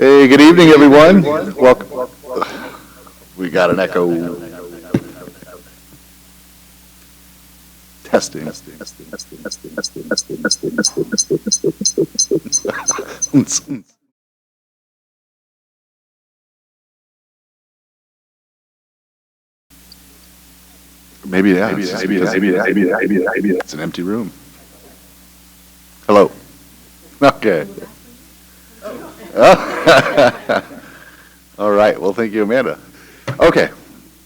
Hey, good evening, everyone. Welcome. We got an echo. Testing. Maybe it's an empty room. Hello. Okay. All right. Well, thank you, Amanda. Okay.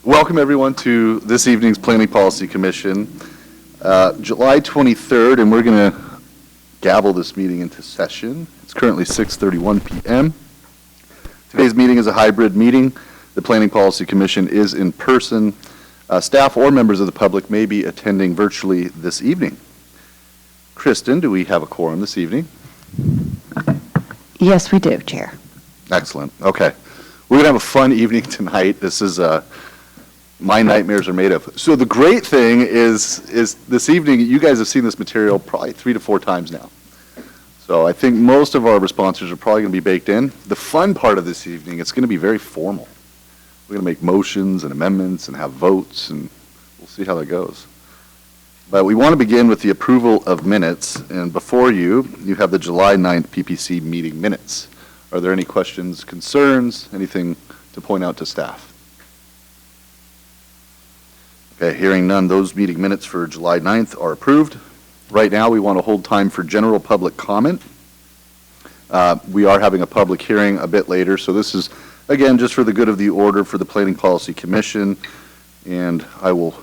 Welcome, everyone, to this evening's Planning Policy Commission, July 23rd, and we're going to gavel this meeting into session. It's currently 6:31 p.m. Today's meeting is a hybrid meeting. The Planning Policy Commission is in person. Staff or members of the public may be attending virtually this evening. Kristen, do we have a quorum this evening? Yes, we do, Chair. Excellent. Okay. We're going to have a fun evening tonight. This is my nightmares are made of. So the great thing is this evening, you guys have seen this material probably 3 to 4 times now. So I think most of our responses are probably going to be baked in. The fun part of this evening, it's going to be very formal. We're going to make motions and amendments and have votes, and we'll see how that goes. But we want to begin with the approval of minutes, and before you have the July 9th PPC meeting minutes. Are there any questions, concerns, anything to point out to staff? Okay, hearing none, those meeting minutes for July 9th are approved. Right now, we want to hold time for general public comment. We are having a public hearing a bit later, so this is, again, just for the good of the order for the Planning Policy Commission, and I will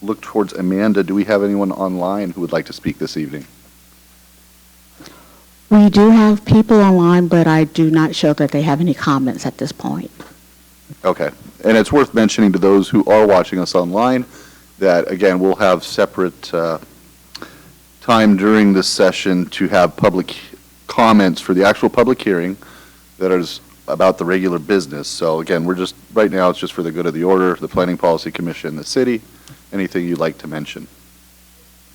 look towards Amanda. Do we have anyone online who would like to speak this evening? We do have people online, but I do not show that they have any comments at this point. Okay. And it's worth mentioning to those who are watching us online that, again, we'll have separate time during this session to have public comments for the actual public hearing that is about the regular business. So, again, we're just, right now, it's just for the good of the order, the Planning Policy Commission, the city, anything you'd like to mention.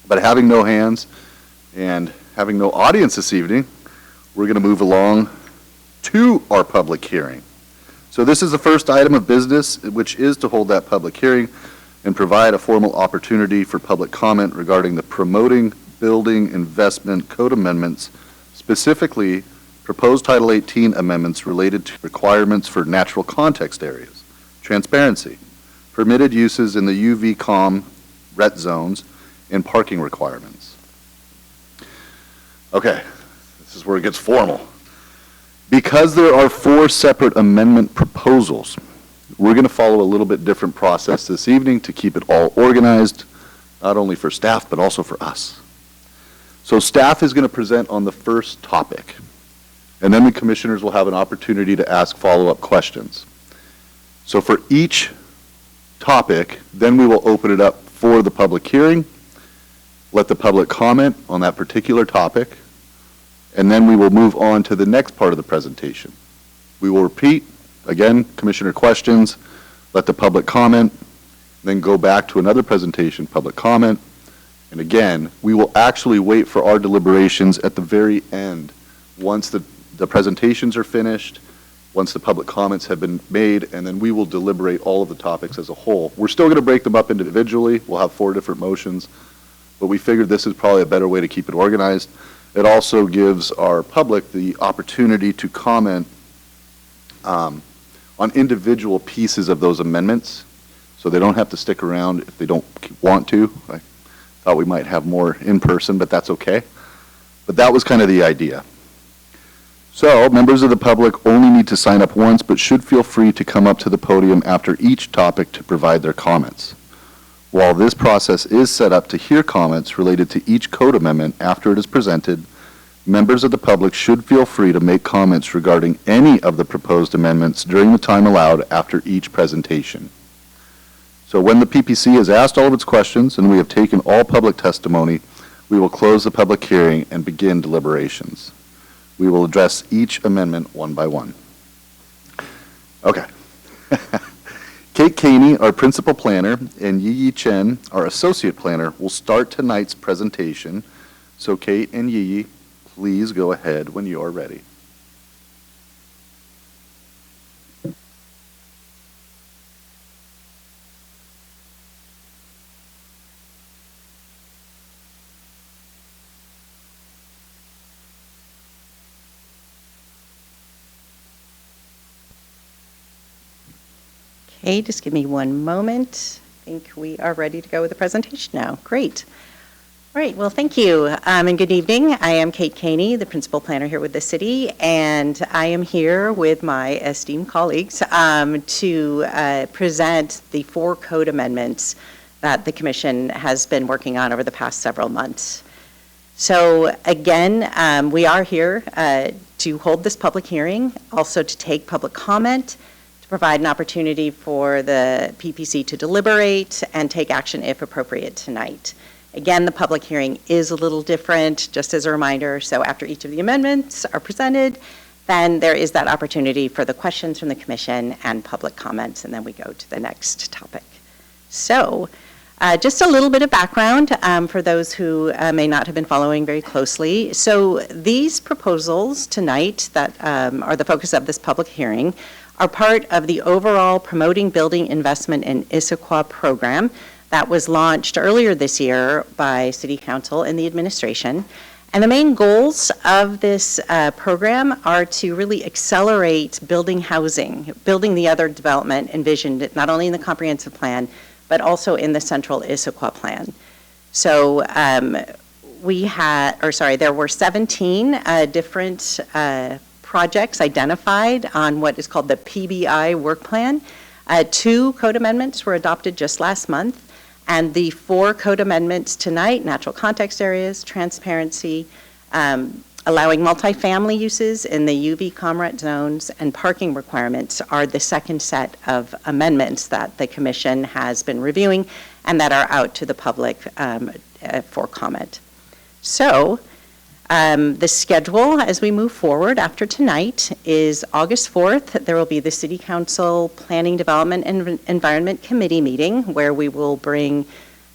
But having no hands and having no audience this evening, we're going to move along to our public hearing. So this is the first item of business, which is to hold that public hearing and provide a formal opportunity for public comment regarding the Promoting Building Investment Code amendments, specifically proposed Title 18 amendments related to requirements for natural context areas, transparency, permitted uses in the UV-COM RET zones, and parking requirements. Okay, this is where it gets formal. Because there are 4 separate amendment proposals, we're going to follow a little bit different process this evening to keep it all organized, not only for staff, but also for us. So staff is going to present on the first topic, and then the commissioners will have an opportunity to ask follow-up questions. So for each topic, then we will open it up for the public hearing, let the public comment on that particular topic, and then we will move on to the next part of the presentation. We will repeat, again, commissioner questions, let the public comment, then go back to another presentation, public comment, and again, we will actually wait for our deliberations at the very end. Once the presentations are finished, once the public comments have been made, and then we will deliberate all of the topics as a whole. We're still going to break them up individually. We'll have 4 different motions, but we figured this is probably a better way to keep it organized. It also gives our public the opportunity to comment on individual pieces of those amendments, so they don't have to stick around if they don't want to. I thought we might have more in person, but that's okay. But that was kind of the idea. So, members of the public only need to sign up once, but should feel free to come up to the podium after each topic to provide their comments. While this process is set up to hear comments related to each code amendment after it is presented, members of the public should feel free to make comments regarding any of the proposed amendments during the time allowed after each presentation. So when the PPC has asked all of its questions and we have taken all public testimony, we will close the public hearing and begin deliberations. We will address each amendment one by one. Okay. Kate Caney, our principal planner, and Yi Chen, our associate planner, will start tonight's presentation. So Kate and Yi, please go ahead when you are ready. Okay, just give me one moment. I think we are ready to go with the presentation now. Great. All right, well, thank you, and good evening. I am Kate Caney, the principal planner here with the city, and I am here with my esteemed colleagues to present the 4 code amendments that the commission has been working on over the past several months. So again, we are here to hold this public hearing, also to take public comment, to provide an opportunity for the PPC to deliberate and take action if appropriate tonight. Again, the public hearing is a little different, just as a reminder. So after each of the amendments are presented, then there is that opportunity for the questions from the commission and public comments, and then we go to the next topic. So just a little bit of background for those who may not have been following very closely. So these proposals tonight that are the focus of this public hearing are part of the overall Promoting Building Investment in Issaquah program that was launched earlier this year by City Council and the administration. And the main goals of this program are to really accelerate building housing, building the other development envisioned not only in the comprehensive plan, but also in the central Issaquah plan. So there were 17 different projects identified on what is called the PBI work plan. 2 code amendments were adopted just last month. And the 4 code amendments tonight, natural context areas, transparency, allowing multifamily uses in the UV ComRet zones, and parking requirements are the second set of amendments that the commission has been reviewing and that are out to the public for comment. So the schedule as we move forward after tonight is August 4th. There will be the City Council Planning, Development, and Environment Committee meeting where we will bring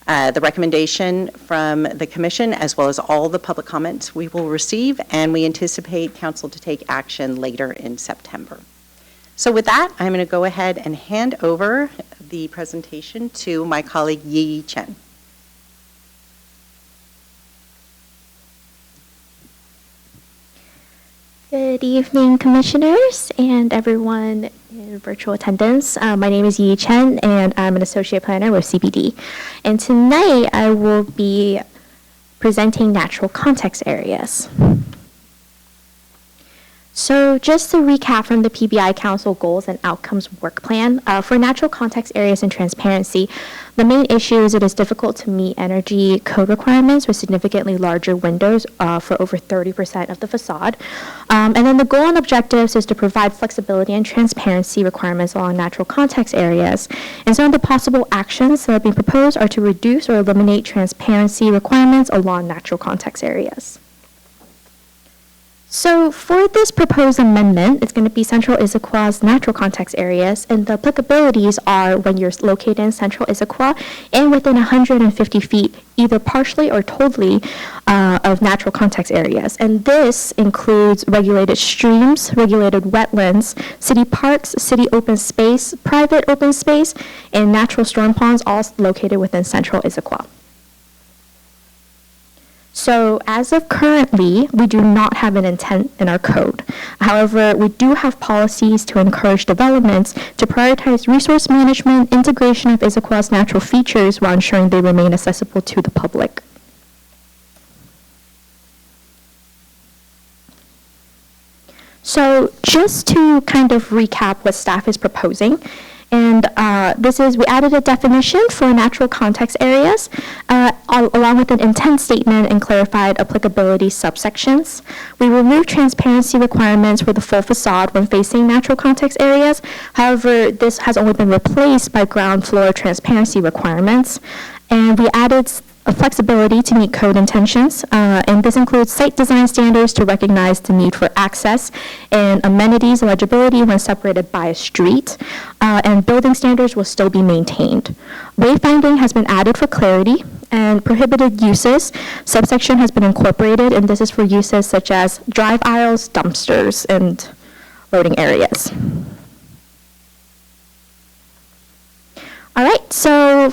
the recommendation from the commission as well as all the public comments we will receive, and we anticipate council to take action later in September. So with that, I'm going to go ahead and hand over the presentation to my colleague Yi Chen. Good evening, commissioners and everyone in virtual attendance. My name is Yi Chen, and I'm an associate planner with CBD. And tonight, I will be presenting natural context areas. So just to recap from the PBI Council Goals and Outcomes Work Plan, for natural context areas and transparency, the main issue is it is difficult to meet energy code requirements with significantly larger windows for over 30% of the facade. And then the goal and objectives is to provide flexibility and transparency requirements along natural context areas. And some of the possible actions that are being proposed are to reduce or eliminate transparency requirements along natural context areas. So for this proposed amendment, it's going to be Central Issaquah's natural context areas, and the applicabilities are when you're located in Central Issaquah and within 150 feet, either partially or totally, of natural context areas. And this includes regulated streams, regulated wetlands, city parks, city open space, private open space, and natural storm ponds, all located within Central Issaquah. So as of currently, we do not have an intent in our code. However, we do have policies to encourage developments to prioritize resource management, integration of Issaquah's natural features while ensuring they remain accessible to the public. So just to kind of recap what staff is proposing, and we added a definition for natural context areas, along with an intent statement and clarified applicability subsections. We removed transparency requirements for the full facade when facing natural context areas. However, this has only been replaced by ground floor transparency requirements. And we added a flexibility to meet code intentions, and this includes site design standards to recognize the need for access and amenities eligibility when separated by a street, and building standards will still be maintained. Wayfinding has been added for clarity, and prohibited uses subsection has been incorporated, and this is for uses such as drive aisles, dumpsters, and loading areas. All right, so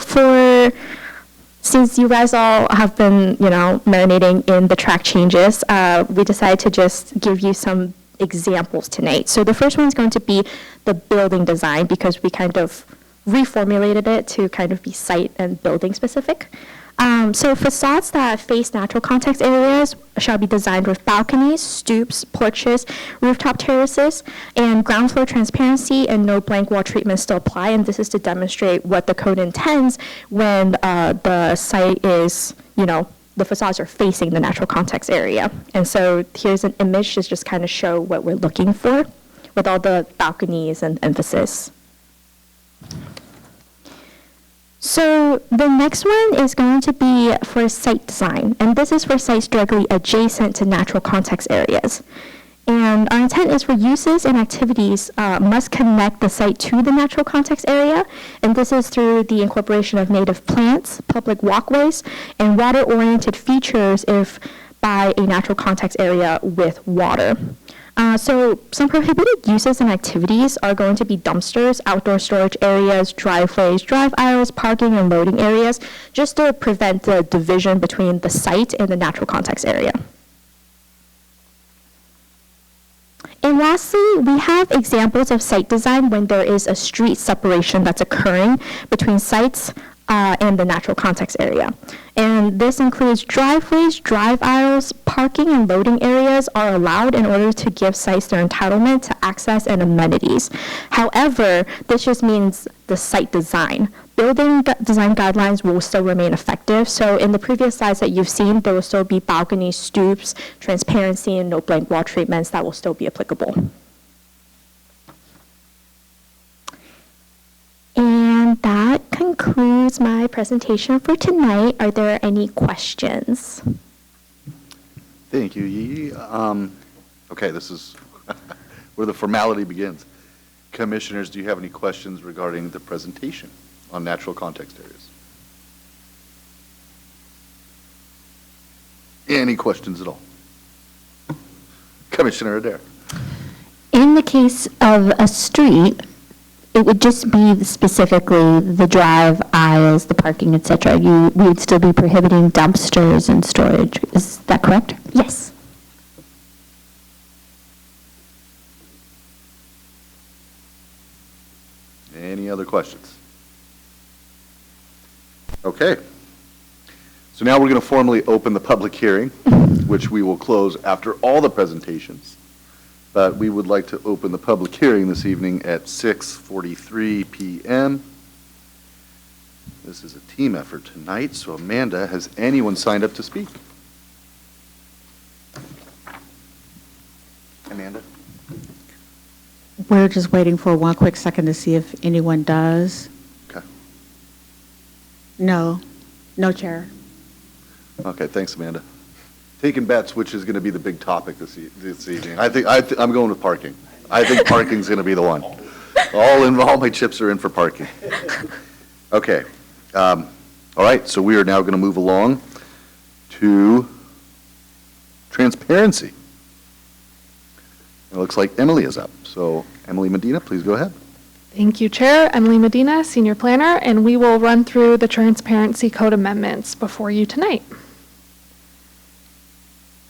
since you guys all have been, marinating in the track changes, we decided to just give you some examples tonight. So the first one is going to be the building design, because we kind of reformulated it to kind of be site and building specific. So facades that face natural context areas shall be designed with balconies, stoops, porches, rooftop terraces, and ground floor transparency and no blank wall treatment still apply. And this is to demonstrate what the code intends when the site is, the facades are facing the natural context area. And so here's an image to just kind of show what we're looking for with all the balconies and emphasis. So the next one is going to be for site design, and this is for sites directly adjacent to natural context areas. And our intent is for uses and activities must connect the site to the natural context area, and this is through the incorporation of native plants, public walkways, and water-oriented features if by a natural context area with water. So some prohibited uses and activities are going to be dumpsters, outdoor storage areas, driveways, drive aisles, parking, and loading areas, just to prevent the division between the site and the natural context area. And lastly, we have examples of site design when there is a street separation that's occurring between sites and the natural context area. And this includes driveways, drive aisles, parking, and loading areas are allowed in order to give sites their entitlement to access and amenities. However, this just means the site design. Building design guidelines will still remain effective. So in the previous slides that you've seen, there will still be balconies, stoops, transparency, and no blank wall treatments that will still be applicable. And that concludes my presentation for tonight. Are there any questions? Thank you, Yi. Okay, this is where the formality begins. Commissioners, do you have any questions regarding the presentation on natural context areas? Any questions at all? Commissioner Adair. In the case of a street, it would just be specifically the drive aisles, the parking, etc. We would still be prohibiting dumpsters and storage. Is that correct? Yes. Any other questions? Okay. So now we're going to formally open the public hearing, which we will close after all the presentations. But we would like to open the public hearing this evening at 6:43 p.m. This is a team effort tonight, so Amanda, has anyone signed up to speak? Amanda? We're just waiting for one quick second to see if anyone does. Okay. No, Chair. Okay, thanks, Amanda. Taking bets, which is going to be the big topic this evening. I'm going with parking. I think parking's going to be the one. All my chips are in for parking. Okay. All right, so we are now going to move along to transparency. It looks like Emily is up. So Emily Medina, please go ahead. Thank you, Chair. Emily Medina, Senior Planner, and we will run through the Transparency Code amendments before you tonight.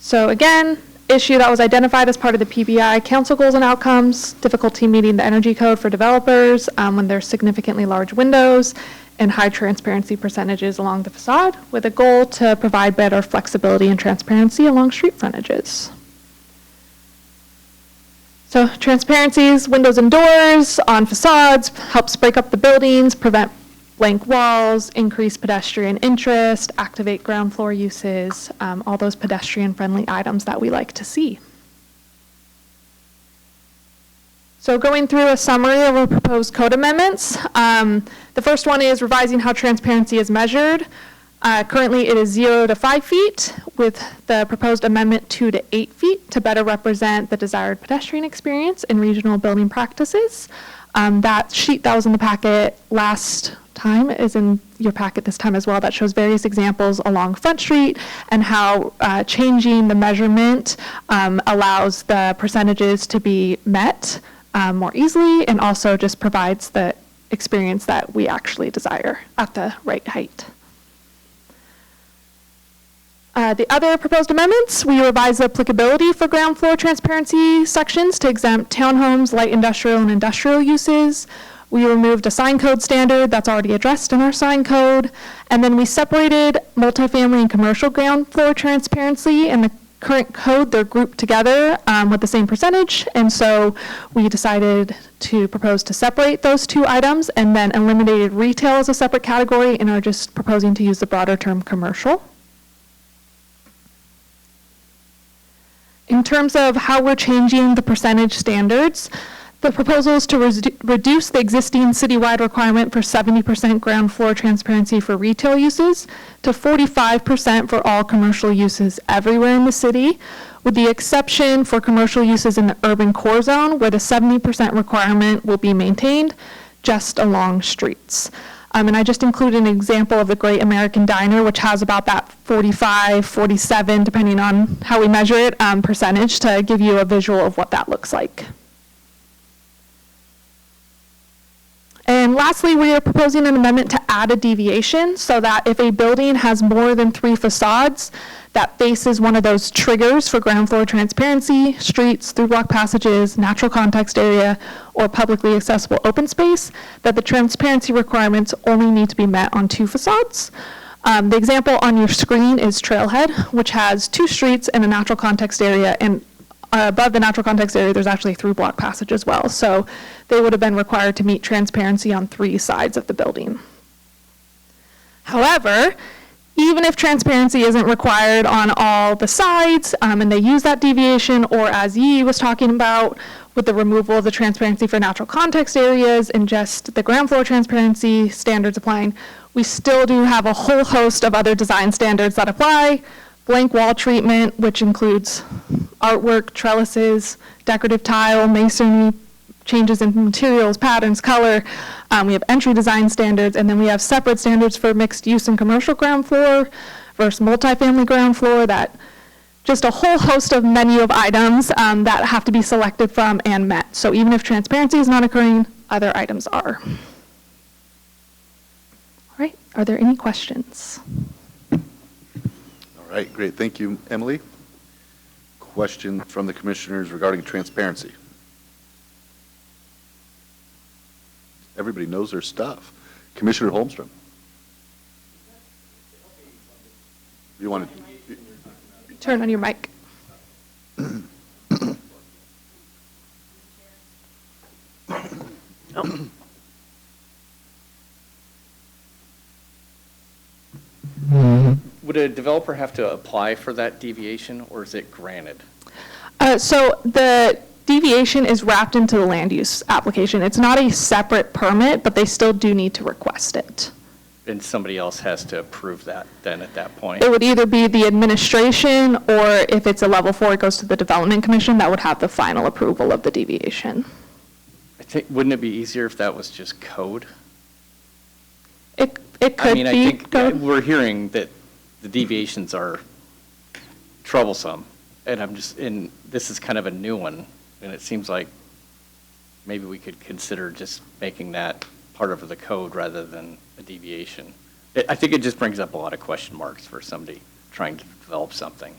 So again, issue that was identified as part of the PBI Council Goals and Outcomes, difficulty meeting the energy code for developers when there's significantly large windows and high transparency percentages along the facade, with a goal to provide better flexibility and transparency along street frontages. So transparencies, windows and doors on facades, helps break up the buildings, prevent blank walls, increase pedestrian interest, activate ground floor uses, all those pedestrian-friendly items that we like to see. So going through a summary of our proposed code amendments, the first one is revising how transparency is measured. Currently it is 0 to 5 feet, with the proposed amendment 2 to 8 feet to better represent the desired pedestrian experience in regional building practices. That sheet that was in the packet last time is in your packet this time as well. That shows various examples along Front Street and how changing the measurement allows the percentages to be met more easily, and also just provides the experience that we actually desire at the right height. The other proposed amendments, we revise the applicability for ground floor transparency sections to exempt townhomes, light industrial, and industrial uses. We removed a sign code standard that's already addressed in our sign code. And then we separated multifamily and commercial ground floor transparency. In the current code, they're grouped together with the same percentage. And so we decided to propose to separate those two items and then eliminated retail as a separate category and are just proposing to use the broader term commercial. In terms of how we're changing the percentage standards, the proposal is to reduce the existing citywide requirement for 70% ground floor transparency for retail uses to 45% for all commercial uses everywhere in the city, with the exception for commercial uses in the urban core zone where the 70% requirement will be maintained just along streets. And I just included an example of the Great American Diner, which has about that 45, 47, depending on how we measure it, percentage to give you a visual of what that looks like. And lastly, we are proposing an amendment to add a deviation so that if a building has more than 3 facades that faces one of those triggers for ground floor transparency, streets, through-block passages, natural context area, or publicly accessible open space, that the transparency requirements only need to be met on 2 facades. The example on your screen is Trailhead, which has 2 streets and a natural context area, and above the natural context area, there's actually a through-block passage as well. So they would have been required to meet transparency on 3 sides of the building. However, even if transparency isn't required on all the sides, and they use that deviation, or as Yi was talking about, with the removal of the transparency for natural context areas and just the ground floor transparency standards applying, we still do have a whole host of other design standards that apply. Blank wall treatment, which includes artwork, trellises, decorative tile, masonry, changes in materials, patterns, color. We have entry design standards, and then we have separate standards for mixed use and commercial ground floor versus multifamily ground floor. That just a whole host of menu of items that have to be selected from and met. So even if transparency is not occurring, other items are. All right, are there any questions? All right, great. Thank you, Emily. Question from the commissioners regarding transparency. Everybody knows their stuff. Commissioner Holmstrom. You want to? Turn on your mic. Would a developer have to apply for that deviation, or is it granted? So the deviation is wrapped into the land use application. It's not a separate permit, but they still do need to request it. And somebody else has to approve that then at that point? It would either be the administration, or if it's a level 4, it goes to the development commission that would have the final approval of the deviation. I think, wouldn't it be easier if that was just code? It could I mean, be. I think code. we're hearing that the deviations are troublesome, and this is kind of a new one, and it seems like maybe we could consider just making that part of the code rather than a deviation. I think it just brings up a lot of question marks for somebody trying to develop something.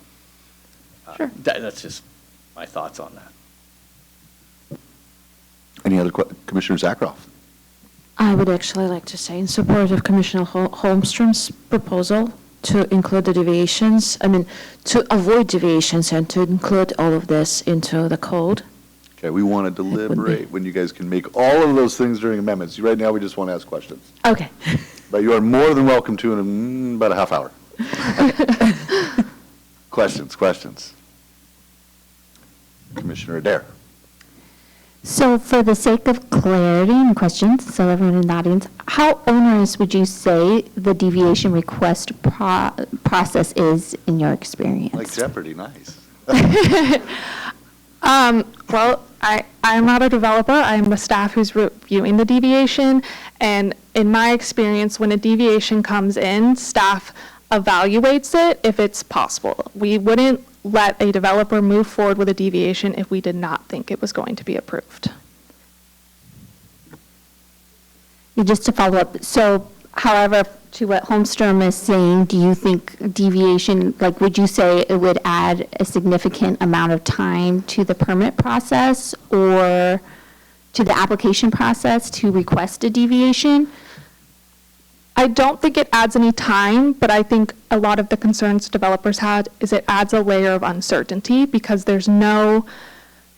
Sure. That's just my thoughts on that. Any other Commissioner Zakroff? I would actually like to say in support of Commissioner Holmstrom's proposal to include the deviations, to avoid deviations and to include all of this into the code. Okay, we want to deliberate when you guys can make all of those things during amendments. Right now, we just want to ask questions. Okay. But you are more than welcome to in about a half hour. Questions? Commissioner Adair. So for the sake of clarity and questions, so everyone in the audience, how onerous would you say the deviation request process is in your experience? Like Jeopardy, nice. Well, I'm not a developer. I'm the staff who's reviewing the deviation. And in my experience, when a deviation comes in, staff evaluates it if it's possible. We wouldn't let a developer move forward with a deviation if we did not think it was going to be approved. Just to follow up, so however, to what Holmstrom is saying, do you think deviation, like would you say it would add a significant amount of time to the permit process, or to the application process to request a deviation? I don't think it adds any time, but I think a lot of the concerns developers had is it adds a layer of uncertainty because there's no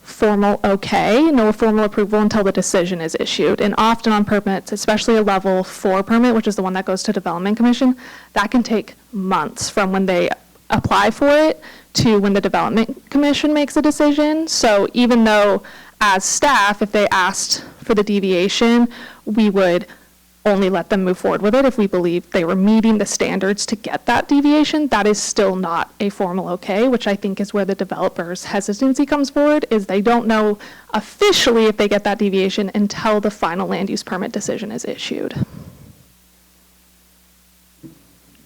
formal okay, no formal approval until the decision is issued. And often on permits, especially a level 4 permit, which is the one that goes to Development Commission, that can take months from when they apply for it to when the Development Commission makes a decision. So even though as staff, if they asked for the deviation, we would only let them move forward with it if we believe they were meeting the standards to get that deviation. That is still not a formal okay, which I think is where the developer's hesitancy comes forward, is they don't know officially if they get that deviation until the final land use permit decision is issued.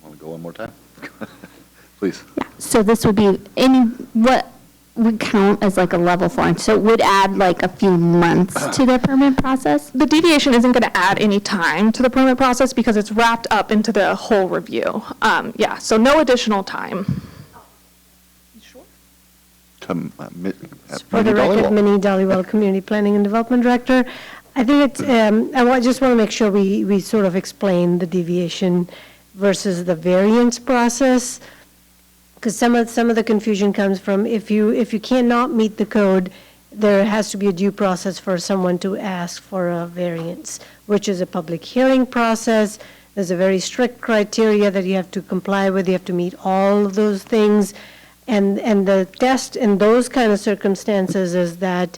Want to go one more time? Please. So this would be what would count as like a level 4? So it would add like a few months to the permit process? The deviation isn't going to add any time to the permit process because it's wrapped up into the whole review. Yeah, so no additional time. For the record, Minnie Dollywell, Community Planning and Development Director. I think it's, I just want to make sure we sort of explain the deviation versus the variance process, because some of the confusion comes from if you cannot meet the code, there has to be a due process for someone to ask for a variance, which is a public hearing process. There's a very strict criteria that you have to comply with. You have to meet all of those things. And the test in those kind of circumstances is that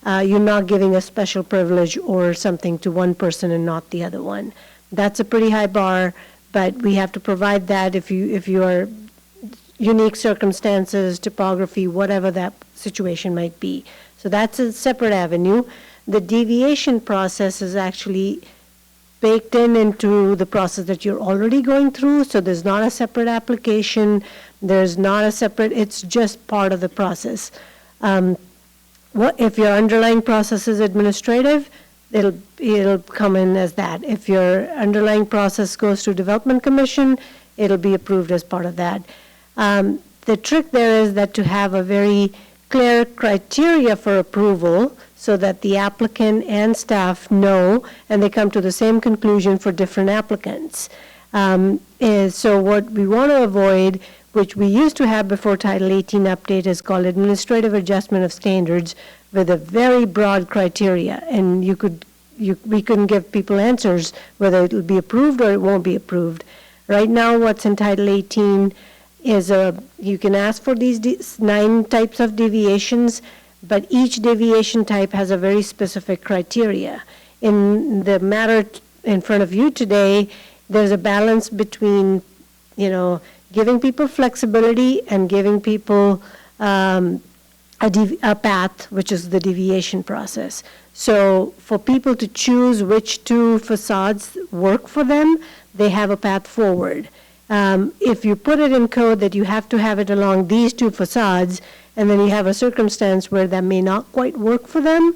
you're not giving a special privilege or something to one person and not the other one. That's a pretty high bar, but we have to provide that if you are unique circumstances, topography, whatever that situation might be. So that's a separate avenue. The deviation process is actually baked into the process that you're already going through, so there's not a separate application, there's not a separate, it's just part of the process. If your underlying process is administrative, it'll come in as that. If your underlying process goes to Development Commission, it'll be approved as part of that. The trick there is that to have a very clear criteria for approval so that the applicant and staff know and they come to the same conclusion for different applicants. So what we want to avoid, which we used to have before Title 18 update, is called administrative adjustment of standards with a very broad criteria. And we couldn't give people answers whether it will be approved or it won't be approved. Right now, what's in Title 18 is you can ask for these 9 types of deviations, but each deviation type has a very specific criteria. In the matter in front of you today, there's a balance between, giving people flexibility and giving people a path, which is the deviation process. So for people to choose which 2 facades work for them, they have a path forward. If you put it in code that you have to have it along these 2 facades, and then you have a circumstance where that may not quite work for them,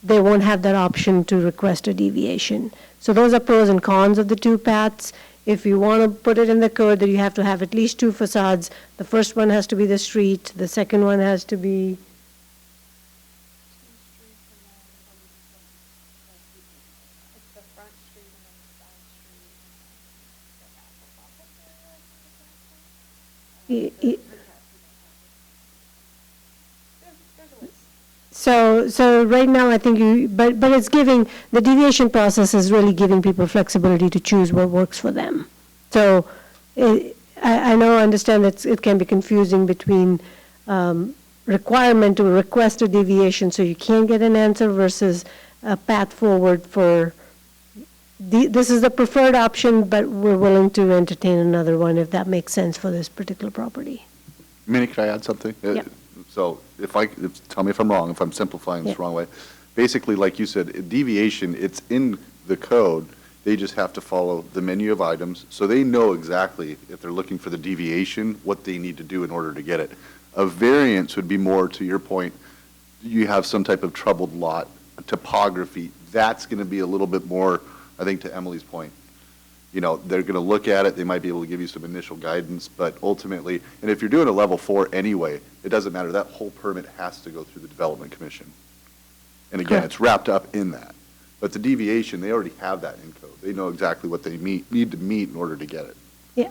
they won't have that option to request a deviation. So those are pros and cons of the 2 paths. If you want to put it in the code that you have to have at least 2 facades, the first one has to be the street, the second one has to be So right now, I think but it's giving, the deviation process is really giving people flexibility to choose what works for them. So I understand that it can be confusing between requirement to request a deviation so you can get an answer versus a path forward for, this is the preferred option, but we're willing to entertain another one if that makes sense for this particular property. Minnie, can I add something? Yeah. So tell me if I'm wrong, if I'm simplifying this the wrong way. Basically, like you said, deviation, it's in the code. They just have to follow the menu of items, so they know exactly, if they're looking for the deviation, what they need to do in order to get it. A variance would be more, to your point, you have some type of troubled lot, topography. That's going to be a little bit more, I think, to Emily's point. They're going to look at it, they might be able to give you some initial guidance, but ultimately, and if you're doing a level 4 anyway, it doesn't matter, that whole permit has to go through the Development Commission. And again, Correct. it's wrapped up in that. But the deviation, they already have that in code. They know exactly what they need to meet in order to get it. Yeah,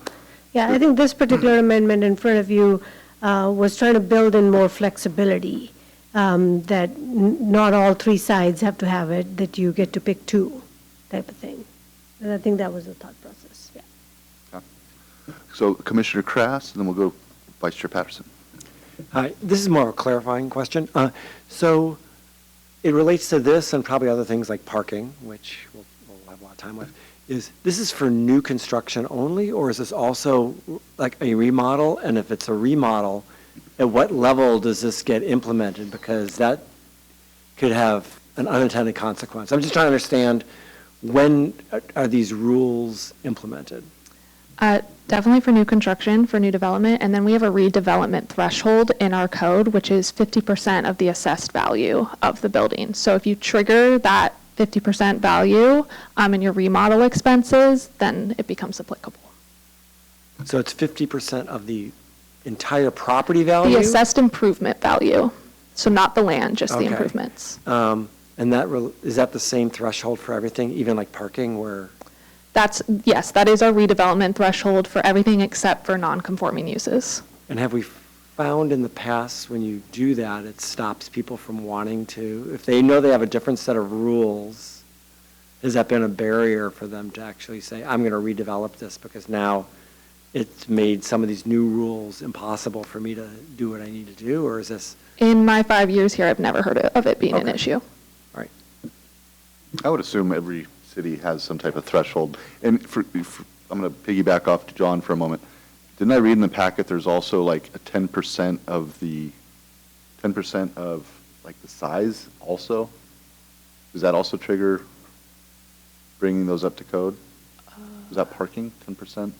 yeah, I think this particular amendment in front of you was trying to build in more flexibility, that not all three sides have to have it, that you get to pick two, type of thing. And I think that was the thought process, yeah. So Commissioner Krass, and then we'll go Vice Chair Patterson. Hi, this is more of a clarifying question. So it relates to this and probably other things like parking, which we'll have a lot of time with. This is for new construction only, or is this also like a remodel? And if it's a remodel, at what level does this get implemented? Because that could have an unintended consequence. I'm just trying to understand, when are these rules implemented? Definitely for new construction, for new development, and then we have a redevelopment threshold in our code, which is 50% of the assessed value of the building. So if you trigger that 50% value in your remodel expenses, then it becomes applicable. So it's 50% of the entire property value? The assessed improvement value, so not the land, just the Okay. improvements. And is that the same threshold for everything, even like parking, where? Yes, that is our redevelopment threshold for everything except for non-conforming uses. And have we found in the past, when you do that, it stops people from wanting to, if they know they have a different set of rules, has that been a barrier for them to actually say, I'm going to redevelop this because now it's made some of these new rules impossible for me to do what I need to do? Or is this? In my 5 years here, I've never heard of it being an Okay. issue. All right. I would assume every city has some type of threshold. And I'm going to piggyback off to John for a moment. Didn't I read in the packet, there's also like a 10% of like the size also? Does that also trigger bringing those up to code? Is that parking, 10%?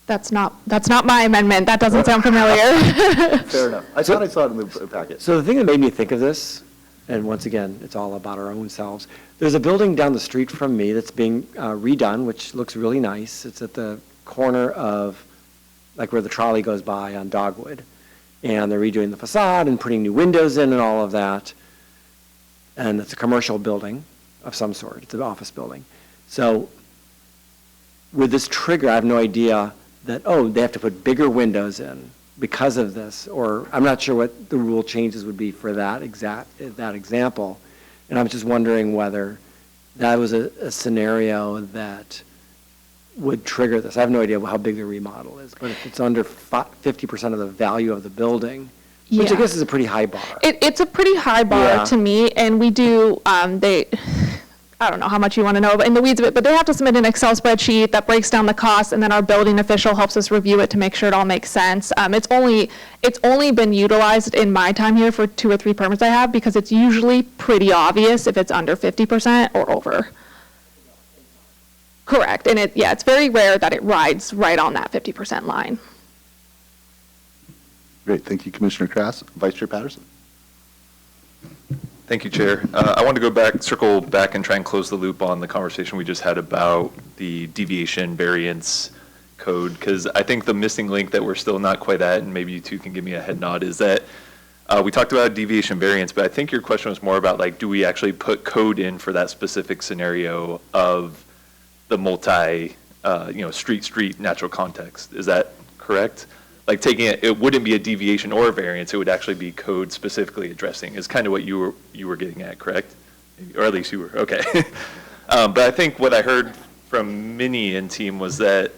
That's not my amendment. That doesn't sound familiar. Fair enough. I thought I saw it in the packet. So the thing that made me think of this, and once again, it's all about our own selves. There's a building down the street from me that's being redone, which looks really nice. It's at the corner of, like where the trolley goes by on Dogwood. And they're redoing the facade and putting new windows in and all of that. And it's a commercial building of some sort. It's an office building. So with this trigger, I have no idea that, oh, they have to put bigger windows in because of this, or I'm not sure what the rule changes would be for that example. And I'm just wondering whether that was a scenario that would trigger this. I have no idea how big the remodel is, but if it's under 50% of the value of the building, which I Yeah. guess is a pretty high bar. It's a pretty high bar Yeah. to me, and we do, I don't know how much you want to know in the weeds of it, but they have to submit an Excel spreadsheet that breaks down the cost, and then our building official helps us review it to make sure it all makes sense. It's only been utilized in my time here for 2 or 3 permits I have, because it's usually pretty obvious if it's under 50% or over. Correct, and it's very rare that it rides right on that 50% line. Great, thank you, Commissioner Krass. Vice Chair Patterson. Thank you, Chair. I want to circle back and try and close the loop on the conversation we just had about the deviation variance code, because I think the missing link that we're still not quite at, and maybe you two can give me a head nod, is that we talked about deviation variance, but I think your question was more about, like, do we actually put code in for that specific scenario of the street natural context? Is that correct? Like taking it wouldn't be a deviation or a variance, it would actually be code specifically addressing, is kind of what you were getting at, correct? Or at least you were, okay. But I think what I heard from Minnie and team was that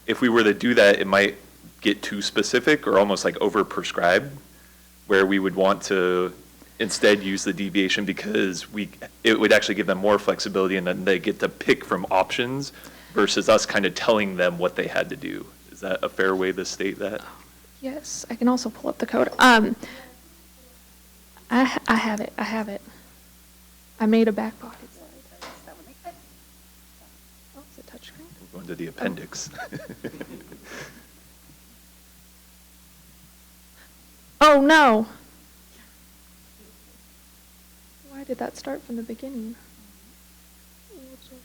if we were to do that, it might get too specific or almost like over-prescribed, where we would want to instead use the deviation because it would actually give them more flexibility, and then they get to pick from options versus us kind of telling them what they had to do. Is that a fair way to state that? Yes, I can also pull up the code. I have it. I made a back pocket. Oh, is it touchscreen? We're going to the appendix. Oh, no. Why did that start from the beginning? We'll just use-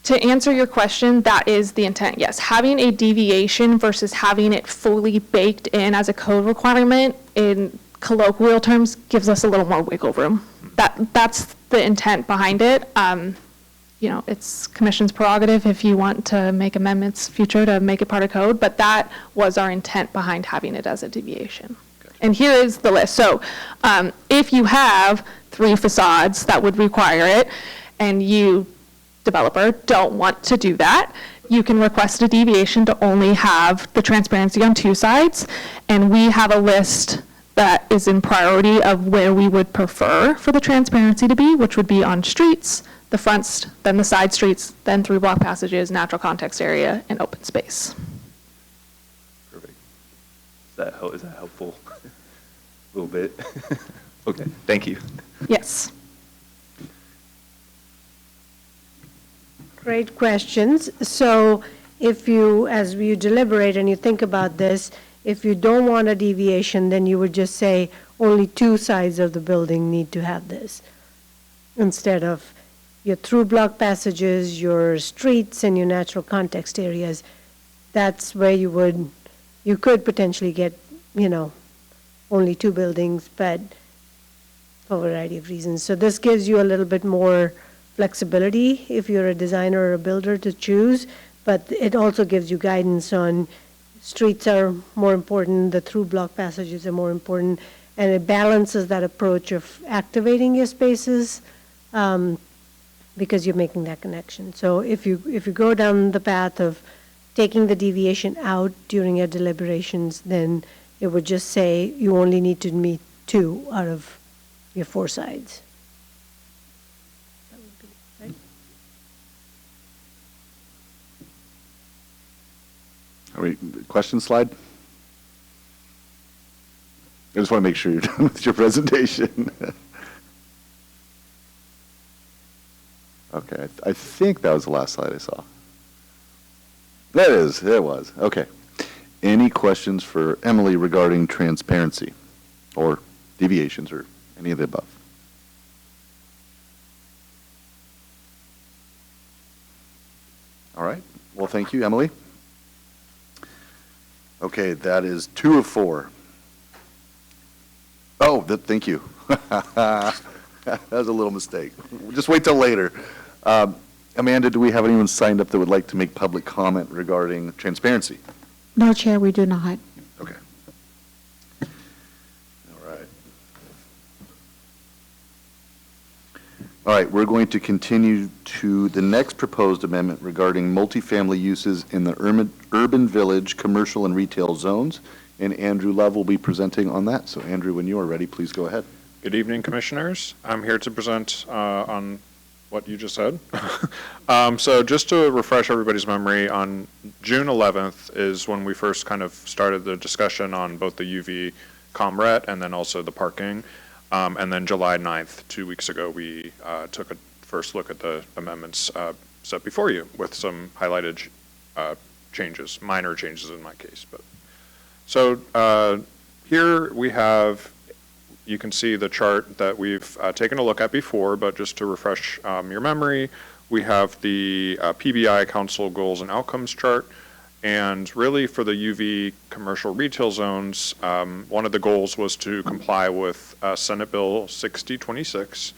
To answer your question, that is the intent, yes. Having a deviation versus having it fully baked in as a code requirement, in colloquial terms, gives us a little more wiggle room. That's the intent behind it. You know, it's commission's prerogative if you want to make amendments future to make it part of code, but that was our intent behind having it as a deviation. And here is the list. So if you have 3 facades that would require it, and you, developer, don't want to do that, you can request a deviation to only have the transparency on 2 sides. And we have a list that is in priority of where we would prefer for the transparency to be, which would be on streets, the fronts, then the side streets, then 3 block passages, natural context area, and open space. Perfect. Is that helpful? A little bit? Okay, thank you. Yes. Great questions. So if you, as you deliberate and you think about this, if you don't want a deviation, then you would just say only 2 sides of the building need to have this, instead of your through block passages, your streets, and your natural context areas. That's where you could potentially get, you know, only 2 buildings, but for a variety of reasons. So this gives you a little bit more flexibility if you're a designer or a builder to choose, but it also gives you guidance on streets are more important, the through block passages are more important, and it balances that approach of activating your spaces because you're making that connection. So if you go down the path of taking the deviation out during your deliberations, then it would just say you only need to meet 2 out of your 4 sides. That would be, right? All right, question slide? I just want to make sure you're done with your presentation. Okay, I think that was the last slide I saw. That is, it was, okay. Any questions for Emily regarding transparency or deviations or any of the above? All right, well, thank you, Emily. Okay, that is 2 of 4. Oh, thank you. That was a little mistake. Just wait till later. Amanda, do we have anyone signed up that would like to make public comment regarding transparency? No, Chair, we do not. Okay. All right. All right, we're going to continue to the next proposed amendment regarding multifamily uses in the urban village, commercial and retail zones. And Andrew Love will be presenting on that. So Andrew, when you are ready, please go ahead. Good evening, Commissioners. I'm here to present on what you just said. So just to refresh everybody's memory, on June 11th is when we first kind of started the discussion on both the UV ComRet and then also the parking. And then July 9th, 2 weeks ago, we took a first look at the amendments set before you with some highlighted changes, minor changes in my case. But so here we have, you can see the chart that we've taken a look at before, but just to refresh your memory, we have the PBI Council Goals and Outcomes chart. And really for the UV commercial retail zones, one of the goals was to comply with Senate Bill 6026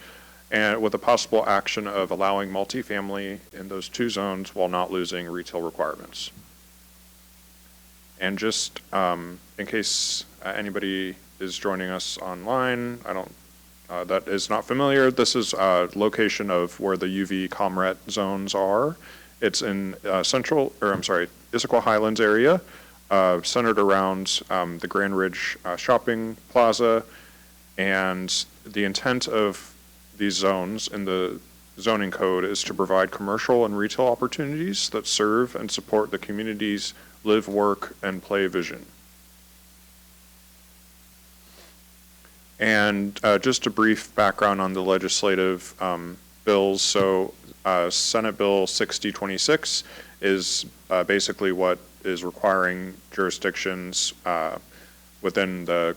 and with a possible action of allowing multifamily in those 2 zones while not losing retail requirements. And just in case anybody is joining us online, that is not familiar, this is a location of where the UV ComRet zones are. It's in Issaquah Highlands area, centered around the Grand Ridge Shopping Plaza. And the intent of these zones in the zoning code is to provide commercial and retail opportunities that serve and support the community's live, work, and play vision. And just a brief background on the legislative bills. So Senate Bill 6026 is basically what is requiring jurisdictions within that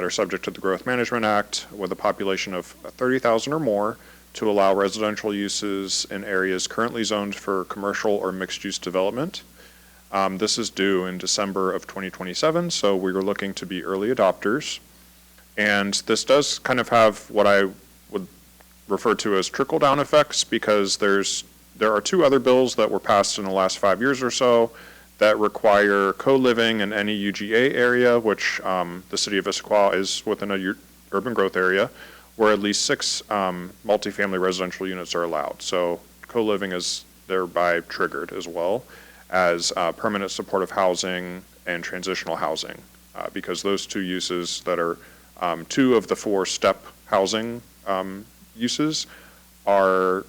are subject to the Growth Management Act with a population of 30,000 or more to allow residential uses in areas currently zoned for commercial or mixed-use development. This is due in December of 2027, so we are looking to be early adopters. And this does kind of have what I would refer to as trickle-down effects, because there are two other bills that were passed in the last 5 years or so that require co-living in any UGA area, which the city of Issaquah is within a urban growth area, where at least 6 multifamily residential units are allowed. So co-living is thereby triggered, as well as permanent supportive housing and transitional housing, because those two uses that are 2 of the 4 step housing uses are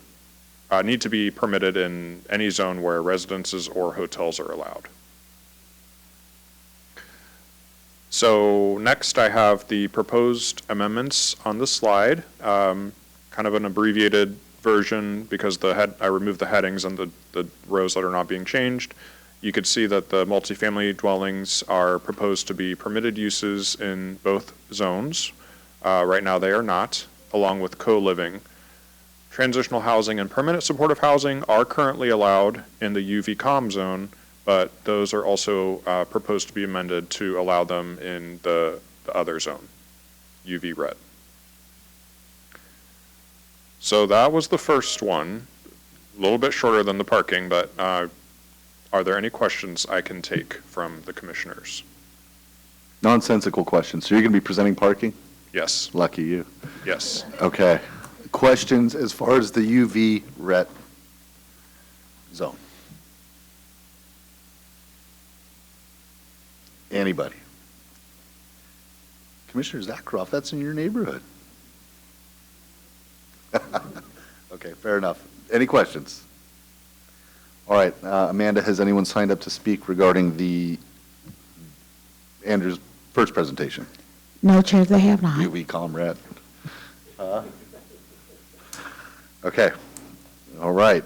need to be permitted in any zone where residences or hotels are allowed. So next I have the proposed amendments on the slide, kind of an abbreviated version because I removed the headings and the rows that are not being changed. You could see that the multifamily dwellings are proposed to be permitted uses in both zones. Right now they are not, along with co-living. Transitional housing and permanent supportive housing are currently allowed in the UV-COM zone, but those are also proposed to be amended to allow them in the other zone, UV red. So that was the first one, a little bit shorter than the parking, but are there any questions I can take from the commissioners? Nonsensical questions. So you're going to be presenting parking? Yes. Lucky you. Yes. Okay. Questions as far as the UV ret zone? Anybody? Commissioner Zakharoff, that's in your neighborhood. Okay, fair enough. Any questions? All right, Amanda, has anyone signed up to speak regarding Andrew's first presentation? No, Chair, they have not. UV comrade. Okay, all right.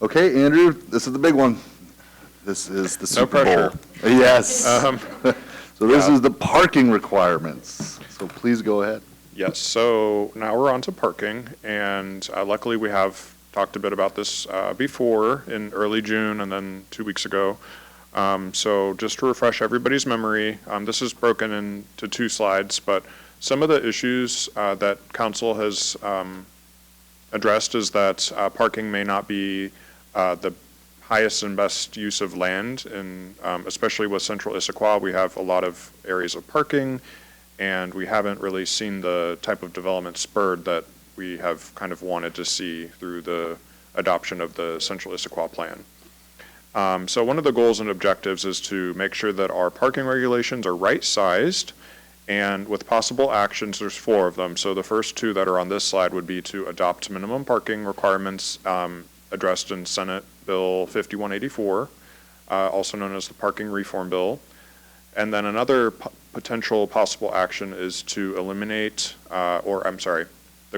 Okay, Andrew, this is the big one. This is the Super pressure. Bowl. Yes. So this is the parking requirements. So please go ahead. Yes, so now we're on to parking, and luckily we have talked a bit about this before in early June and then 2 weeks ago. So just to refresh everybody's memory, this is broken into 2 slides, but some of the issues that council has addressed is that parking may not be the highest and best use of land, and especially with Central Issaquah, we have a lot of areas of parking, and we haven't really seen the type of development spurred that we have kind of wanted to see through the adoption of the Central Issaquah plan. So one of the goals and objectives is to make sure that our parking regulations are right-sized, and with possible actions, there's 4 of them. So the first 2 that are on this slide would be to adopt minimum parking requirements addressed in Senate Bill 5184, also known as the Parking Reform Bill. And then another potential possible action is to eliminate, the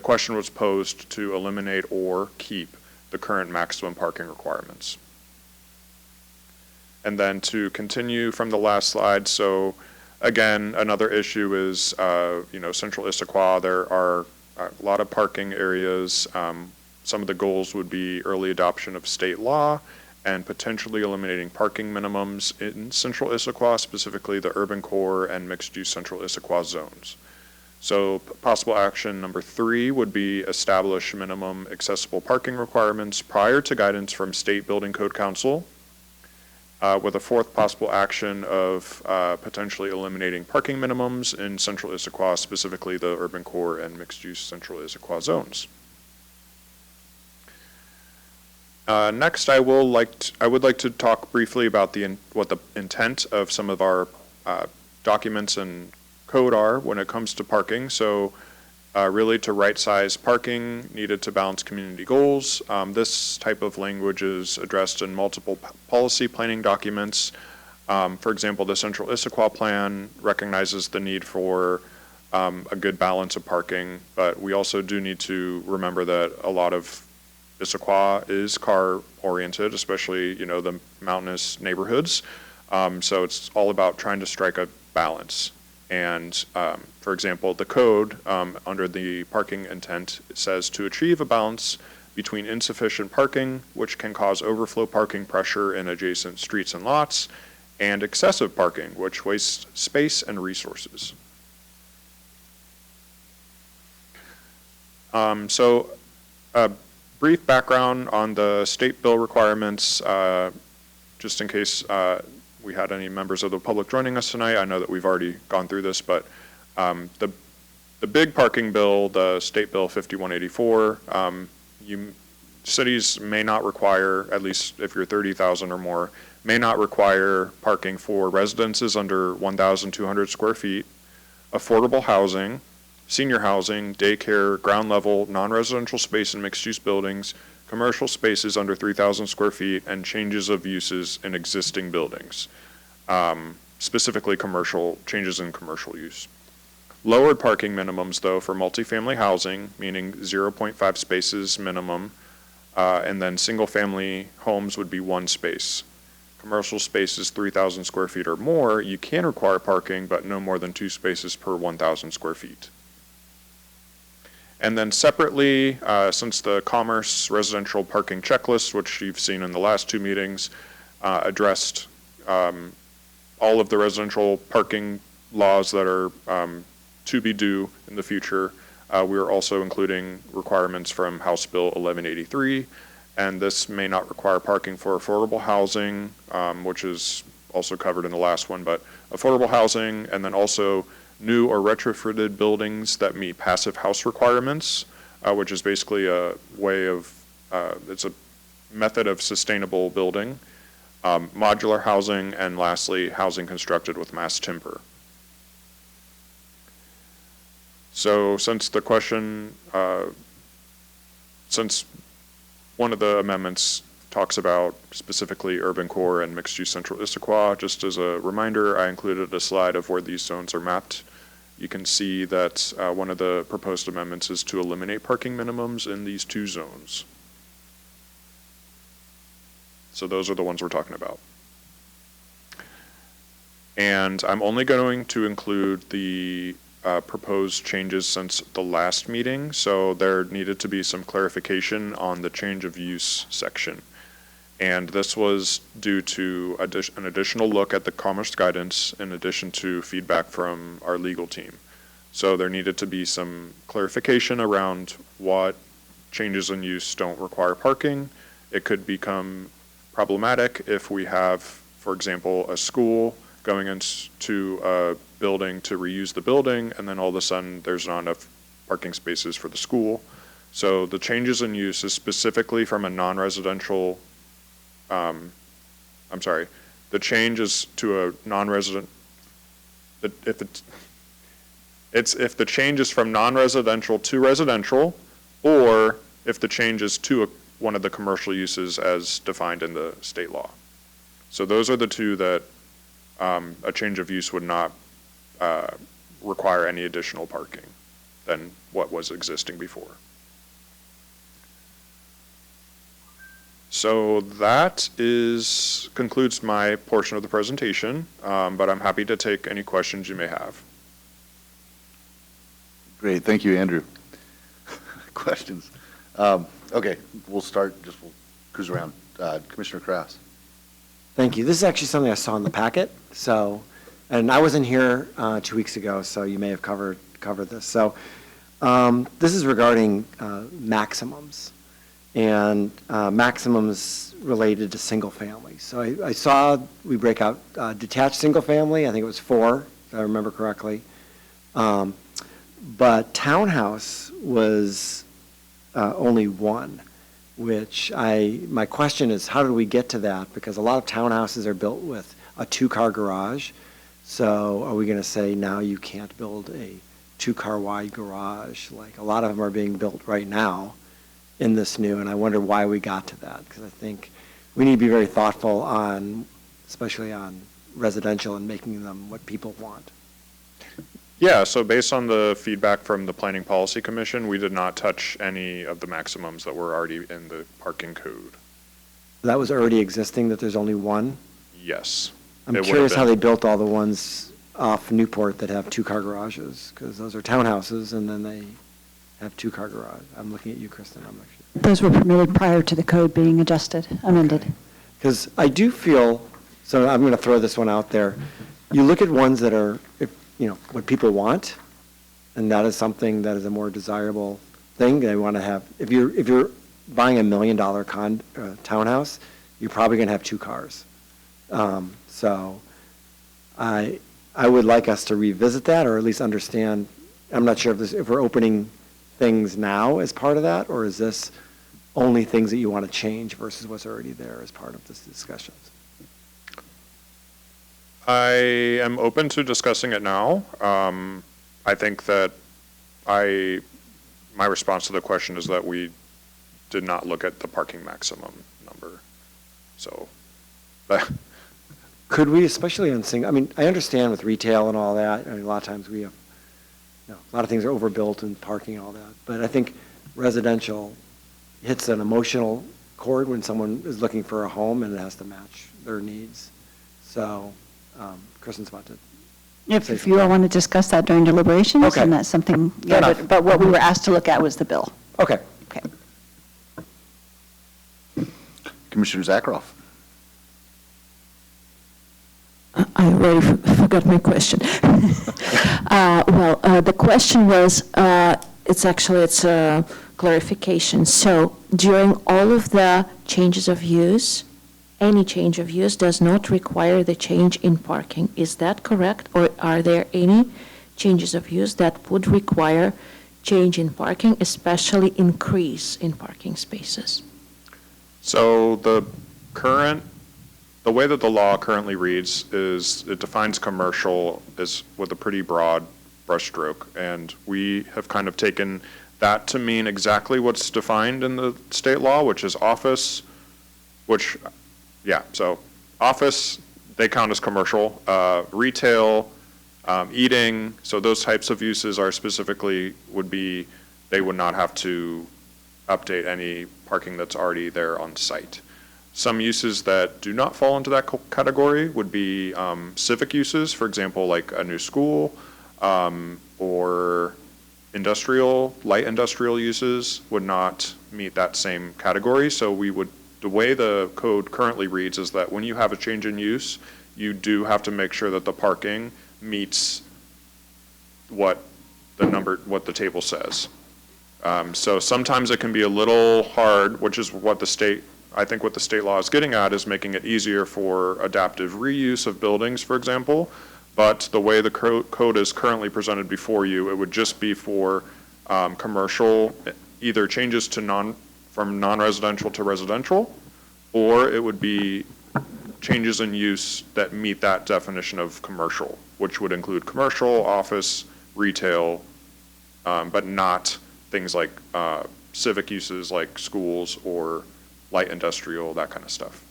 question was posed to eliminate or keep the current maximum parking requirements. And then to continue from the last slide, so again, another issue is, Central Issaquah, there are a lot of parking areas. Some of the goals would be early adoption of state law and potentially eliminating parking minimums in Central Issaquah, specifically the urban core and mixed-use Central Issaquah zones. So possible action number 3 would be establish minimum accessible parking requirements prior to guidance from State Building Code Council, with a 4th possible action of potentially eliminating parking minimums in Central Issaquah, specifically the urban core and mixed-use Central Issaquah zones. Next, I would like to talk briefly about what the intent of some of our documents and code are when it comes to parking. So really to right-size parking needed to balance community goals. This type of language is addressed in multiple policy planning documents. For example, the Central Issaquah Plan recognizes the need for a good balance of parking, but we also do need to remember that a lot of Issaquah is car-oriented, especially, the mountainous neighborhoods. So it's all about trying to strike a balance. And, for example, the code, under the parking intent, says to achieve a balance between insufficient parking, which can cause overflow parking pressure in adjacent streets and lots, and excessive parking, which wastes space and resources. So a brief background on the state bill requirements, just in case we had any members of the public joining us tonight. I know that we've already gone through this, but the big parking bill, the State Bill 5184, cities may not require, at least if you're 30,000 or more, may not require parking for residences under 1,200 square feet, affordable housing, senior housing, daycare, ground level, non-residential space in mixed-use buildings, commercial spaces under 3,000 square feet, and changes of uses in existing buildings, specifically changes in commercial use. Lowered parking minimums, though, for multifamily housing, meaning 0.5 spaces minimum, and then single-family homes would be 1 space. Commercial spaces 3,000 square feet or more, you can require parking, but no more than 2 spaces per 1,000 square feet. And then separately, since the Commerce residential parking checklist, which you've seen in the last 2 meetings, addressed all of the residential parking laws that are to be due in the future, we are also including requirements from House Bill 1183, and this may not require parking for affordable housing, which is also covered in the last one, but affordable housing, and then also new or retrofitted buildings that meet passive house requirements, which is basically a way of, it's a method of sustainable building, modular housing, and lastly, housing constructed with mass timber. So since the question, since one of the amendments talks about specifically urban core and mixed-use central Issaquah, just as a reminder, I included a slide of where these zones are mapped. You can see that one of the proposed amendments is to eliminate parking minimums in these 2 zones. So those are the ones we're talking about. And I'm only going to include the proposed changes since the last meeting, so there needed to be some clarification on the change of use section. And this was due to an additional look at the Commerce guidance in addition to feedback from our legal team. So there needed to be some clarification around what changes in use don't require parking. It could become problematic if we have, for example, a school going into a building to reuse the building, and then all of a sudden there's not enough parking spaces for the school. So the changes in use is specifically from a non-residential, I'm sorry, the change is to a non-resident, if the change is from non-residential to residential, or if the change is to one of the commercial uses as defined in the state law. So those are the 2 that a change of use would not require any additional parking than what was existing before. So that concludes my portion of the presentation, but I'm happy to take any questions you may have. Great, thank you, Andrew. Questions? Okay, we'll cruise around. Commissioner Kraus. Thank you. This is actually something I saw in the packet, so, and I wasn't here 2 weeks ago, so you may have covered this. So this is regarding maximums, and maximums related to single family. So I saw we break out detached single family, I think it was 4, if I remember correctly. But townhouse was only 1. Which my question is, how do we get to that? Because a lot of townhouses are built with a 2-car garage. So are we going to say now you can't build a 2-car wide garage? Like a lot of them are being built right now in this new, and I wonder why we got to that. Because I think we need to be very thoughtful on, especially on residential and making them what people want. Yeah, so based on the feedback from the Planning Policy Commission, we did not touch any of the maximums that were already in the parking code. That was already existing, that there's only 1? Yes. I'm curious how they built all the ones off Newport that have two-car garages, because those are townhouses, and then they have two-car garage. I'm looking at you, Kristen, I'm not sure. Those were permitted prior to the code being amended. Because I do feel, so I'm going to throw this one out there. You look at ones that are, what people want, and that is something that is a more desirable thing. They want to have, if you're buying $1 million townhouse, you're probably going to have two cars. So I would like us to revisit that, or at least understand. I'm not sure if we're opening things now as part of that, or is this only things that you want to change versus what's already there as part of this discussions? I am open to discussing it now. I think that my response to the question is that we did not look at the parking maximum number. So, could we, especially on single, I mean, I understand with retail and all that, I mean, a lot of times we have, a lot of things are overbuilt and parking and all that, but I think residential hits an emotional chord when someone is looking for a home and it has to match their needs. So, Kristen's about to. If you all want to discuss that during deliberations, Okay. then that's something, Fair yeah, enough. but what we were asked to look at was the bill. Okay. Okay. Commissioner Zakharoff. I already forgot my question. The question was, it's a clarification. So during all of the changes of use, any change of use does not require the change in parking. Is that correct? Or are there any changes of use that would require change in parking, especially increase in parking spaces? So the way that the law currently reads is it defines commercial as with a pretty broad brushstroke, and we have kind of taken that to mean exactly what's defined in the state law, which is office, so office, they count as commercial, retail, eating, so those types of uses are specifically they would not have to update any parking that's already there on site. Some uses that do not fall into that category would be civic uses, for example, like a new school, or light industrial uses would not meet that same category. So the way the code currently reads is that when you have a change in use, you do have to make sure that the parking meets what the table says. So sometimes it can be a little hard, which is what the state law is getting at, is making it easier for adaptive reuse of buildings, for example. But the way the code is currently presented before you, it would just be for commercial, either changes to from non-residential to residential, or it would be changes in use that meet that definition of commercial, which would include commercial, office, retail, but not things like civic uses like schools or light industrial, that kind of stuff.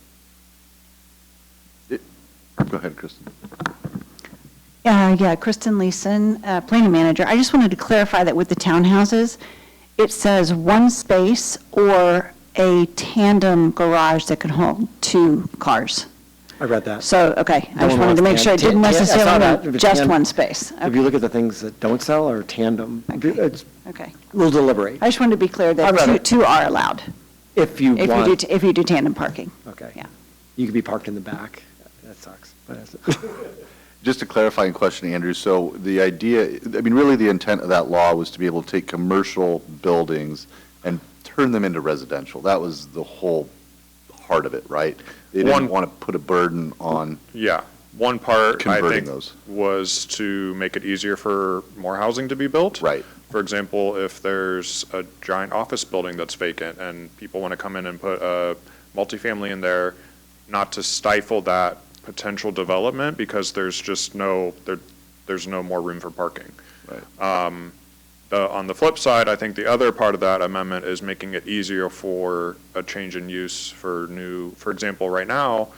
Go ahead, Kristen. Kristen Leeson, planning manager. I just wanted to clarify that with the townhouses, it says one space or a tandem garage that can hold 2 cars. I read that. So, okay, I No just one wanted to wants make sure it didn't I saw necessarily that. mean If it's just one space. If you look at the things that don't sell or tandem, Okay. we'll deliberate. I just wanted to be clear I read that it. two are allowed If you want. if you do tandem parking. Okay. Yeah. You could be parked in the back. That sucks. Just a clarifying question, Andrew. So the idea, really the intent of that law was to be able to take commercial buildings and turn them into residential. That was the whole heart of it, right? They didn't want to put a burden on. Yeah, one part, I Converting think, those. was to make it easier for more housing to be built. Right. For example, if there's a giant office building that's vacant and people want to come in and put a multifamily in there, not to stifle that potential development because there's just there's no more room for parking. Right. On the flip side, I think the other part of that amendment is making it easier for a change in use for example, right now,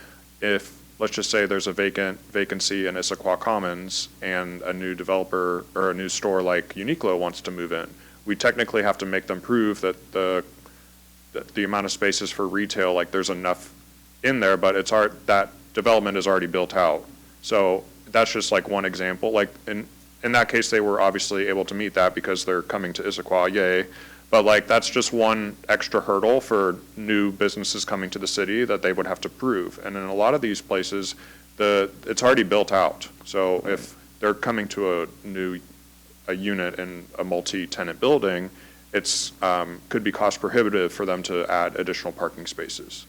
if, let's just say there's a vacancy in Issaquah Commons and a new developer or a new store like Uniqlo wants to move in, we technically have to make them prove that the amount of spaces for retail, like there's enough in there, but that development is already built out. So that's just like one example. Like, in that case, they were obviously able to meet that because they're coming to Issaquah, yay. But like, that's just one extra hurdle for new businesses coming to the city that they would have to prove. And in a lot of these places, it's already built out. So if they're coming to a unit in a multi-tenant building, it's, could be cost prohibitive for them to add additional parking spaces.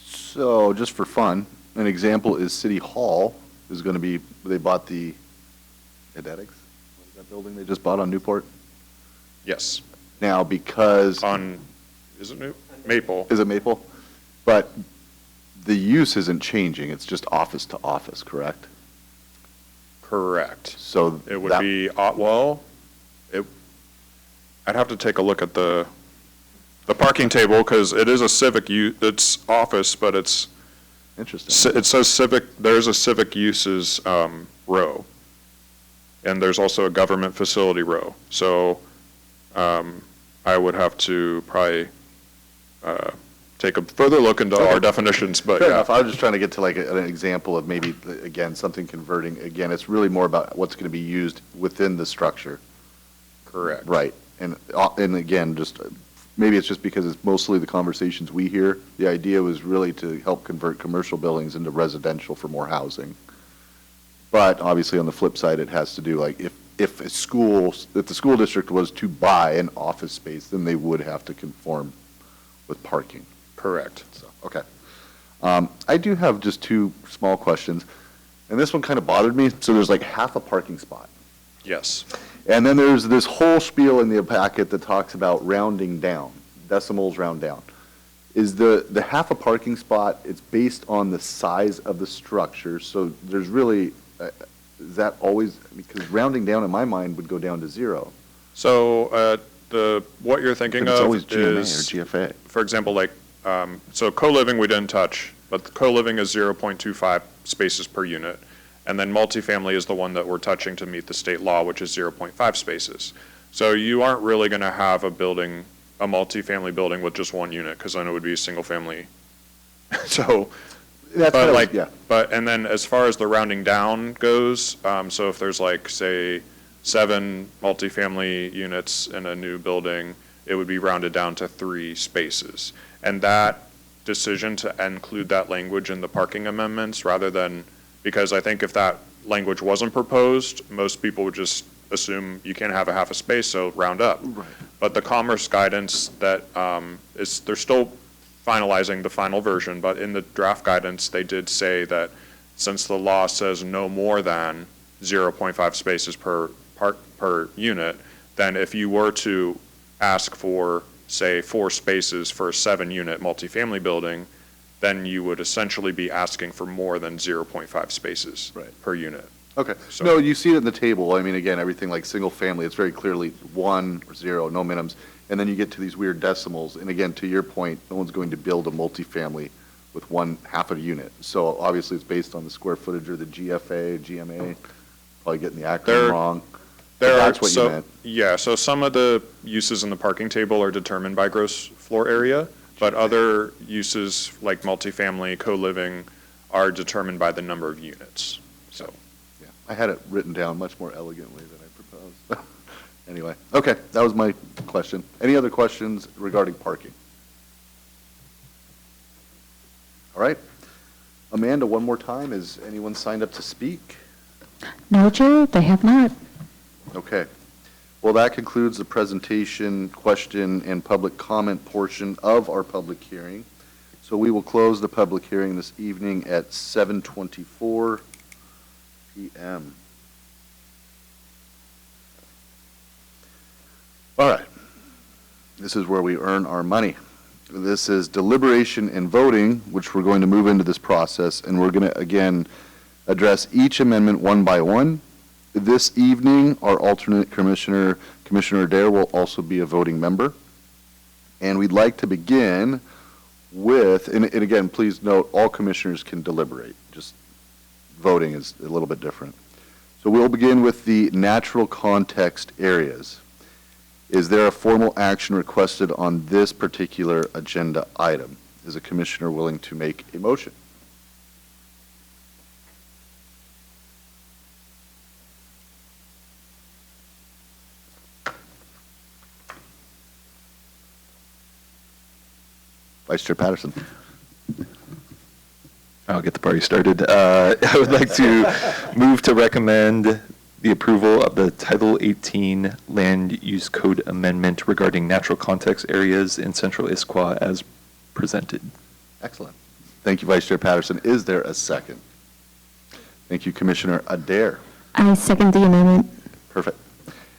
So, just for fun, an example is City Hall is going to be, they bought the Edetics, what is that building they just bought on Newport? Yes. Now, because, Is it Maple? is it Maple? But the use isn't changing, it's just office to office, correct? Correct. So It would that- be, I'd have to take a look at the parking table, because it is a civic it's office, but it Interesting. says there's a civic uses row. And there's also a government facility row. So I would have to probably take a further look into our definitions, but Fair yeah. enough, I was just trying to get to like an example of maybe, again, something converting, again, it's really more about what's going to be used within the structure. Correct. Right, and again, just, maybe it's just because it's mostly the conversations we hear, the idea was really to help convert commercial buildings into residential for more housing. But obviously, on the flip side, it has to do, like, if the school district was to buy an office space, then they would have to conform with parking. Correct. So, okay. I do have just two small questions, and this one kind of bothered me. So there's like half a parking spot. Yes. And then there's this whole spiel in the packet that talks about rounding down, decimals round down. Is the half a parking spot, it's based on the size of the structure, so there's really, is that always, because rounding down in my mind would go down to zero. So what you're thinking But it's of always GMA is, or GFA. for example, like, so co-living we didn't touch, but co-living is 0.25 spaces per unit. And then multifamily is the one that we're touching to meet the state law, which is 0.5 spaces. So you aren't really going to have a multifamily building with just one unit, because then it would be a single family. So, That's but what I like, was- and then as far as the rounding down goes, so if there's like, say, 7 multifamily units in a new building, it would be rounded down to 3 spaces. And that decision to include that language in the parking amendments, rather than, because I think if that language wasn't proposed, most people would just assume you can't have a half a space, so round up. Right. But the commerce guidance that they're still finalizing the final version, but in the draft guidance, they did say that since the law says no more than 0.5 spaces per unit, then if you were to ask for, say, 4 spaces for a 7-unit multifamily building, then you would essentially be asking for more than 0.5 spaces Right. per unit. Okay. So- No, you see it in the table. I mean, again, everything like single family, it's very clearly 1 or 0, no minimums. And then you get to these weird decimals. And again, to your point, no one's going to build a multifamily with half a unit. So obviously, it's based on the square footage or the GFA, GMA, probably getting the acronym wrong. But that's what you meant. Yeah, so some of the uses in the parking table are determined by gross floor area, but other uses like multifamily, co-living are determined by the number of units, so. Yeah, I had it written down much more elegantly than I proposed. Anyway, okay, that was my question. Any other questions regarding parking? All right. Amanda, one more time, is anyone signed up to speak? No, Chair, they have not. Okay. Well, that concludes the presentation, question, and public comment portion of our public hearing. So we will close the public hearing this evening at 7:24 p.m. All right. This is where we earn our money. This is deliberation and voting, which we're going to move into this process, and we're going to, again, address each amendment one by one. This evening, our alternate commissioner, Commissioner Adair, will also be a voting member. And we'd like to begin with, and again, please note, all commissioners can deliberate, just voting is a little bit different. So we'll begin with the natural context areas. Is there a formal action requested on this particular agenda item? Is a commissioner willing to make a motion? Vice Chair Patterson. I'll get the party started. I would like to move to recommend the approval of the Title 18 Land Use Code Amendment regarding natural context areas in central Issaquah as presented. Excellent. Thank you, Vice Chair Patterson. Is there a second? Thank you, Commissioner Adair. I second the amendment. Perfect.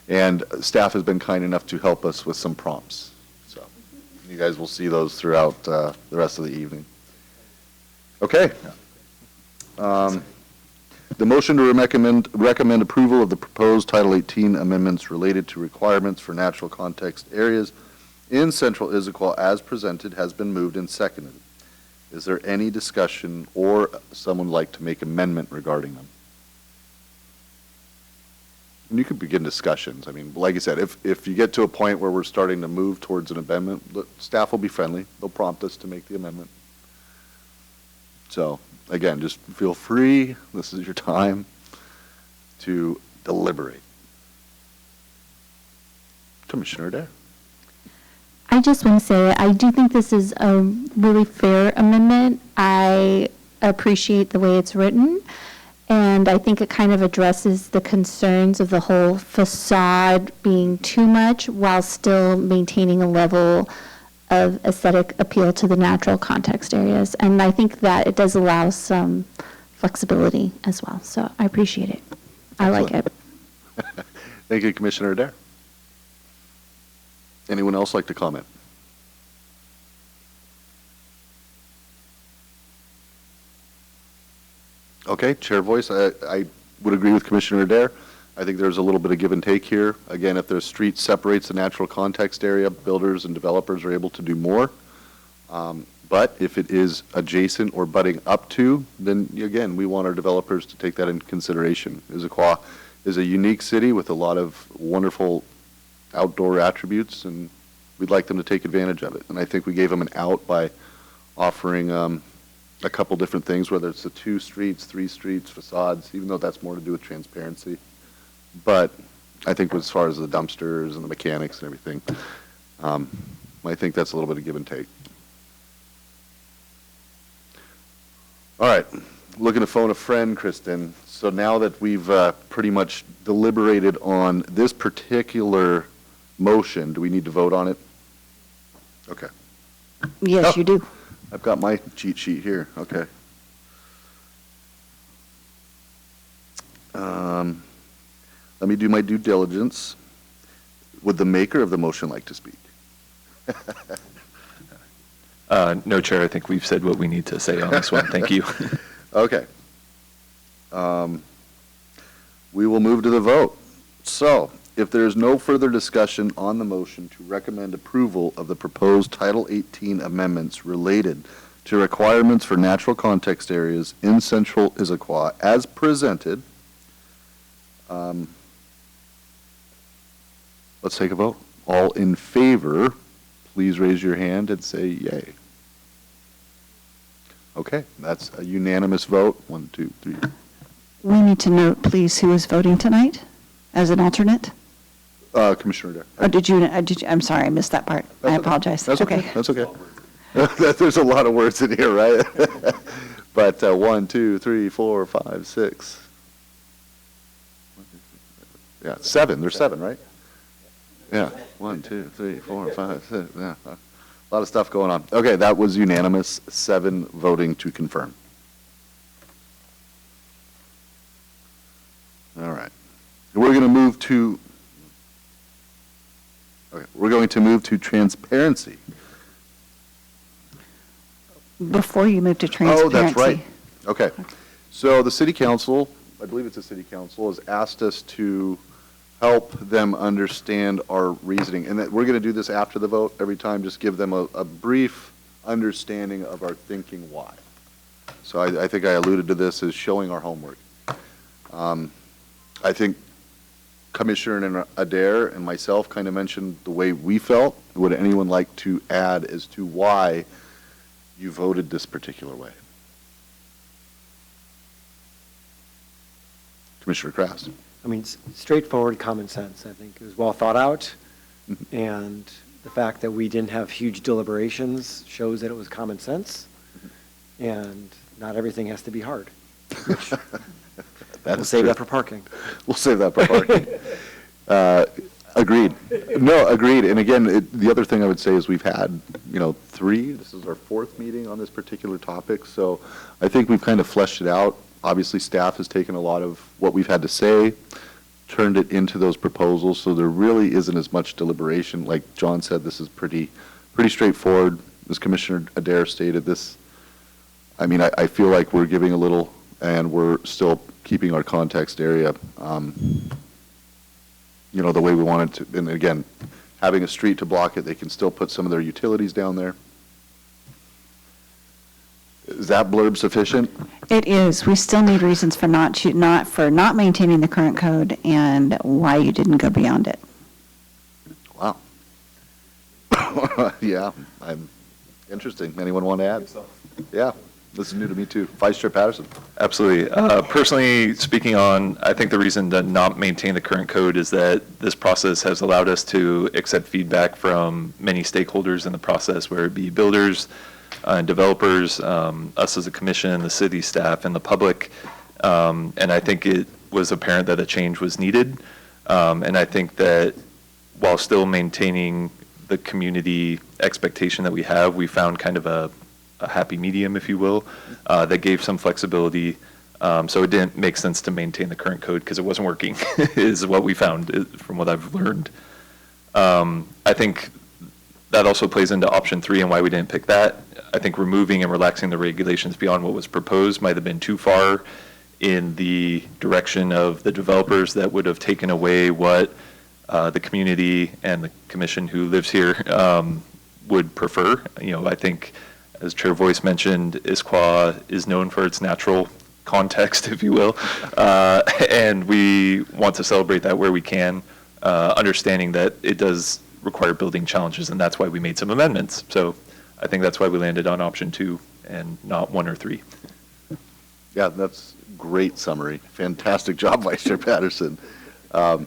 And staff has been kind enough to help us with some prompts. So you guys will see those throughout the rest of the evening. Okay. The motion to recommend approval of the proposed Title 18 amendments related to requirements for natural context areas in central Issaquah as presented has been moved and seconded. Is there any discussion or someone like to make amendment regarding them? And you could begin discussions. I mean, like I said, if you get to a point where we're starting to move towards an amendment, the staff will be friendly. They'll prompt us to make the amendment. So, again, just feel free. This is your time to deliberate. Commissioner Adair. I just want to say, I do think this is a really fair amendment. I appreciate the way it's written, and I think it kind of addresses the concerns of the whole facade being too much while still maintaining a level of aesthetic appeal to the natural context areas. And I think that it does allow some flexibility as well. So I appreciate it. I like it. Thank you, Commissioner Adair. Anyone else like to comment? Okay, chair voice. I would agree with Commissioner Adair. I think there's a little bit of give and take here. Again, if the street separates the natural context area, builders and developers are able to do more. But if it is adjacent or butting up to, then again, we want our developers to take that into consideration. Issaquah is a unique city with a lot of wonderful outdoor attributes, and we'd like them to take advantage of it. And I think we gave them an out by offering a couple different things, whether it's the 2 streets, 3 streets, facades, even though that's more to do with transparency. But I think as far as the dumpsters and the mechanics and everything, I think that's a little bit of give and take. All right, looking to phone a friend, Kristen. So now that we've pretty much deliberated on this particular motion, do we need to vote on it? Okay. Yes, you do. I've got my cheat sheet here. Okay. Let me do my due diligence. Would the maker of the motion like to speak? No, Chair, I think we've said what we need to say on this one. Thank you. Okay. We will move to the vote. So, if there is no further discussion on the motion to recommend approval of the proposed Title 18 amendments related to requirements for natural context areas in central Issaquah as presented, let's take a vote. All in favor, please raise your hand and say yay. Okay, that's a unanimous vote. 1, 2, 3. We need to note, please, who is voting tonight as an alternate? Commissioner Adair. Or did you, I'm sorry, I missed that part. I apologize. That's okay. That's okay. There's a lot of words in here, right? But 1, 2, 3, 4, 5, 6. Yeah, 7. There's 7, right? Yeah. 1, 2, 3, 4, 5, 6. Yeah. A lot of stuff going on. Okay, that was unanimous. 7 voting to confirm. All right. We're going to move to. Okay, we're going to move to transparency. Before you move to transparency. Oh, that's right. Okay. So the city council, I believe it's the city council, has asked us to help them understand our reasoning. And that we're going to do this after the vote every time, just give them a brief understanding of our thinking why. So I think I alluded to this as showing our homework. I think Commissioner Adair and myself kind of mentioned the way we felt. Would anyone like to add as to why you voted this particular way? Commissioner Kraft. I mean, straightforward common sense, I think, is well thought out, and The fact that we didn't have huge deliberations shows that it was common sense, and not everything has to be hard. We'll save that for parking. We'll save that for parking. Agreed. No, agreed. And again, the other thing I would say is we've had, this is our fourth meeting on this particular topic, so I think we've kind of fleshed it out. Obviously, staff has taken a lot of what we've had to say, turned it into those proposals, so there really isn't as much deliberation. Like John said, this is pretty straightforward. As Commissioner Adair stated, I feel like we're giving a little, and we're still keeping our context area, the way we wanted to. And again, having a street to block it, they can still put some of their utilities down there. Is that blurb sufficient? It is. We still need reasons for not maintaining the current code and why you didn't go beyond it. Wow. Yeah, interesting. Anyone want to add? Yeah, this is new to me too. Vice Chair Patterson. Absolutely. Personally speaking on, I think the reason to not maintain the current code is that this process has allowed us to accept feedback from many stakeholders in the process, whether it be builders, developers, us as a commission, the city staff, and the public. And I think it was apparent that a change was needed. And I think that while still maintaining the community expectation that we have, we found kind of a happy medium, if you will, that gave some flexibility. So it didn't make sense to maintain the current code because it wasn't working, is what we found from what I've learned. I think that also plays into option 3 and why we didn't pick that. I think removing and relaxing the regulations beyond what was proposed might have been too far in the direction of the developers that would have taken away what the community and the commission who lives here would prefer. I think, as Chair Voice mentioned, Issaquah is known for its natural context, if you will, and we want to celebrate that where we can, understanding that it does require building challenges, and that's why we made some amendments. So I think that's why we landed on option 2 and not 1 or 3. Yeah, that's great summary. Fantastic job, Vice Chair Patterson. Yeah,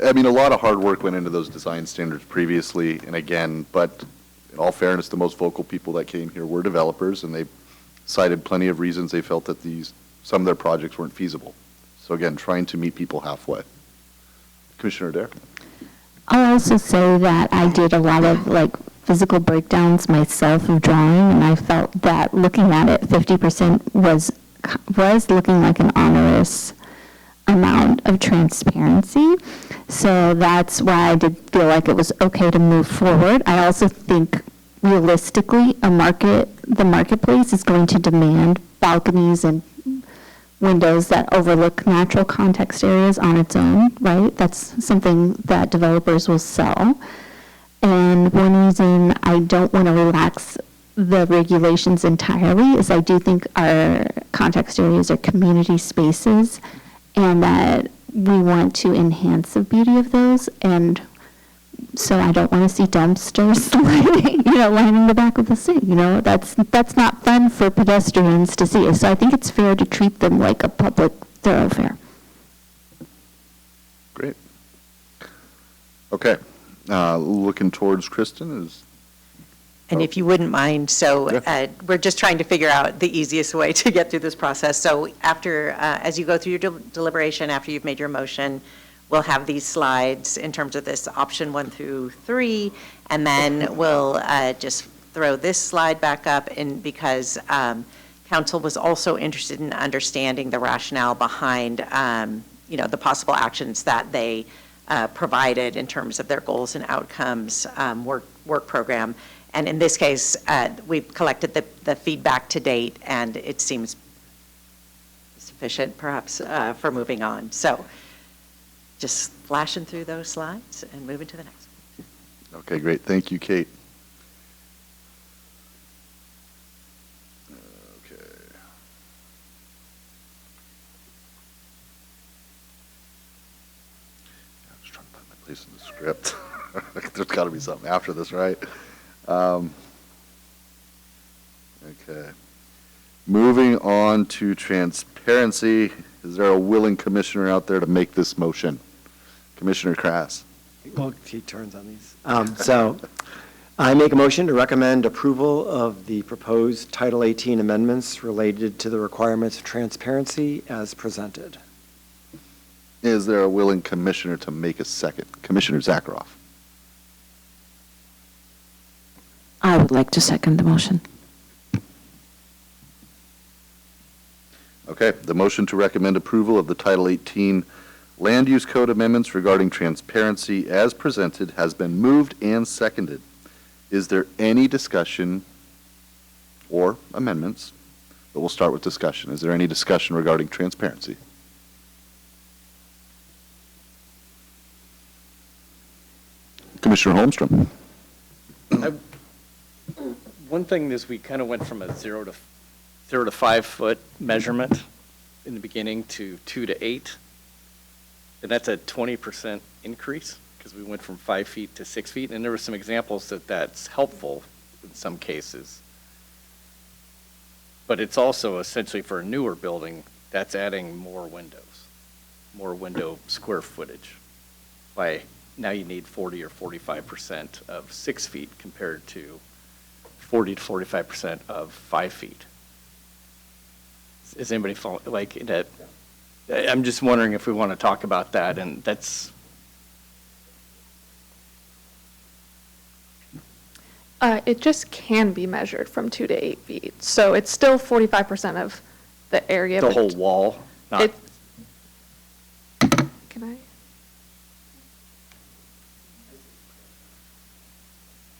a lot of hard work went into those design standards previously, and again, but in all fairness, the most vocal people that came here were developers, and they cited plenty of reasons they felt that some of their projects weren't feasible. So again, trying to meet people halfway. Commissioner Adair? I'll also say that I did a lot of physical breakdowns myself of drawing, and I felt that looking at it, 50% was looking like an onerous amount of transparency. So that's why I did feel like it was okay to move forward. I also think realistically, the marketplace is going to demand balconies and windows that overlook natural context areas on its own, right? That's something that developers will sell. And one reason I don't want to relax the regulations entirely is I do think our context areas are community spaces, and that we want to enhance the beauty of those. And so I don't want to see dumpsters lining the back of the city. That's not fun for pedestrians to see. So I think it's fair to treat them like a public thoroughfare. Great. Okay. Looking towards Kristen is. And if you wouldn't mind, we're just trying to figure out the easiest way to get through this process. So after, as you go through your deliberation, after you've made your motion, we'll have these slides in terms of this option 1 through 3, and then we'll just throw this slide back up because council was also interested in understanding the rationale behind, the possible actions that they provided in terms of their goals and outcomes work program. And in this case, we've collected the feedback to date, and it seems sufficient perhaps for moving on. So just flashing through those slides and moving to the next one. Okay, great. Thank you, Kate. Okay. I'm just trying to find my place in the script. There's got to be something after this, right? Okay. Moving on to transparency. Is there a willing commissioner out there to make this motion? Commissioner Krass. Well, she turns on these. So I make a motion to recommend approval of the proposed Title 18 amendments related to the requirements of transparency as presented. Is there a willing commissioner to make a second? Commissioner Zakharoff. I would like to second the motion. Okay, the motion to recommend approval of the Title 18 Land Use Code amendments regarding transparency as presented has been moved and seconded. Is there any discussion or amendments? But we'll start with discussion. Is there any discussion regarding transparency? Commissioner Holmstrom. One thing is we kind of went from a 0 to 5 foot measurement in the beginning to 2 to 8. And that's a 20% increase because we went from 5 feet to 6 feet. And there were some examples that that's helpful in some cases. But it's also essentially for a newer building, that's adding more windows, more window square footage. By now you need 40 or 45% of 6 feet compared to 40 to 45% of 5 feet. Is anybody following, like that? I'm just wondering if we want to talk about that, and that's. It just can be measured from 2 to 8 feet, so it's still 45% of the area. The but whole wall, not. Can I?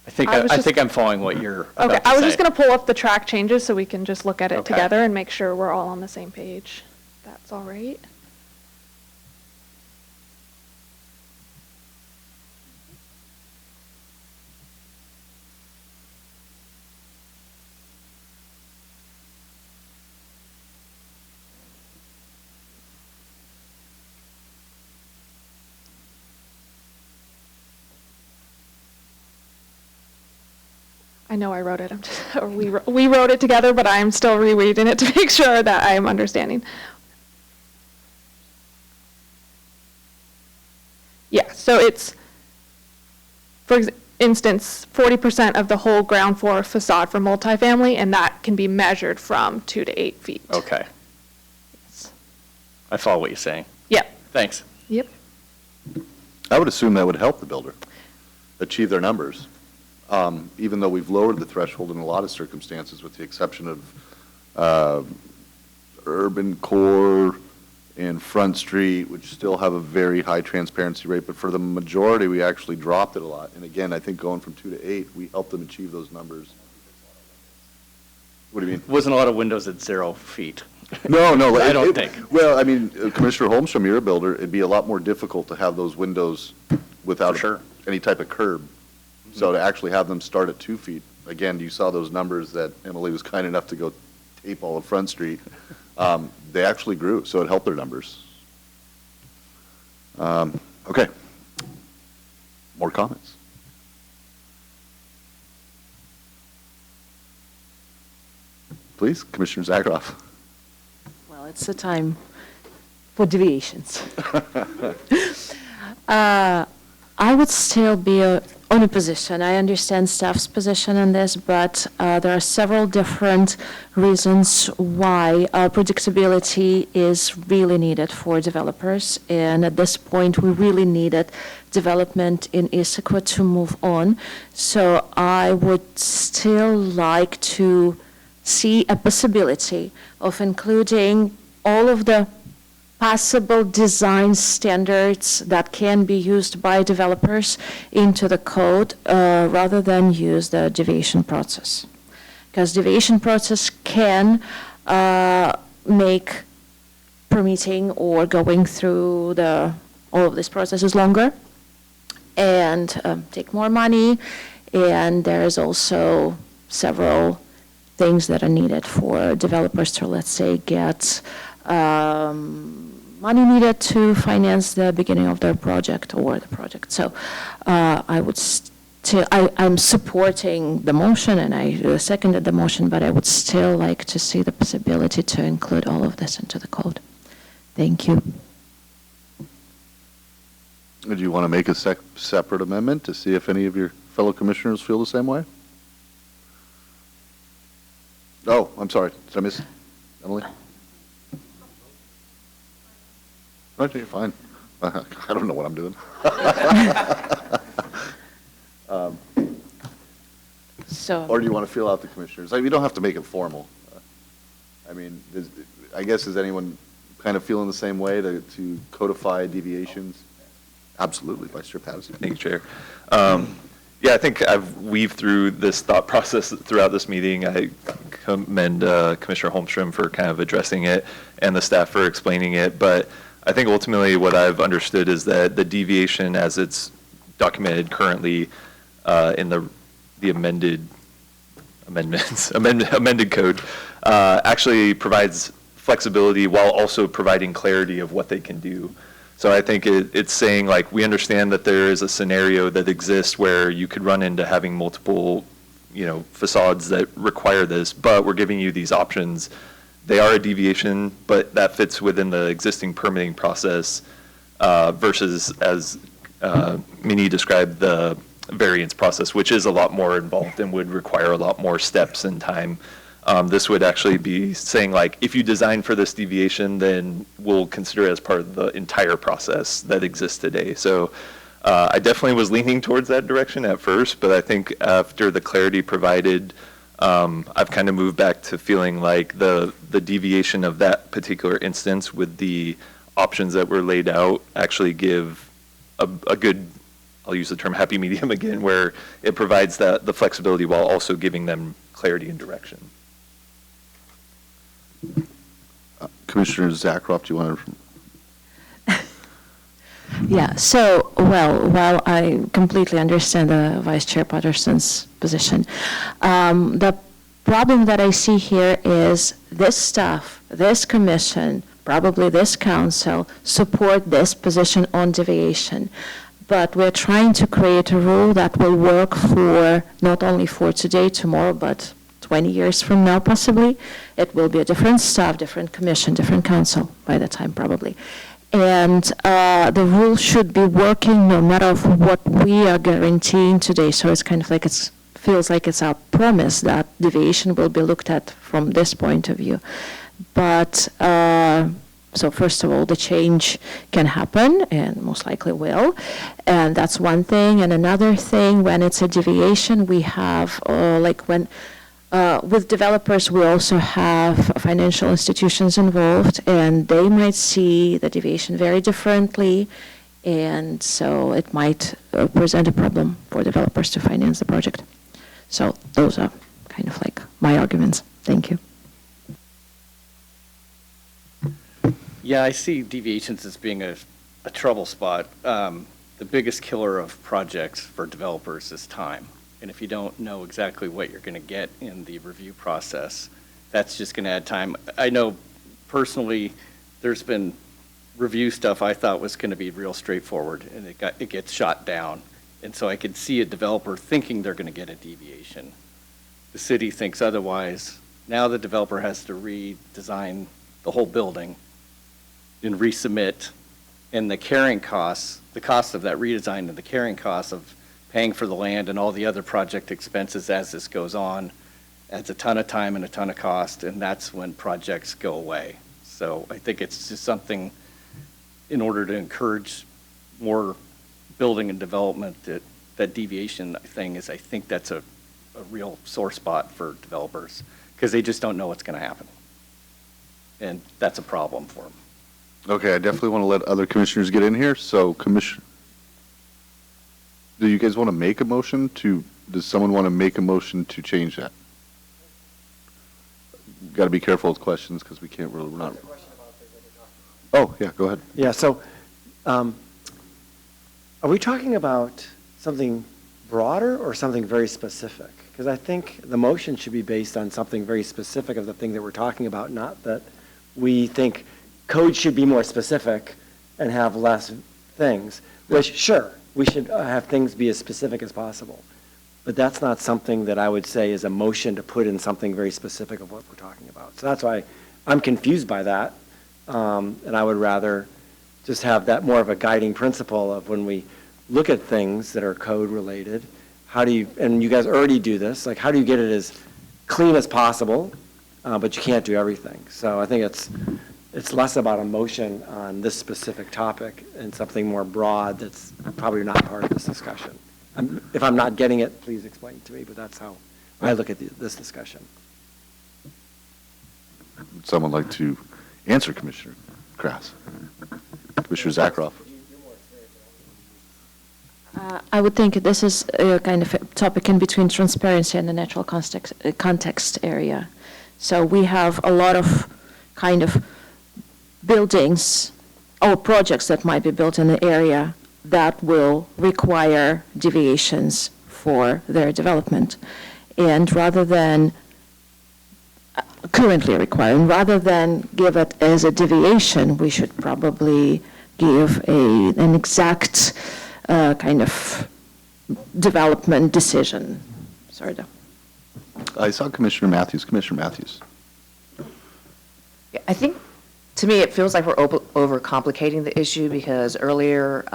I think I'm following what you're about Okay, to I was say. just going to pull up the track changes so we can just look at it Okay. together and make sure we're all on the same page. That's all right. I know I wrote it, or we wrote it together, but I'm still rereading it to make sure that I'm understanding. Yeah, so it's, for instance, 40% of the whole ground floor facade for multifamily, and that can be measured from 2 to 8 feet. Okay. I follow what you're saying. Yep. Thanks. Yep. I would assume that would help the builder achieve their numbers. Even though we've lowered the threshold in a lot of circumstances, with the exception of urban core and Front Street, which still have a very high transparency rate, but for the majority, we actually dropped it a lot. And again, I think going from 2 to 8, we helped them achieve those numbers. What do you mean? Wasn't a lot of windows at 0 feet. No. I don't think. Well, I mean, Commissioner Holmstrom, you're a builder, it'd be a lot more difficult to have those windows without For sure. any type of curb. So to actually have them start at 2 feet, again, you saw those numbers that Emily was kind enough to go tape all of Front Street. They actually grew, so it helped their numbers. Okay. More comments? Please, Commissioner Zakharoff. Well, it's the time for deviations. I would still be on a position. I understand staff's position on this, but there are several different reasons why predictability is really needed for developers. And at this point, we really needed development in Issaquah to move on. So I would still like to see a possibility of including all of the possible design standards that can be used by developers into the code rather than use the deviation process. Because deviation process can make permitting or going through all of these processes longer and take more money. And there is also several things that are needed for developers to, let's say, get money needed to finance the beginning of their project or the project. So I would still, I'm supporting the motion and I seconded the motion, but I would still like to see the possibility to include all of this into the code. Thank you. Do you want to make a separate amendment to see if any of your fellow commissioners feel the same way? Oh, I'm sorry. Did I miss Emily? No, you're fine. I don't know what I'm doing. So. Or do you want to feel out the commissioners? You don't have to make it formal. I mean, I guess, is anyone kind of feeling the same way to codify deviations? Absolutely, Vice Chair Patterson. Thank you, Chair. Yeah, I think I've weaved through this thought process throughout this meeting. I commend Commissioner Holmstrom for kind of addressing it and the staff for explaining it. But I think ultimately what I've understood is that the deviation as it's documented currently in the amended code actually provides flexibility while also providing clarity of what they can do. So I think it's saying, like, we understand that there is a scenario that exists where you could run into having multiple, facades that require this, but we're giving you these options. They are a deviation, but that fits within the existing permitting process versus, as Minnie described, the variance process, which is a lot more involved and would require a lot more steps and time. This would actually be saying, like, if you design for this deviation, then we'll consider it as part of the entire process that exists today. So I definitely was leaning towards that direction at first, but I think after the clarity provided, I've kind of moved back to feeling like the deviation of that particular instance with the options that were laid out actually give a good, I'll use the term happy medium again, where it provides the flexibility while also giving them clarity and direction. Commissioner Zakroff, do you want to? Yeah, so, while I completely understand the Vice Chair Patterson's position, the problem that I see here is this staff, this commission, probably this council, support this position on deviation. But we're trying to create a rule that will work for, not only for today, tomorrow, but 20 years from now, possibly. It will be a different staff, different commission, different council by the time, probably. And the rule should be working no matter what we are guaranteeing today. So it's kind of like feels like it's our promise that deviation will be looked at from this point of view. But so first of all, the change can happen and most likely will. And that's one thing. And another thing, when it's a deviation, we have with developers, we also have financial institutions involved, and they might see the deviation very differently, and so it might present a problem for developers to finance the project. So those are kind of like my arguments. Thank you. Yeah, I see deviations as being a trouble spot. The biggest killer of projects for developers is time. And if you don't know exactly what you're going to get in the review process, that's just going to add time. I know personally there's been review stuff I thought was going to be real straightforward, and it gets shot down. And so I could see a developer thinking they're going to get a deviation. The city thinks otherwise. Now the developer has to redesign the whole building and resubmit. And the carrying costs, the cost of that redesign and the carrying costs of paying for the land and all the other project expenses as this goes on, adds a ton of time and a ton of cost, and that's when projects go away. So I think it's just something, in order to encourage more building and development, that deviation thing is, I think that's a real sore spot for developers, because they just don't know what's going to happen. And that's a problem for them. Okay, I definitely want to let other commissioners get in here, so do you guys want to make a motion does someone want to make a motion to change that? Got to be careful with questions because we're not. Oh, yeah, go ahead. Yeah, so are we talking about something broader or something very specific? Because I think the motion should be based on something very specific of the thing that we're talking about, not that we think code should be more specific and have less things, which, sure, we should have things be as specific as possible. But that's not something that I would say is a motion to put in something very specific of what we're talking about. So that's why I'm confused by that. And I would rather just have that more of a guiding principle of when we look at things that are code-related, how do you, and you guys already do this, like, how do you get it as clean as possible, but you can't do everything. So I think it's less about emotion on this specific topic and something more broad that's probably not part of this discussion. If I'm not getting it, please explain to me, but that's how I look at this discussion. Would someone like to answer Commissioner Krass? Commissioner Zakroff? I would think this is a kind of a topic in between transparency and the natural context area. So we have a lot of kind of buildings or projects that might be built in the area that will require deviations for their development. And rather than currently requiring, rather than give it as a deviation, we should probably give an exact kind of development decision. Sorry. I saw Commissioner Matthews. Commissioner Matthews. Yeah, I think, to me, it feels like we're overcomplicating the issue because earlier,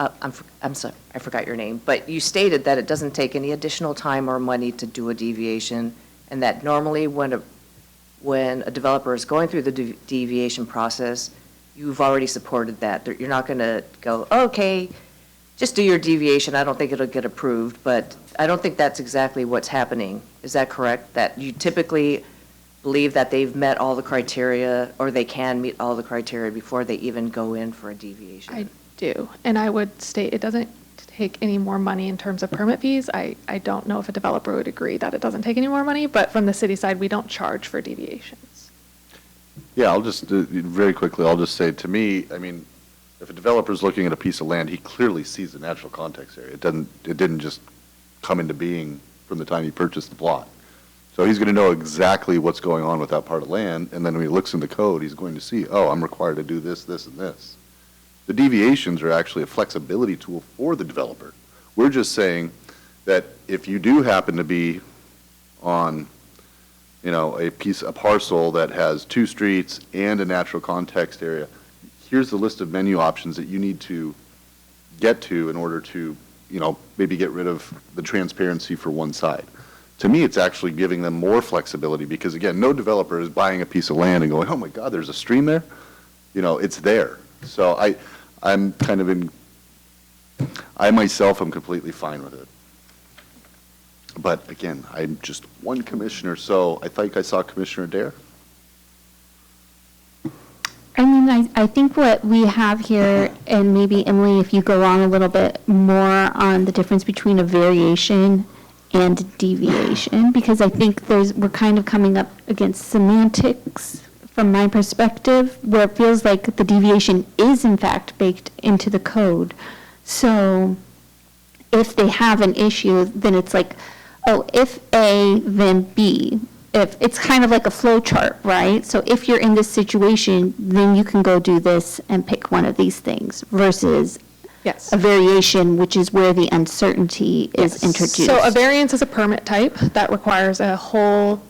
I'm sorry, I forgot your name, but you stated that it doesn't take any additional time or money to do a deviation, and that normally when a developer is going through the deviation process, you've already supported that. You're not going to go, okay, just do your deviation. I don't think it'll get approved, but I don't think that's exactly what's happening. Is that correct? That you typically believe that they've met all the criteria, or they can meet all the criteria before they even go in for a deviation? I do, and I would state it doesn't take any more money in terms of permit fees. I don't know if a developer would agree that it doesn't take any more money, but from the city side, we don't charge for deviations. Yeah, I'll just, very quickly, I'll just say, to me, I mean, if a developer's looking at a piece of land, he clearly sees the natural context area. It didn't just come into being from the time he purchased the plot. So he's going to know exactly what's going on with that part of land, and then when he looks in the code, he's going to see, oh, I'm required to do this, this, and this. The deviations are actually a flexibility tool for the developer. We're just saying that if you do happen to be on, you know, a parcel that has 2 streets and a natural context area, here's the list of menu options that you need to get to in order to, you know, maybe get rid of the transparency for one side. To me, it's actually giving them more flexibility because, again, no developer is buying a piece of land and going, oh my God, there's a stream there. You know, it's there. So I'm kind of I myself am completely fine with it. But again, I'm just one commissioner, so I think I saw Commissioner Dare. I mean, I think what we have here, and maybe Emily, if you go on a little bit more on the difference between a variation and deviation, because I think we're kind of coming up against semantics from my perspective, where it feels like the deviation is in fact baked into the code. So if they have an issue, then it's like, oh, if A, then B. If it's kind of like a flow chart, right? So if you're in this situation, then you can go do this and pick one of these things versus Yes. a variation, which is where the uncertainty is introduced. So a variance is a permit type that requires a whole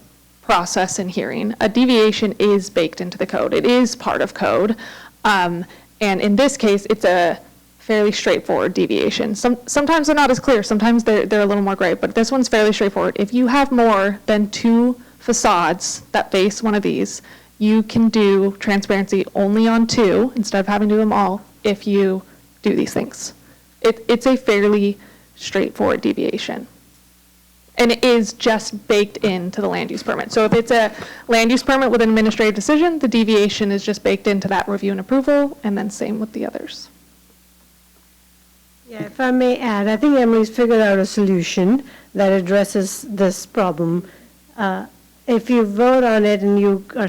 process and hearing. A deviation is baked into the code. It is part of code. And in this case, it's a fairly straightforward deviation. Sometimes they're not as clear. Sometimes they're a little more gray, but this one's fairly straightforward. If you have more than 2 facades that face one of these, you can do transparency only on 2 instead of having to do them all if you do these things. It's a fairly straightforward deviation. And it is just baked into the land use permit. So if it's a land use permit with an administrative decision, the deviation is just baked into that review and approval, and then same with the others. Yeah, if I may add, I think Emily's figured out a solution that addresses this problem. If you vote on it and you are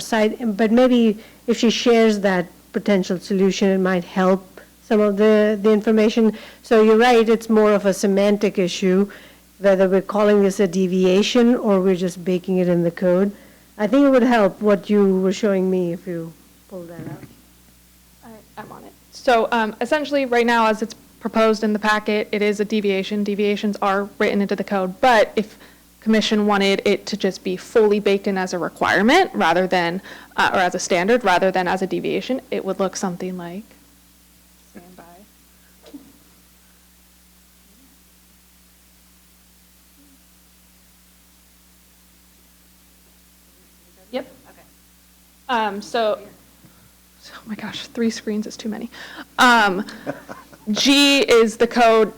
but maybe if she shares that potential solution, it might help some of the information. So you're right, it's more of a semantic issue, whether we're calling this a deviation or we're just baking it in the code. I think it would help what you were showing me if you pull that up. I'm on it. So essentially, right now, as it's proposed in the packet, it is a deviation. Deviations are written into the code, but if Commission wanted it to just be fully baked in as a requirement rather than, or as a standard rather than as a deviation, it would look something like. Oh my gosh, 3 screens is too many. G is the code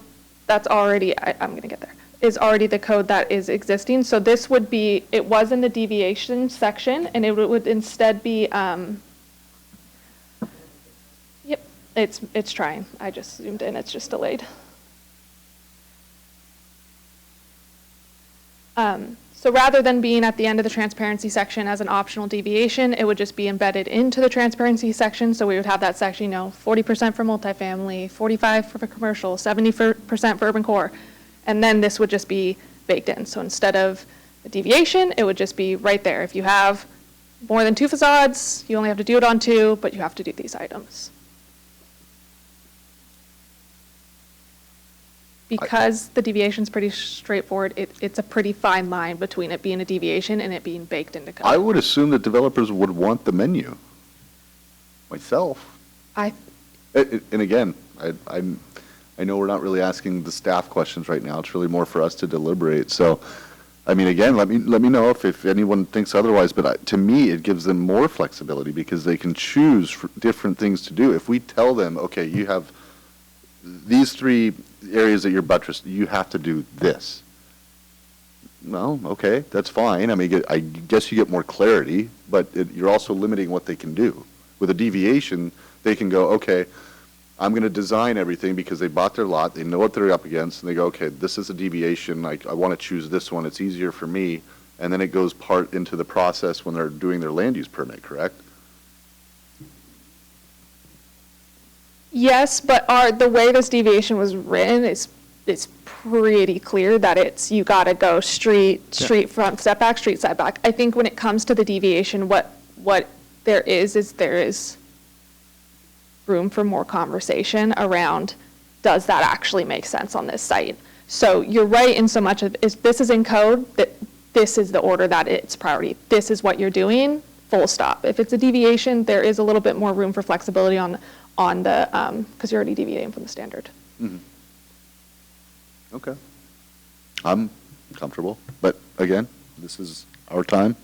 that's already, I'm going to get there, is already the code that is existing. So this would be, it was in the deviation section, and it would instead be, yep, it's trying. I just zoomed in, it's just delayed. So rather than being at the end of the transparency section as an optional deviation, it would just be embedded into the transparency section. So we would have that section, 40% for multifamily, 45% for commercial, 70% for urban core. And then this would just be baked in. So instead of a deviation, it would just be right there. If you have more than 2 facades, you only have to do it on 2, but you have to do these items. Because the deviation's pretty straightforward, it's a pretty fine line between it being a deviation and it being baked into code. I would assume that developers would want the menu, myself. And again, I know we're not really asking the staff questions right now. It's really more for us to deliberate. So, I mean, again, let me know if anyone thinks otherwise. But to me, it gives them more flexibility because they can choose different things to do. If we tell them, okay, you have these 3 areas that you're buttressed, you have to do this. Well, okay, that's fine. I mean, I guess you get more clarity, but you're also limiting what they can do. With a deviation, they can go, okay, I'm going to design everything because they bought their lot, they know what they're up against, and they go, okay, this is a deviation, I want to choose this one, it's easier for me, and then it goes part into the process when they're doing their land use permit, correct? Yes, but the way this deviation was written is pretty clear that you got to go street front setback, street setback. I think when it comes to the deviation, what there is room for more conversation around, does that actually make sense on this site? So you're right in so much of this is in code, that this is the order that it's priority. This is what you're doing, full stop. If it's a deviation, there is a little bit more room for flexibility on the, because you're already deviating from the standard. Mm-hmm. Okay. I'm comfortable, but again, this is our time.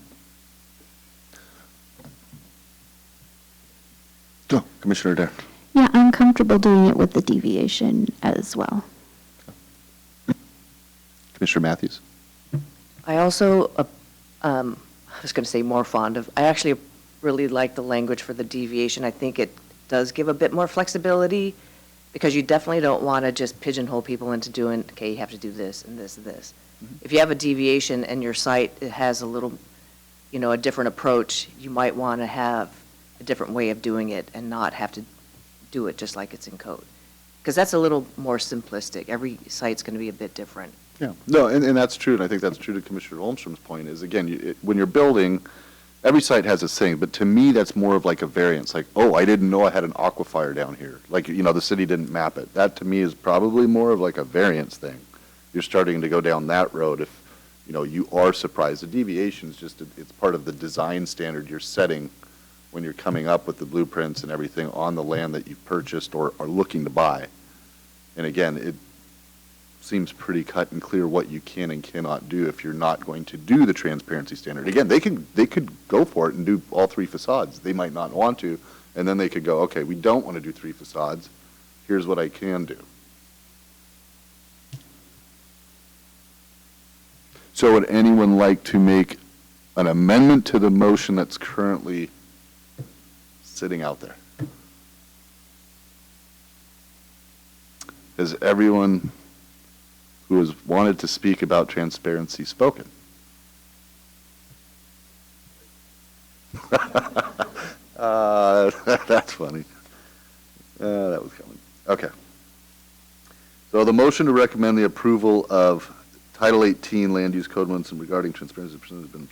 Go, Commissioner Adair. Yeah, I'm comfortable doing it with the deviation as well. Commissioner Matthews. I also, I was going to say more fond of, I actually really like the language for the deviation. I think it does give a bit more flexibility because you definitely don't want to just pigeonhole people into doing, okay, you have to do this and this and this. Mm-hmm. If you have a deviation and your site has a little, a different approach, you might want to have a different way of doing it and not have to do it just like it's in code. Because that's a little more simplistic. Every site's going to be a bit different. Yeah, no, and that's true, and I think that's true to Commissioner Holmstrom's point, is again, when you're building, every site has its thing, but to me, that's more of like a variance, like, oh, I didn't know I had an aquifer down here, like, the city didn't map it. That, to me, is probably more of like a variance thing. You're starting to go down that road if, you are surprised. The deviation is just, it's part of the design standard you're setting when you're coming up with the blueprints and everything on the land that you've purchased or are looking to buy. And again, it seems pretty cut and clear what you can and cannot do if you're not going to do the transparency standard. Again, they could go for it and do all 3 facades. They might not want to, and then they could go, okay, we don't want to do 3 facades. Here's what I can do. So would anyone like to make an amendment to the motion that's currently sitting out there? Has everyone who has wanted to speak about transparency spoken? That's funny. That was coming. Okay. So the motion to recommend the approval of Title 18 Land Use Code amendments regarding transparency has been.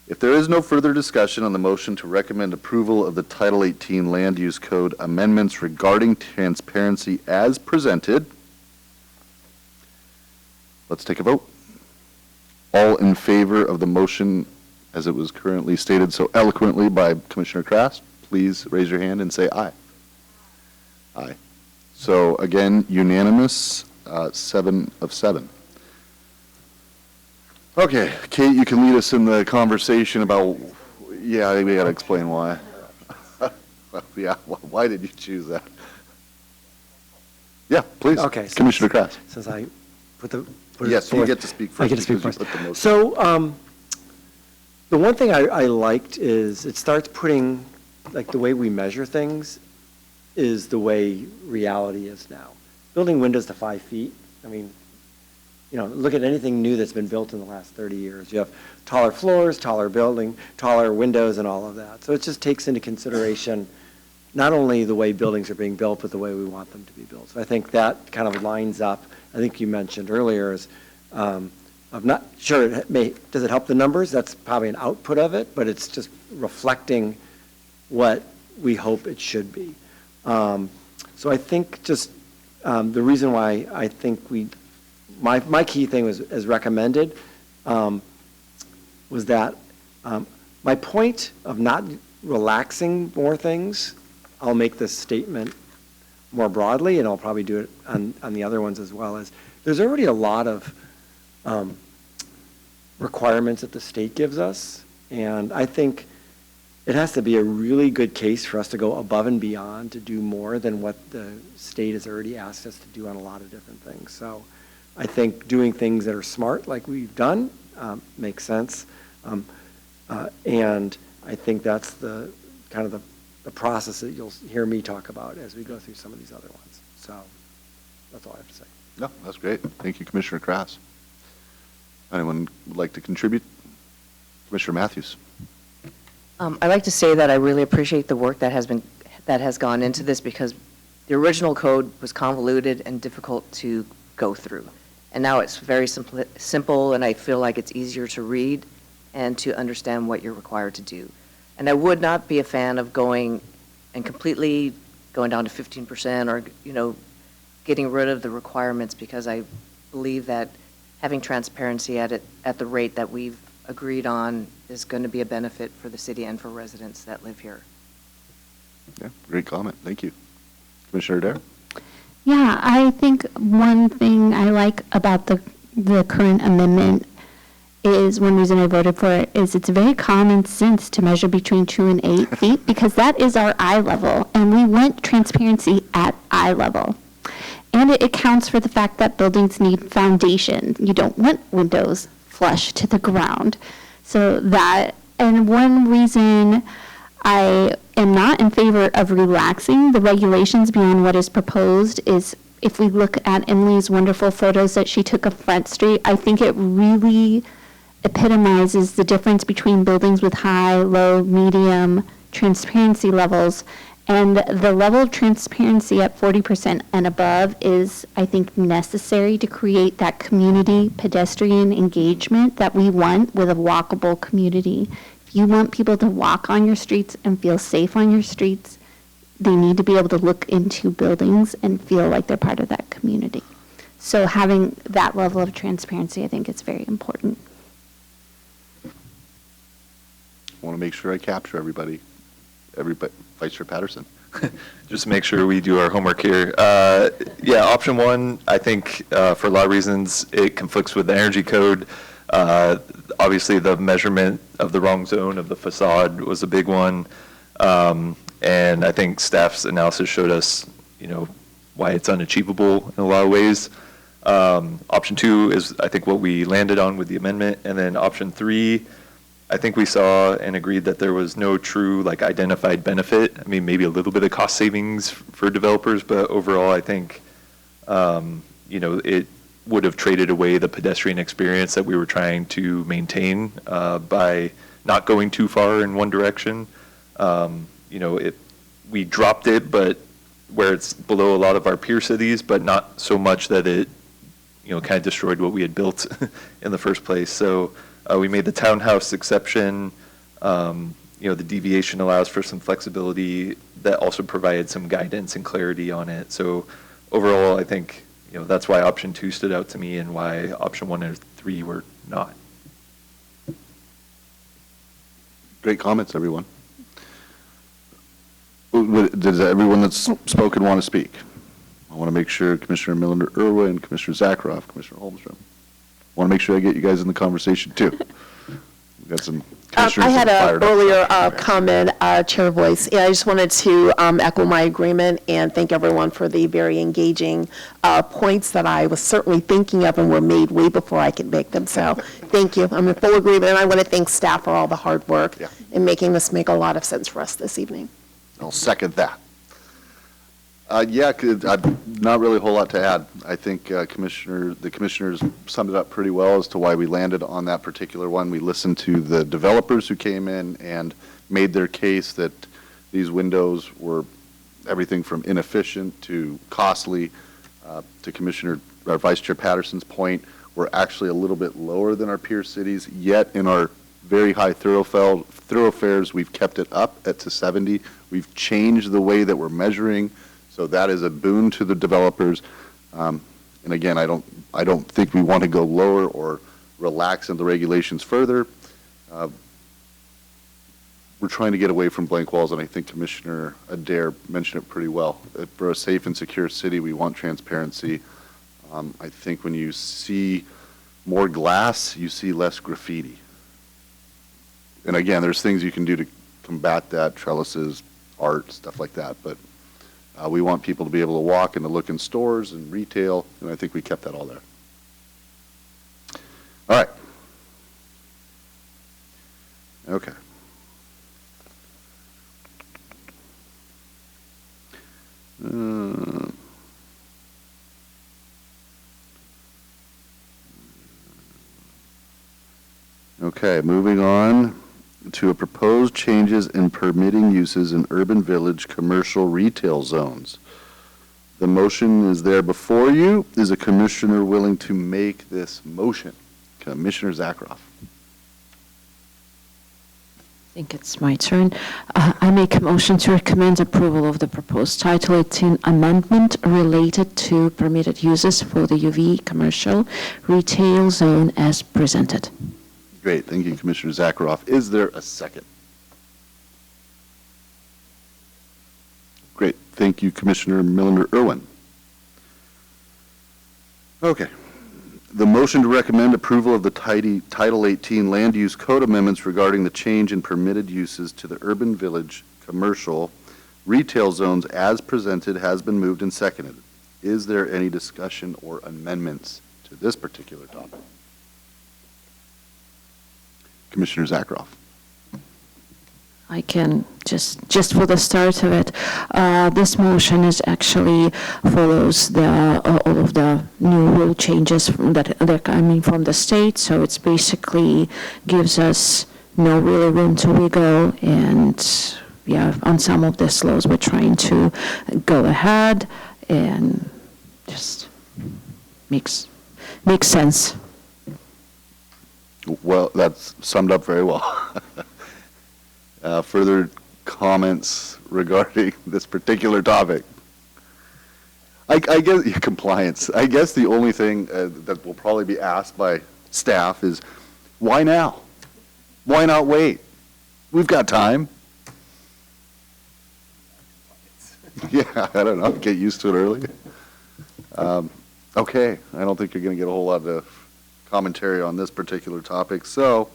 If there is no further discussion on the motion to recommend approval of the Title 18 Land Use Code amendments regarding transparency as presented, let's take a vote. All in favor of the motion as it was currently stated so eloquently by Commissioner Kraft, please raise your hand and say aye. Aye. So again, unanimous, 7 of 7. Okay, Kate, you can lead us in the conversation about, Yeah, I think we got to explain why. Yeah, why did you choose that? Yeah, please. Okay. so Commissioner Kraft. Since I put it Yes, you forth. get to speak I first. get to speak because first. you put the most- So, the one thing I liked is it starts putting, like, the way we measure things is the way reality is now. Building windows to 5 feet, I mean, you know, look at anything new that's been built in the last 30 years. You have taller floors, taller building, taller windows and all of that. So it just takes into consideration not only the way buildings are being built, but the way we want them to be built. So I think that kind of lines up, I think you mentioned earlier, is, I'm not sure, does it help the numbers? That's probably an output of it, but it's just reflecting what we hope it should be. So I think just the reason why I think my key thing was, as recommended, was that my point of not relaxing more things, I'll make this statement more broadly, and I'll probably do it on the other ones as well, is there's already a lot of requirements that the state gives us, and I think it has to be a really good case for us to go above and beyond to do more than what the state has already asked us to do on a lot of different things. So I think doing things that are smart, like we've done, makes sense. And I think that's the kind of the process that you'll hear me talk about as we go through some of these other ones. So that's all I have to say. No, that's great. Thank you, Commissioner Kraft. Anyone would like to contribute? Commissioner Matthews. I'd like to say that I really appreciate the work that has gone into this, because the original code was convoluted and difficult to go through. And now it's very simple, and I feel like it's easier to read and to understand what you're required to do. And I would not be a fan of going and completely going down to 15% or, you know, getting rid of the requirements, because I believe that having transparency at the rate that we've agreed on is going to be a benefit for the city and for residents that live here. Yeah, great comment. Thank you. Commissioner Adair? Yeah, I think one thing I like about the current amendment is, one reason I voted for it, is it's very common sense to measure between 2 and 8 feet, because that is our eye level, and we want transparency at eye level. And it accounts for the fact that buildings need foundation. You don't want windows flush to the ground. So that, and one reason I am not in favor of relaxing the regulations beyond what is proposed is, if we look at Emily's wonderful photos that she took of Front Street, I think it really epitomizes the difference between buildings with high, low, medium transparency levels. And the level of transparency at 40% and above is, I think, necessary to create that community pedestrian engagement that we want with a walkable community. If you want people to walk on your streets and feel safe on your streets, they need to be able to look into buildings and feel like they're part of that community. So having that level of transparency, I think, is very important. I want to make sure I capture everybody. Vice Chair Patterson. Just make sure we do our homework here. Yeah, option one, I think for a lot of reasons, it conflicts with the energy code. Obviously, the measurement of the wrong zone of the facade was a big one. And I think staff's analysis showed us, you know, why it's unachievable in a lot of ways. Option two is, I think, what we landed on with the amendment. And then option three, I think we saw and agreed that there was no true, like, identified benefit. I mean, maybe a little bit of cost savings for developers, but overall, I think, you know, it would have traded away the pedestrian experience that we were trying to maintain by not going too far in one direction. You know, we dropped it, but where it's below a lot of our peer cities, but not so much that it, you know, kind of destroyed what we had built in the first place. So we made the townhouse exception. You know, the deviation allows for some flexibility that also provided some guidance and clarity on it. So overall, I think, you know, that's why option two stood out to me and why option one and three were not. Great comments, everyone. Does everyone that's spoken want to speak? I want to make sure Commissioner Miller-Irwin, Commissioner Zakharoff, Commissioner Holmstrom. I want to make sure I get you guys in the conversation too. We've got some Commissioners I had have an fired up. earlier comment, Chair Voice, and I just wanted to echo my agreement and thank everyone for the very engaging points that I was certainly thinking of and were made way before I could make them. So thank you. I'm in full agreement, and I want to thank staff for all the hard work Yeah. in making this make a lot of sense for us this evening. I'll second that. Not really a whole lot to add. I think the commissioners summed it up pretty well as to why we landed on that particular one. We listened to the developers who came in and made their case that these windows were everything from inefficient to costly. To Vice Chair Patterson's point, we're actually a little bit lower than our peer cities, yet in our very high thoroughfares, we've kept it up to 70. We've changed the way that we're measuring. So that is a boon to the developers. And again, I don't think we want to go lower or relax in the regulations further. We're trying to get away from blank walls, and I think Commissioner Adair mentioned it pretty well. For a safe and secure city, we want transparency. I think when you see more glass, you see less graffiti. And again, there's things you can do to combat that, trellises, art, stuff like that, but we want people to be able to walk and to look in stores and retail, and I think we kept that all there. All right. Okay. Okay, moving on to a proposed changes in permitting uses in urban village commercial retail zones. The motion is there before you. Is a commissioner willing to make this motion? Commissioner Zakharoff. I think it's my turn. I make a motion to recommend approval of the proposed Title 18 amendment related to permitted uses for the UV commercial retail zone as presented. Great, thank you, Commissioner Zakharoff. Is there a second? Great, thank you, Commissioner Millender-Irwin. Okay. The motion to recommend approval of the Title 18 Land Use Code amendments regarding the change in permitted uses to the urban village commercial retail zones as presented has been moved and seconded. Is there any discussion or amendments to this particular topic? Commissioner Zakharoff. I can, just for the start of it, this motion is actually follows all of the new rule changes that are coming from the state, so it's basically gives us no really room to wiggle, and yeah, on some of these laws, we're trying to go ahead and just makes sense. Well, that's summed up very well. Further comments regarding this particular topic? I guess compliance. I guess the only thing that will probably be asked by staff is, why now? Why not wait? We've got time. Yeah, I don't know. Get used to it early. Okay, I don't think you're going to get a whole lot of commentary on this particular topic. So,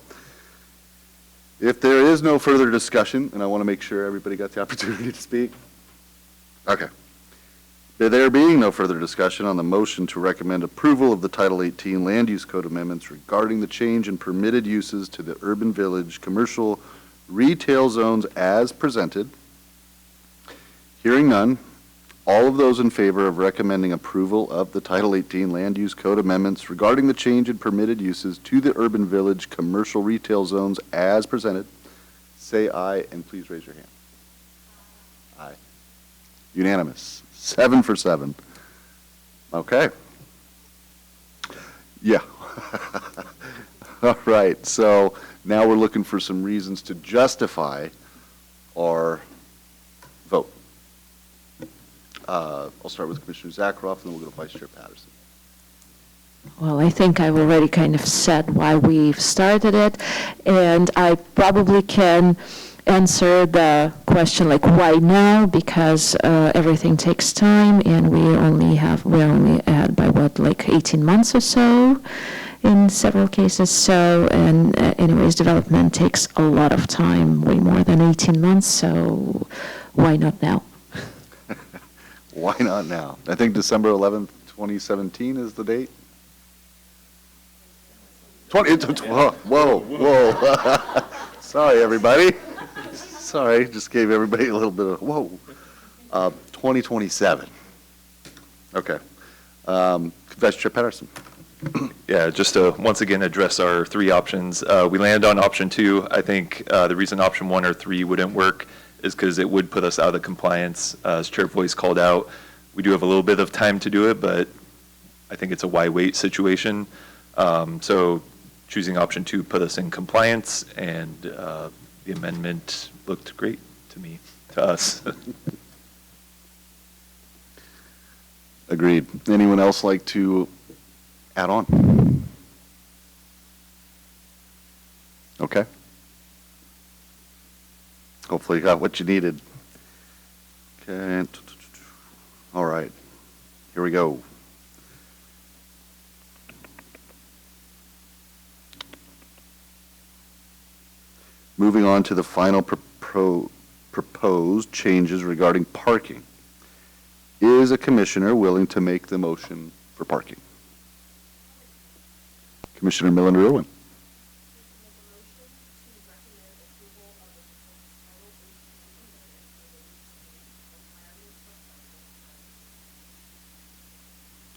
if there is no further discussion, and I want to make sure everybody got the opportunity to speak. Okay. There being no further discussion on the motion to recommend approval of the Title 18 Land Use Code amendments regarding the change in permitted uses to the urban village commercial retail zones as presented, hearing none, all of those in favor of recommending approval of the Title 18 Land Use Code amendments regarding the change in permitted uses to the urban village commercial retail zones as presented, say aye, and please raise your hand. Aye. Unanimous. 7 for 7. Okay. Yeah. All right, so now we're looking for some reasons to justify our vote. I'll start with Commissioner Zakharoff, and then we'll go to Vice Chair Patterson. Well, I think I've already kind of said why we've started it, and I probably can answer the question like why now, because everything takes time, and we're only at by what, like 18 months or so, in several cases so, and anyways, development takes a lot of time, way more than 18 months, so why not now? Why not now? I think December 11th, 2017 is the date. 12. Sorry, everybody. Sorry, just gave everybody a little bit of, whoa. 2027. Okay. Vice Chair Pedersen. Yeah, just to once again address our three options. We landed on option 2. I think the reason option 1 or 3 wouldn't work is because it would put us out of compliance. As Chair Voice called out, we do have a little bit of time to do it, but I think it's a why wait situation. So choosing option 2 put us in compliance, and the amendment looked great to me, to us. Agreed. Anyone else like to add on? Okay. Hopefully you got what you needed. Okay. All right. Here we go. Moving on to the final proposed changes regarding parking. Is a commissioner willing to make the motion for parking? Commissioner Miller-Irwin.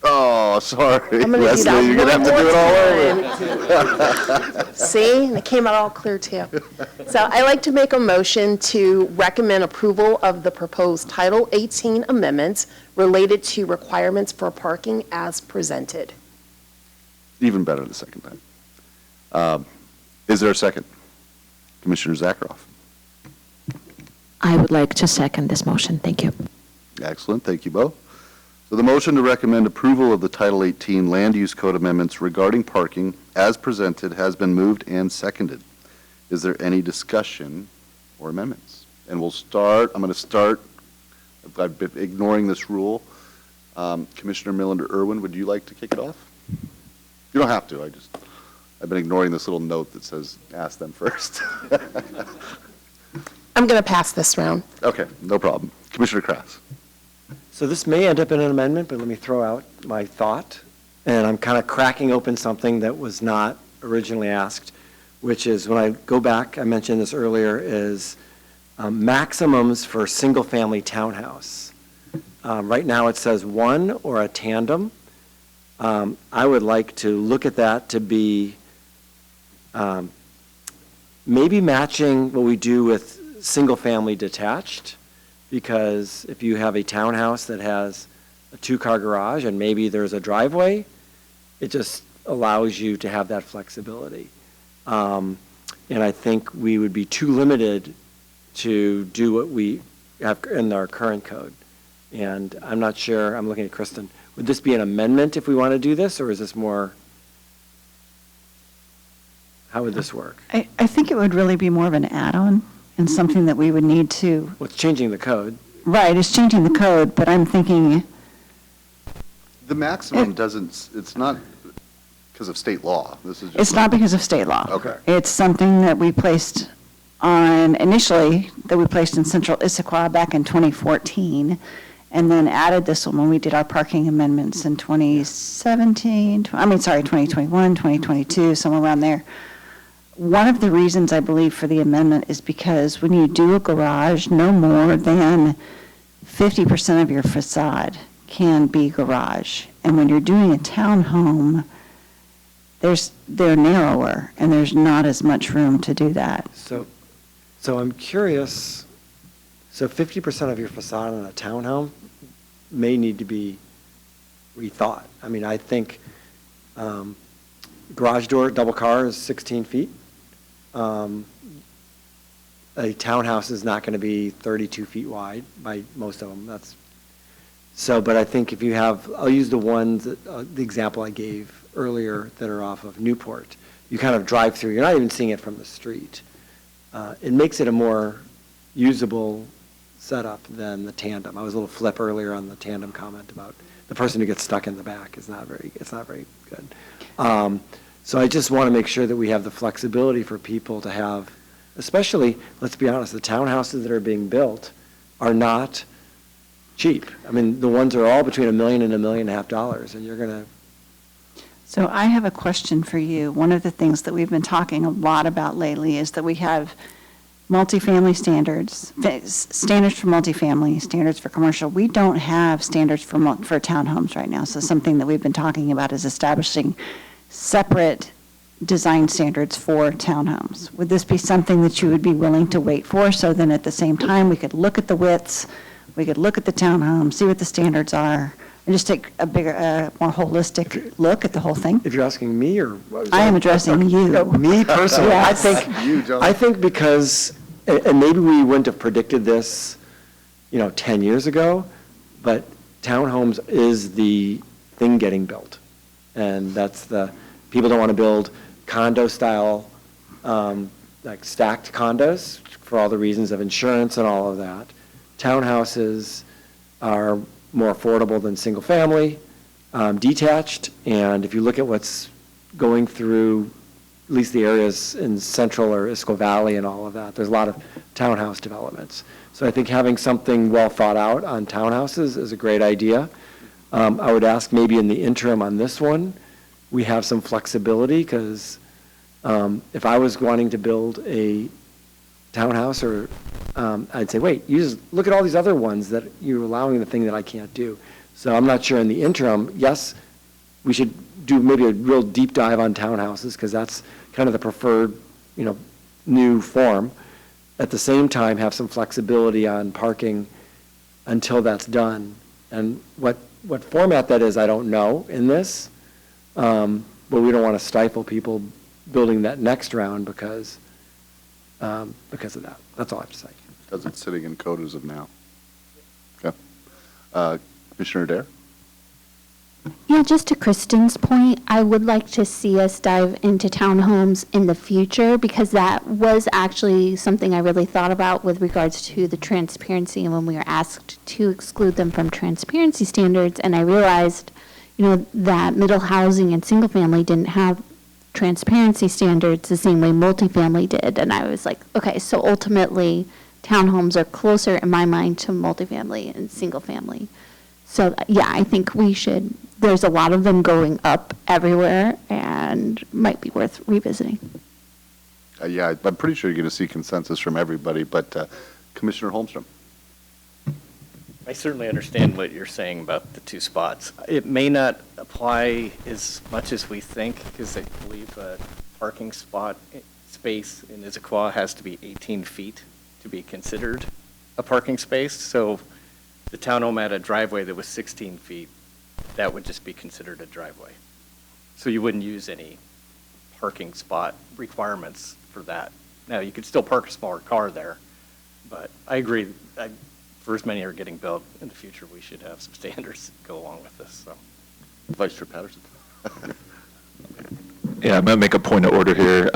Oh, sorry. I'm gonna do Leslie, that you're gonna have to one do it all over. See, and it came out all clear too. So I'd like to make a motion to recommend approval of the proposed Title 18 amendments related to requirements for parking as presented. Even better the second time. Is there a second? Commissioner Zakharoff. I would like to second this motion. Thank you. Excellent, thank you both. So the motion to recommend approval of the Title 18 Land Use Code amendments regarding parking as presented has been moved and seconded. Is there any discussion or amendments? And we'll start, I'm going to start, I've been ignoring this rule. Commissioner Miller-Irwin, would you like to kick it off? You don't have to, I've been ignoring this little note that says, ask them first. I'm going to pass this round. Okay, no problem. Commissioner Krass. So this may end up in an amendment, but let me throw out my thought. And I'm kind of cracking open something that was not originally asked, which is when I go back, I mentioned this earlier, is maximums for single-family townhouse. Right now it says 1 or a tandem. I would like to look at that to be maybe matching what we do with single-family detached, because if you have a townhouse that has a 2-car garage and maybe there's a driveway, it just allows you to have that flexibility. And I think we would be too limited to do what we have in our current code. And I'm not sure, I'm looking at Kristen, would this be an amendment if we want to do this, or is this more, how would this work? I think it would really be more of an add-on and something that we would need to. Well, it's changing the code. Right, it's changing the code, but I'm thinking. The maximum doesn't, it's not because of state law. This is just. It's not because of state law. Okay. It's something that we placed on, initially, that we placed in Central Issaquah back in 2014, and then added this one when we did our parking amendments in 2021, 2022, somewhere around there. One of the reasons I believe for the amendment is because when you do a garage, no more than 50% of your facade can be garage. And when you're doing a townhome, they're narrower, and there's not as much room to do that. So I'm curious, so 50% of your facade on a townhome may need to be rethought. I mean, I think garage door, double car is 16 feet. A townhouse is not going to be 32 feet wide by most of them. But I think if you have, I'll use the ones, the example I gave earlier that are off of Newport. You kind of drive through, you're not even seeing it from the street. It makes it a more usable setup than the tandem. I was a little flip earlier on the tandem comment about the person who gets stuck in the back is not very good. So I just want to make sure that we have the flexibility for people to have, especially, let's be honest, the townhouses that are being built are not cheap. I mean, the ones are all between $1 million and $1.5 million, and you're going to, So I have a question for you. One of the things that we've been talking a lot about lately is that we have multifamily standards, standards for multifamily, standards for commercial. We don't have standards for townhomes right now. So something that we've been talking about is establishing separate design standards for townhomes. Would this be something that you would be willing to wait for? So then at the same time, we could look at the widths, we could look at the townhomes, see what the standards are, and just take a bigger, more holistic look at the whole thing? if you're asking me or. I am addressing you. Me personally, I Yes. think because, and maybe we wouldn't have predicted this, 10 years ago, but townhomes is the thing getting built. And that's people don't want to build condo-style, like stacked condos for all the reasons of insurance and all of that. Townhouses are more affordable than single-family, detached, and if you look at what's going through, at least the areas in Central or Issaquah Valley and all of that, there's a lot of townhouse developments. So I think having something well thought out on townhouses is a great idea. I would ask maybe in the interim on this one, we have some flexibility, because if I was wanting to build a townhouse, or I'd say, wait, you just look at all these other ones that you're allowing the thing that I can't do. So I'm not sure in the interim, yes, we should do maybe a real deep dive on townhouses, because that's kind of the preferred, new form. At the same time, have some flexibility on parking until that's done. And what format that is, I don't know in this, but we don't want to stifle people building that next round because of that. That's all I have to say. Because it's sitting in code as of now. Okay. Commissioner Adair? Yeah, just to Kristen's point, I would like to see us dive into townhomes in the future, because that was actually something I really thought about with regards to the transparency, and when we were asked to exclude them from transparency standards, and I realized, that middle housing and single family didn't have transparency standards the same way multifamily did, and I was like, okay, so ultimately, townhomes are closer in my mind to multifamily and single family. So, yeah, I think there's a lot of them going up everywhere, and might be worth revisiting. Yeah, I'm pretty sure you're going to see consensus from everybody, but Commissioner Holmstrom? I certainly understand what you're saying about the two spots. It may not apply as much as we think, because I believe a parking space in Issaquah has to be 18 feet to be considered a parking space. So the townhome had a driveway that was 16 feet, that would just be considered a driveway. So you wouldn't use any parking spot requirements for that. Now, you could still park a smaller car there, but I agree, for as many are getting built in the future, we should have some standards that go along with this, so. Vice Chair Patterson? Yeah, I'm going to make a point of order here.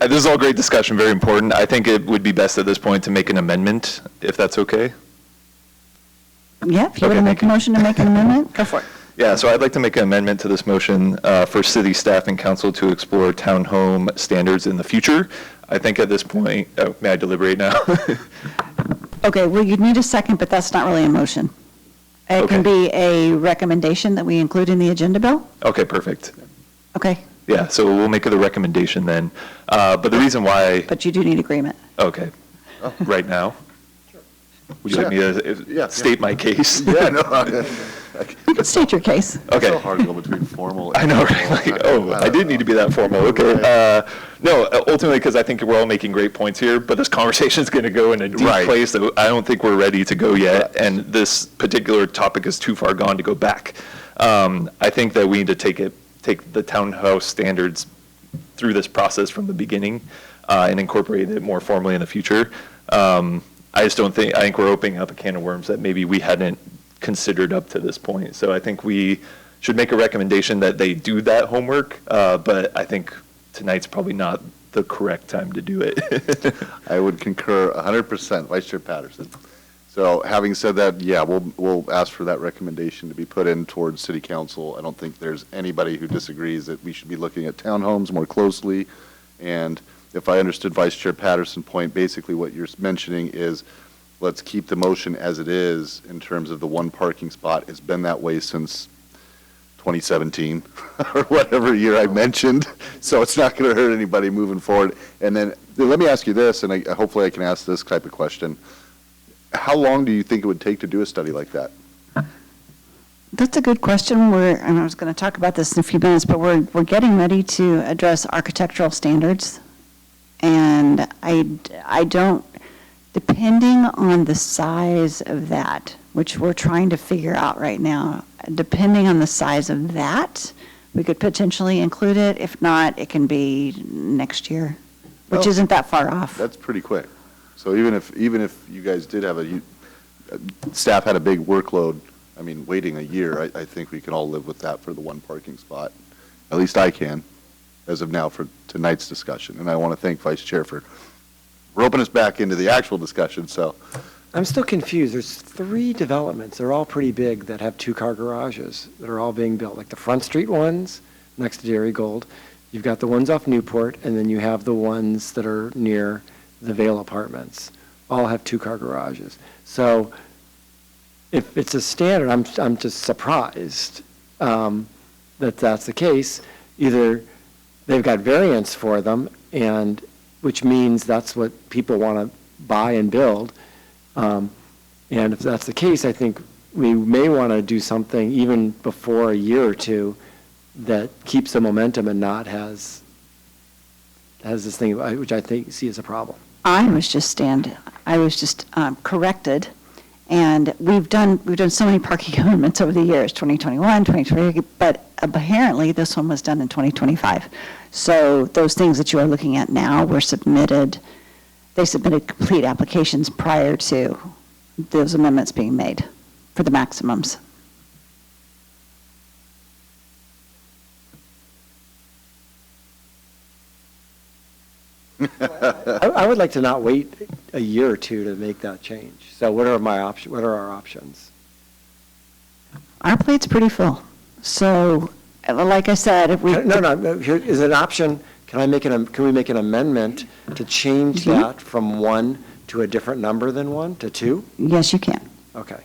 This is all great discussion, very important. I think it would be best at this point to make an amendment, if that's okay. Yeah, if you want Okay, to make thank a you. motion to make an amendment, go for it. Yeah, so I'd like to make an amendment to this motion for city staff and council to explore townhome standards in the future. I think at this point, may I deliberate now? Okay, well, you'd need a second, but that's not really a motion. It can be a recommendation that we include in the agenda bill. Okay, perfect. Okay, Yeah, so we'll make it a recommendation then. But the reason why, but you do need agreement. okay, right now? Would you like me Yeah. to state my case? Yeah, no. You can state your case. Okay. It's so hard to go between formal. I know, right? Like, oh, I did need to be that formal, okay. No, ultimately, because I think we're all making great points here, but this conversation is going to go in a deep Right. place that I don't think we're ready to go yet, and this particular topic is too far gone to go back. I think that we need to take the townhouse standards through this process from the beginning and incorporate it more formally in the future. I think we're opening up a can of worms that maybe we hadn't considered up to this point. So I think we should make a recommendation that they do that homework, but I think tonight's probably not the correct time to do it. I would concur 100%. Vice Chair Patterson? So having said that, yeah, we'll ask for that recommendation to be put in towards city council. I don't think there's anybody who disagrees that we should be looking at townhomes more closely. And if I understood Vice Chair Patterson's point, basically what you're mentioning is, let's keep the motion as it is in terms of the one parking spot. It's been that way since 2017 or whatever year I mentioned. So it's not going to hurt anybody moving forward. And then let me ask you this, and hopefully I can ask this type of question. How long do you think it would take to do a study like that? That's a good question. And I was going to talk about this in a few minutes, but we're getting ready to address architectural standards. And I don't, depending on the size of that, which we're trying to figure out right now, depending on the size of that, we could potentially include it. If not, it can be next year, which isn't that far off. That's pretty quick. So even if you guys did have staff had a big workload, I mean, waiting a year, I think we can all live with that for the one parking spot. At least I can, as of now, for tonight's discussion. And I want to thank Vice Chair for roping us back into the actual discussion, so. I'm still confused. There's 3 developments. They're all pretty big that have 2-car garages that are all being built, like the Front Street ones next to Dairy Gold. You've got the ones off Newport, and then you have the ones that are near the Vale Apartments. All have 2-car garages. So if it's a standard, I'm just surprised that that's the case. Either they've got variance for them, and which means that's what people want to buy and build. And if that's the case, I think we may want to do something even before a year or two that keeps the momentum and not has this thing, which I see as a problem. I was just corrected, and we've done so many parking amendments over the years, 2021, 2020, but apparently this one was done in 2025. So those things that you are looking at now were submitted. They submitted complete applications prior to those amendments being made for the maximums. I would like to not wait a year or two to make that change. So what are our options? Our plate's pretty full. So, like I said, if we... No, here is an option. Can we make an amendment to change that from 1 to a different number than 1 to 2? Yes, you can. Okay.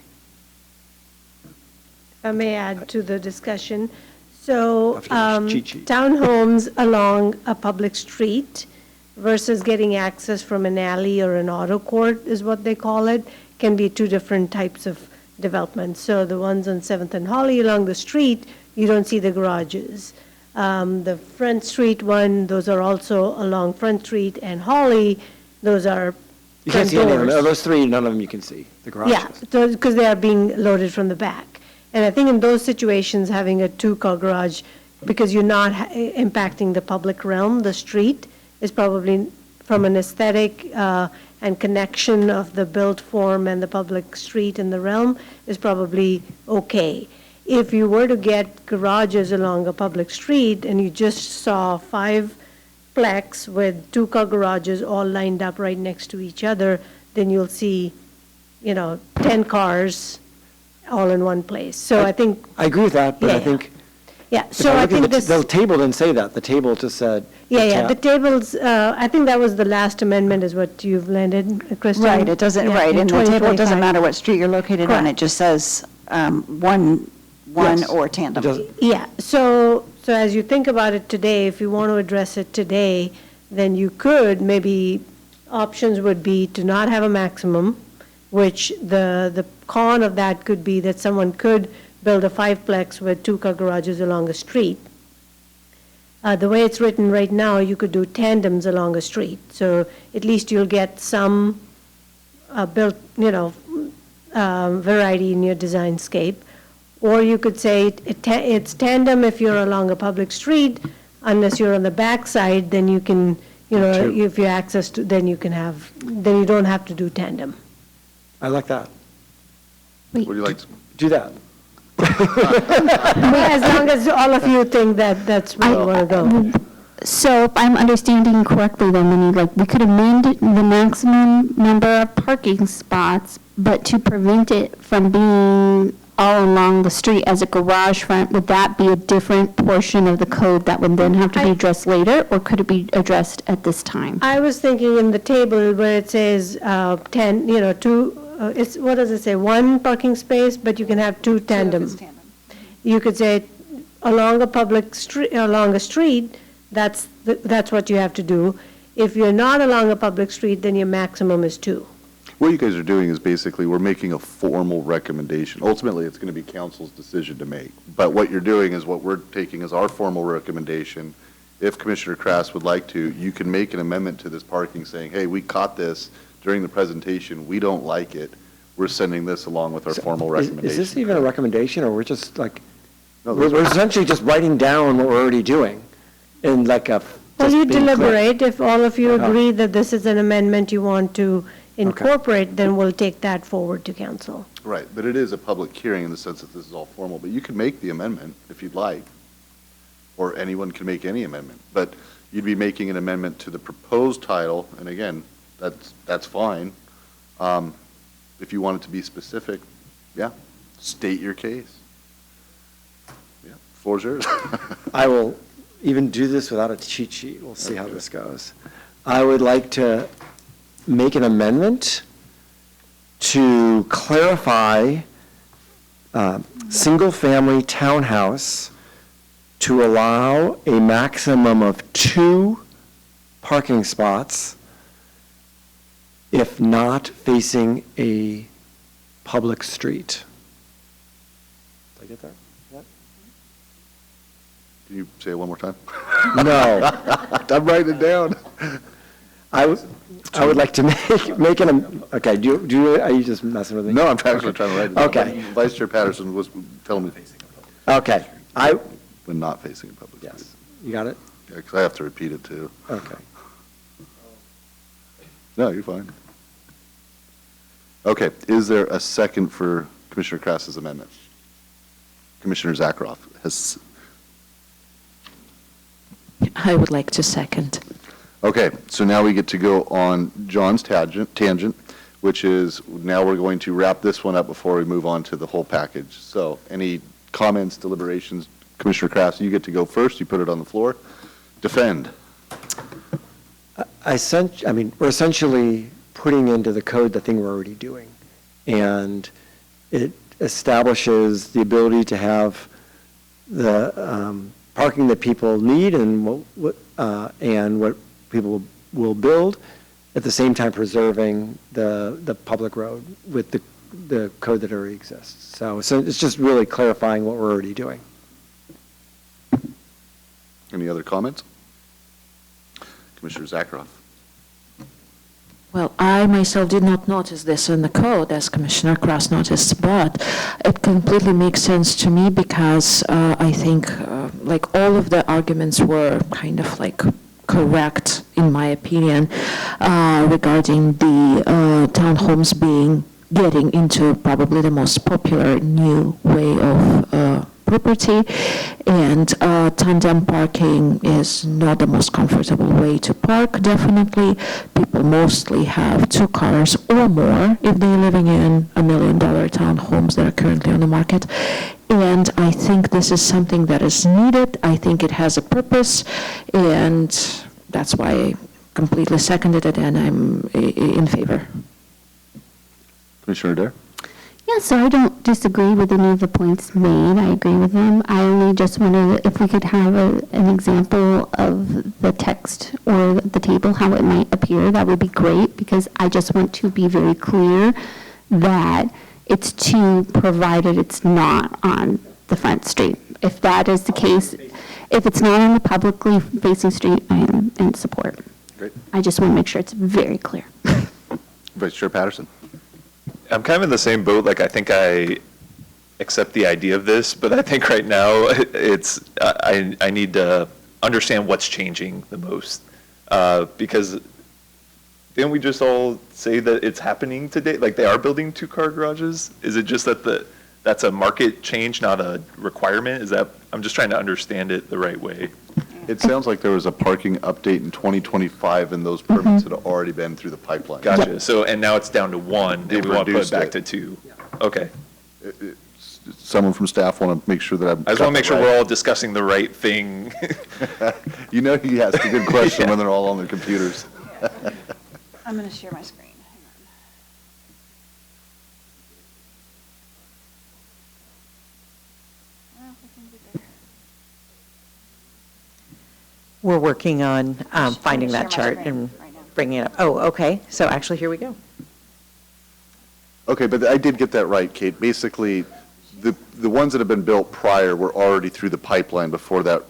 If I may add to the discussion. So, cheat sheet. townhomes along a public street versus getting access from an alley or an auto court is what they call it, can be 2 different types of development. So the ones on 7th and Holly along the street, you don't see the garages. The Front Street one, those are also along Front Street and Holly, those are You can't see any of them. Those 3, none of them you can see, the garages. Yeah, because they are being loaded from the back. And I think in those situations, having a 2-car garage, because you're not impacting the public realm, the street, is probably, from an aesthetic and connection of the built form and the public street and the realm, is probably okay. If you were to get garages along a public street and you just saw 5-plex with 2-car garages all lined up right next to each other, then you'll see, 10 cars all in one place. So I think... I agree with that, but I think... Yeah, so I think this... The table didn't say that. The table just said... Yeah, the tables, I think that was the last amendment is what you've landed, Kristen? Right, it doesn't, Yeah, right, in and the table, it 2025. doesn't matter what street you're located on, it Correct. just says one Yes. or It tandem. doesn't- Yeah, so as you think about it today, if you want to address it today, then you could, maybe options would be to not have a maximum, which the con of that could be that someone could build a 5-plex with 2-car garages along a street. The way it's written right now, you could do tandems along a street, so at least you'll get some built, variety in your design scape. Or you could say it's tandem if you're along a public street, unless you're on the back side, then you can, if you access to, then you don't have to do tandem. I like that. Would you like to? Do that. As long as all of you think that that's where you want to go. So if I'm understanding correctly, then we could amend the maximum number of parking spots But to prevent it from being all along the street as a garage front, would that be a different portion of the code that would then have to be addressed later, or could it be addressed at this time? I was thinking in the table where it says 10, two, it's, what does it say, one parking space, but you can have two tandem. You could say along a public street, along a street, that's what you have to do. If you're not along a public street, then your maximum is two. What you guys are doing is basically, we're making a formal recommendation. Ultimately, it's going to be council's decision to make. But what you're doing is what we're taking as our formal recommendation. If Commissioner Krass would like to, you can make an amendment to this parking saying, hey, we caught this during the presentation, we don't like it. We're sending this along with our formal recommendation. Is this even a recommendation, or we're just like, No, we're those are- essentially just writing down what we're already doing in like a. Well, just you being clear. deliberate. If all of you Uh-huh. agree that this is an amendment you want to incorporate, then we'll take that forward to council. Right, but it is a public hearing in the sense that this is all formal, but you can make the amendment if you'd like, or anyone can make any amendment, but you'd be making an amendment to the proposed title, and again, that's fine. If you want it to be specific, yeah, state your case. Yeah, floor's yours. I will even do this without a cheat sheet. We'll see how this goes. I would like to make an amendment to clarify single-family townhouse to allow a maximum of 2 parking spots if not facing a public street. Did I get that? Can you say it one more time? No. I'm writing it down. I would like to make an, okay, are you just messing with me? No, I'm actually trying to write it down. Okay. Vice Chair Patterson was telling me. Okay, When not facing a public street. yes, you got it? Yeah, because I have to repeat it too. Okay. No, you're fine. Okay, is there a second for Commissioner Krass's amendment? Commissioner Zakharoff has, I would like to second. okay, so now we get to go on John's tangent, which is, now we're going to wrap this one up before we move on to the whole package. So any comments, deliberations? Commissioner Krass, you get to go first. You put it on the floor. Defend. We're essentially putting into the code the thing we're already doing. And it establishes the ability to have the parking that people need and what people will build, at the same time preserving the public road with the code that already exists. So it's just really clarifying what we're already doing. Any other comments? Commissioner Zakharoff. Well, I myself did not notice this in the code, as Commissioner Krass noticed, but it completely makes sense to me because I think like all of the arguments were kind of like correct, in my opinion, regarding the townhomes getting into probably the most popular new way of property, and tandem parking is not the most comfortable way to park, definitely. People mostly have 2 cars or more if they're living in $1 million townhomes that are currently on the market. And I think this is something that is needed. I think it has a purpose, and that's why I completely seconded it, and I'm in favor. Commissioner Adair? Yeah, so I don't disagree with any of the points made. I agree with them. I only just wondered if we could have an example of the text or the table, how it might appear. That would be great, because I just want to be very clear that it's 2, provided it's not on the front street. If that is the case, if it's not on the publicly facing street, I am in support. Great. I just want to make sure it's very clear. Vice Chair Patterson. I'm kind of in the same boat. Like, I think I accept the idea of this, but I think right now I need to understand what's changing the most. Because didn't we just all say that it's happening today? Like, they are building 2-car garages? Is it just that that's a market change, not a requirement? I'm just trying to understand it the right way. It sounds like there was a parking update in 2025, and those permits had already been through the pipeline. Gotcha. So, and now it's down to 1, They've and we want to put it reduced back it. to 2. Okay. Someone from staff want to make sure that I'm. I just want to make sure we're all discussing the right thing. You know, he asked a good question when they're all on their computers. I'm going to share my screen. We're working on finding share that my chart screen and right now. bringing it up. Oh, okay. So actually, here we go. Okay, but I did get that right, Kate. Basically, the ones that have been built prior were already through the pipeline before that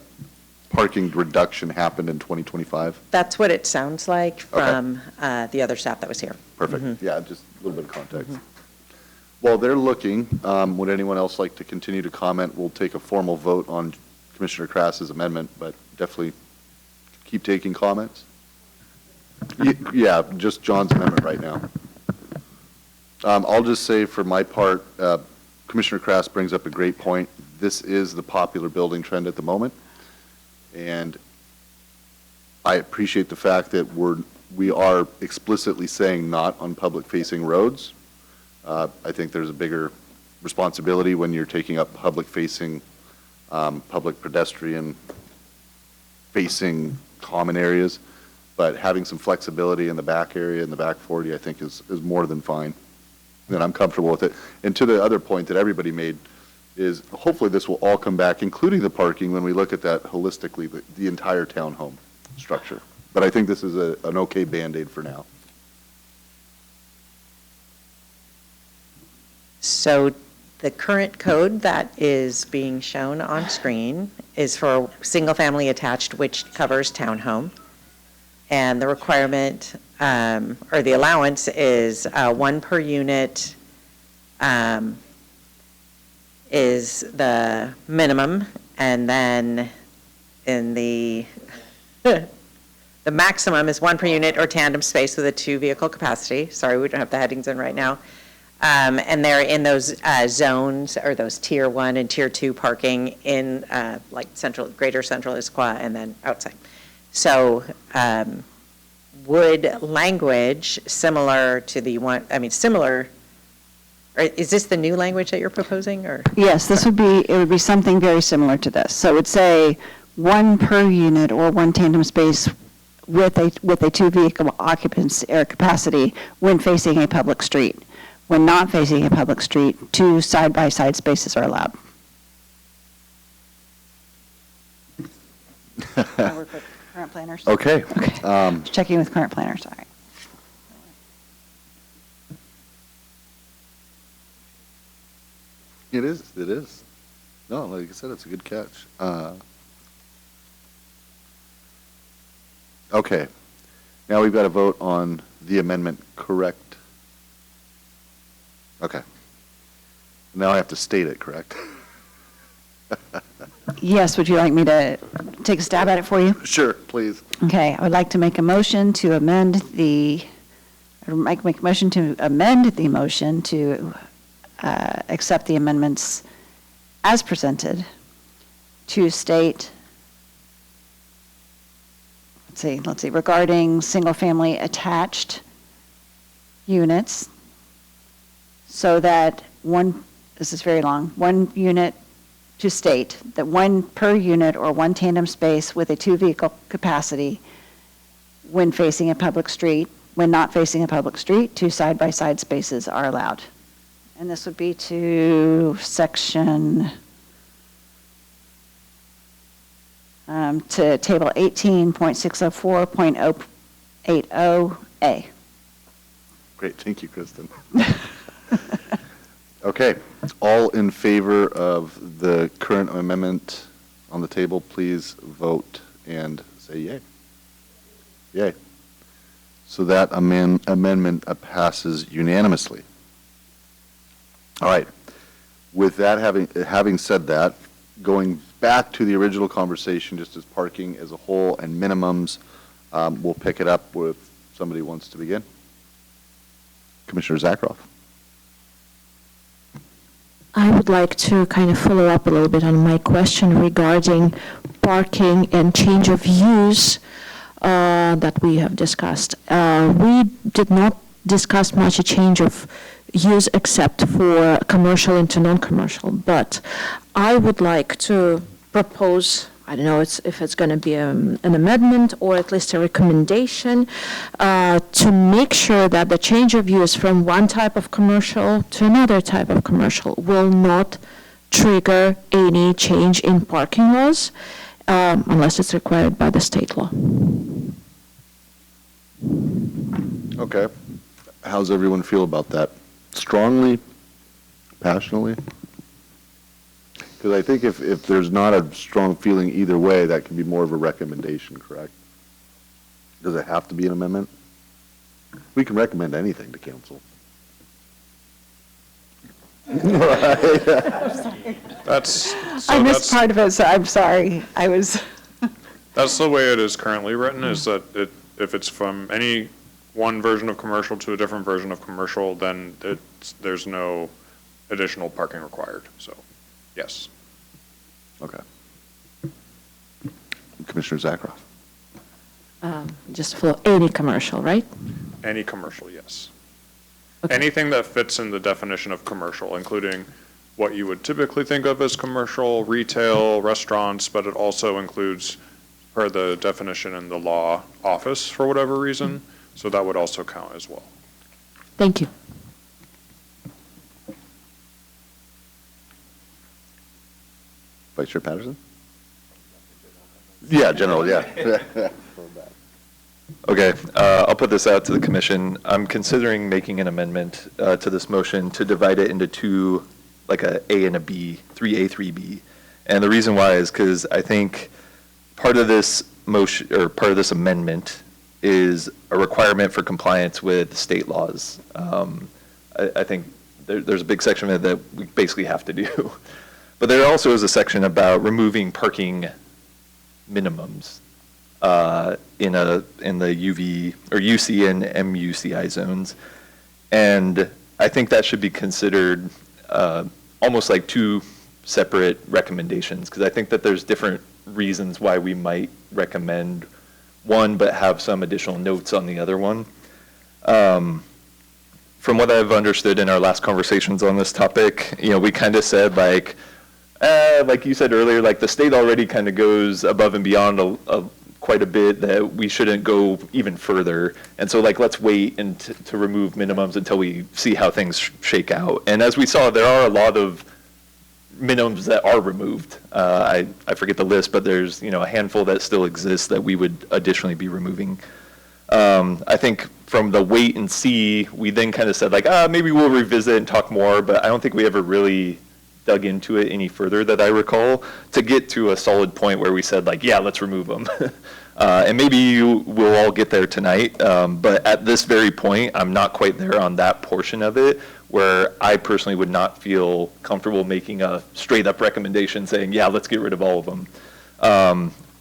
parking reduction happened in 2025? That's what it sounds like from the other staff that was here. Perfect. Yeah, just a little bit of context. While they're looking, would anyone else like to continue to comment? We'll take a formal vote on Commissioner Krass's amendment, but definitely keep taking comments. Yeah, just John's amendment right now. I'll just say for my part, Commissioner Krass brings up a great point. This is the popular building trend at the moment. And I appreciate the fact that we are explicitly saying not on public-facing roads. I think there's a bigger responsibility when you're taking up public-facing, public pedestrian-facing common areas. But having some flexibility in the back area, in the back 40, I think is more than fine. And I'm comfortable with it. And to the other point that everybody made is hopefully this will all come back, including the parking, when we look at that holistically, the entire townhome structure. But I think this is an okay Band-Aid for now. So the current code that is being shown on screen is for single-family attached, which covers townhome. And the requirement, or the allowance is 1 per unit is the minimum, and then in the maximum is 1 per unit or tandem space with a 2-vehicle capacity. Sorry, we don't have the headings in right now. And they're in those zones, or those Tier 1 and Tier 2 parking in like greater central Issaquah and then outside. So would language similar to the one, similar, or is this the new language that you're proposing, or? Yes, it would be something very similar to this. So it would say 1 per unit or 1 tandem space with a 2-vehicle occupancy or capacity when facing a public street. When not facing a public street, 2 side-by-side spaces are allowed. I work with current planners. Okay. Checking with current planners, all right. It is. No, like I said, it's a good catch. Okay. Now we've got to vote on the amendment, correct? Okay. Now I have to state it, correct? Yes, would you like me to take a stab at it for you? Sure, please. Okay, I would like to make a motion to amend the motion to accept the amendments as presented to state, let's see, regarding single-family attached units, so that this is very long, 1 unit to state that 1 per unit or 1 tandem space with a 2-vehicle capacity when facing a public street. When not facing a public street, 2 side-by-side spaces are allowed. And this would be to section, to table 18.604.080A. Great, thank you, Kristen. Okay, all in favor of the current amendment on the table, please vote and say yay. Yay. So that amendment passes unanimously. All right. With that, having said that, going back to the original conversation, just as parking as a whole and minimums, we'll pick it up if somebody wants to begin. Commissioner Zakroff. I would like to kind of follow up a little bit on my question regarding parking and change of use that we have discussed. We did not discuss much a change of use except for commercial into non-commercial, but I would like to propose, I don't know if it's going to be an amendment or at least a recommendation, to make sure that the change of use from one type of commercial to another type of commercial will not trigger any change in parking laws unless it's required by the state law. Okay. How's everyone feel about that? Strongly? Passionately? Because I think if there's not a strong feeling either way, that can be more of a recommendation, correct? Does it have to be an amendment? We can recommend anything to council. I missed part of it, so I'm sorry. That's the way it is currently written, is that if it's from any one version of commercial to a different version of commercial, then there's no additional parking required, so, yes. Okay. Commissioner Zakroff. Just for any commercial, right? Any commercial, yes. Okay. Anything that fits in the definition of commercial, including what you would typically think of as commercial, retail, restaurants, but it also includes, per the definition in the law, office for whatever reason, so that would also count as well. Thank you. Vice Chair Patterson? Yeah, general, yeah. Okay, I'll put this out to the commission. I'm considering making an amendment to this motion to divide it into two, like a A and a B, 3A, 3B. And the reason why is because I think part of this motion, or part of this amendment, is a requirement for compliance with state laws. I think there's a big section of it that we basically have to do. But there also is a section about removing parking minimums in the UV or UC and MUCI zones. And I think that should be considered almost like two separate recommendations, because I think that there's different reasons why we might recommend one but have some additional notes on the other one. From what I've understood in our last conversations on this topic, we kind of said like you said earlier, like the state already kind of goes above and beyond quite a bit, that we shouldn't go even further. And so like, let's wait and to remove minimums until we see how things shake out. And as we saw, there are a lot of minimums that are removed. I forget the list, but there's, a handful that still exists that we would additionally be removing. I think from the wait and see, we then kind of said like, maybe we'll revisit and talk more, but I don't think we ever really dug into it any further that I recall to get to a solid point where we said like, yeah, let's remove them. And maybe we'll all get there tonight. But at this very point, I'm not quite there on that portion of it, where I personally would not feel comfortable making a straight up recommendation saying, yeah, let's get rid of all of them.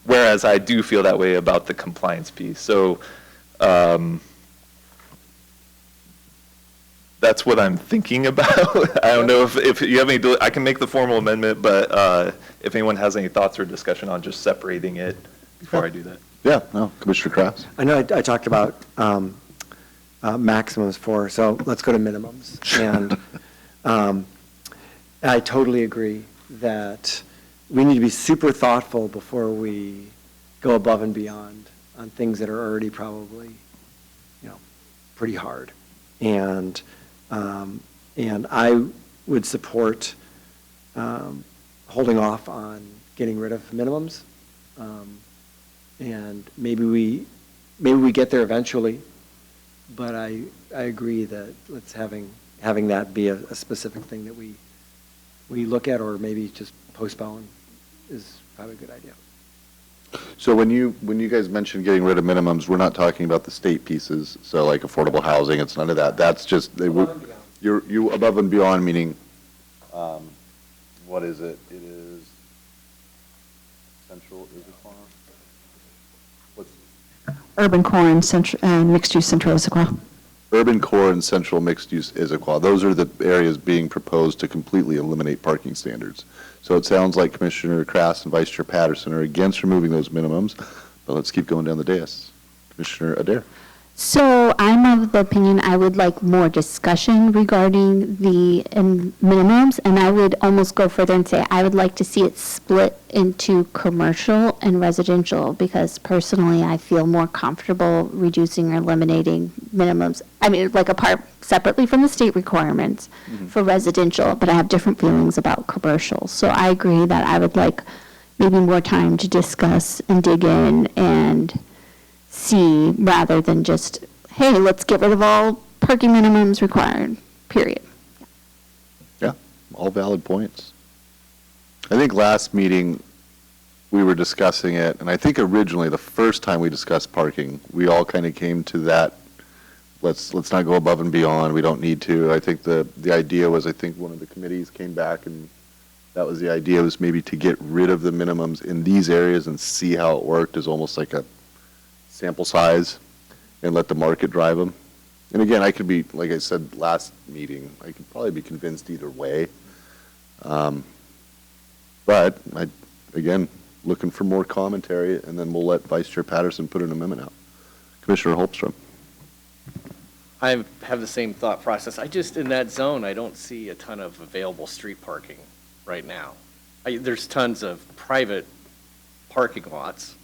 Whereas I do feel that way about the compliance piece. So that's what I'm thinking about. I don't know if you have any, I can make the formal amendment, but if anyone has any thoughts or discussion on just separating it before I do that. Yeah, no, Commissioner Kraft. I know I talked about maximums so let's go to minimums. And I totally agree that we need to be super thoughtful before we go above and beyond on things that are already probably, pretty hard. And I would support holding off on getting rid of minimums. And maybe we get there eventually, but I agree that having that be a specific thing that we look at, or maybe just postpone, is probably a good idea. So when you guys mentioned getting rid of minimums, we're not talking about the state pieces, so like affordable housing, it's none of that. That's just, you above and beyond, meaning, what is it? It is central, is it farm? What's Urban core and mixed-use central Issaquah. urban core and central mixed-use Issaquah, those are the areas being proposed to completely eliminate parking standards. So it sounds like Commissioner Krass and Vice Chair Patterson are against removing those minimums, but let's keep going down the dais. Commissioner Adair. So I'm of the opinion I would like more discussion regarding the minimums, and I would almost go further and say I would like to see it split into commercial and residential, because personally I feel more comfortable reducing or eliminating minimums. I mean, like apart separately from the state requirements for residential, but I have different feelings about commercial. So I agree that I would like maybe more time to discuss and dig in and see, rather than just, hey, let's get rid of all parking minimums required, period. Yeah, all valid points. I think last meeting, we were discussing it, and I think originally, the first time we discussed parking, we all kind of came to that, let's not go above and beyond, we don't need to. I think the idea was, I think one of the committees came back, and that was the idea, was maybe to get rid of the minimums in these areas and see how it worked as almost like a sample size and let the market drive them. And again, I could be, like I said last meeting, I could probably be convinced either way. But again, looking for more commentary, and then we'll let Vice Chair Patterson put an amendment out. Commissioner Holmstrom. I have the same thought process. I just, in that zone, I don't see a ton of available street parking right now. There's tons of private parking lots.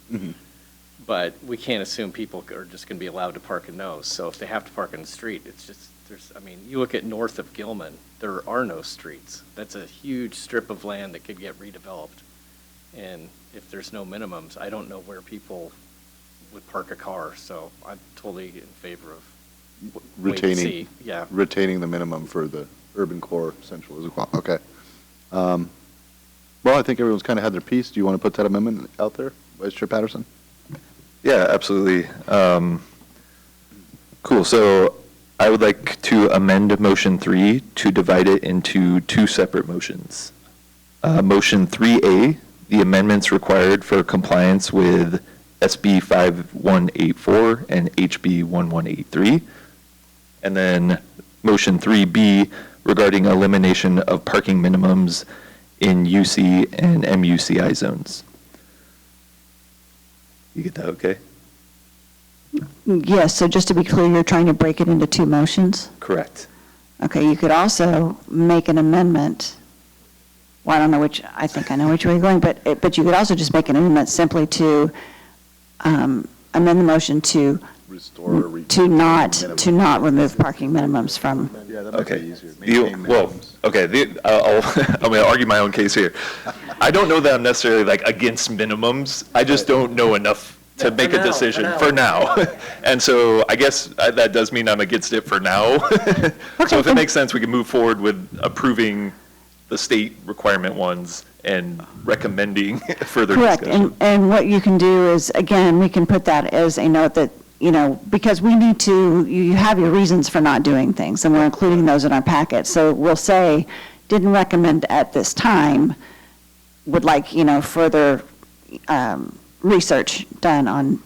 But we can't assume people are just going to be allowed to park in those. So if they have to park in the street, it's just, I mean, you look at north of Gilman, there are no streets. That's a huge strip of land that could get redeveloped. And if there's no minimums, I don't know where people would park a car. So I'm totally in favor of wait and see. Yeah. Retaining the minimum for the urban core central Issaquah. Okay. Well, I think everyone's kind of had their piece. Do you want to put that amendment out there, Vice Chair Patterson? Yeah, absolutely. Cool. So I would like to amend motion 3 to divide it into 2 separate motions. Motion 3A, the amendments required for compliance with SB 5184 and HB 1183. And then motion 3B regarding elimination of parking minimums in UC and MUCI zones. You get that okay? Yes, so just to be clear, you're trying to break it into 2 motions? Correct. Okay, you could also make an amendment. Well, I don't know which, I think I know which way you're going, but you could also just make an amendment simply to amend the motion to Restore or to not remove parking minimums from. Yeah, that might be easier. I'm going to argue my own case here. I don't know that I'm necessarily like against minimums. I just don't know enough to make a decision for now. And so I guess that does mean I'm against it for now. So if it makes sense, we can move forward with approving the state requirement ones and recommending further discussion. Correct, and what you can do is, again, we can put that as a note that, you know, because we need to, you have your reasons for not doing things, and we're including those in our packet. So we'll say, didn't recommend at this time, would like, you know, further research done on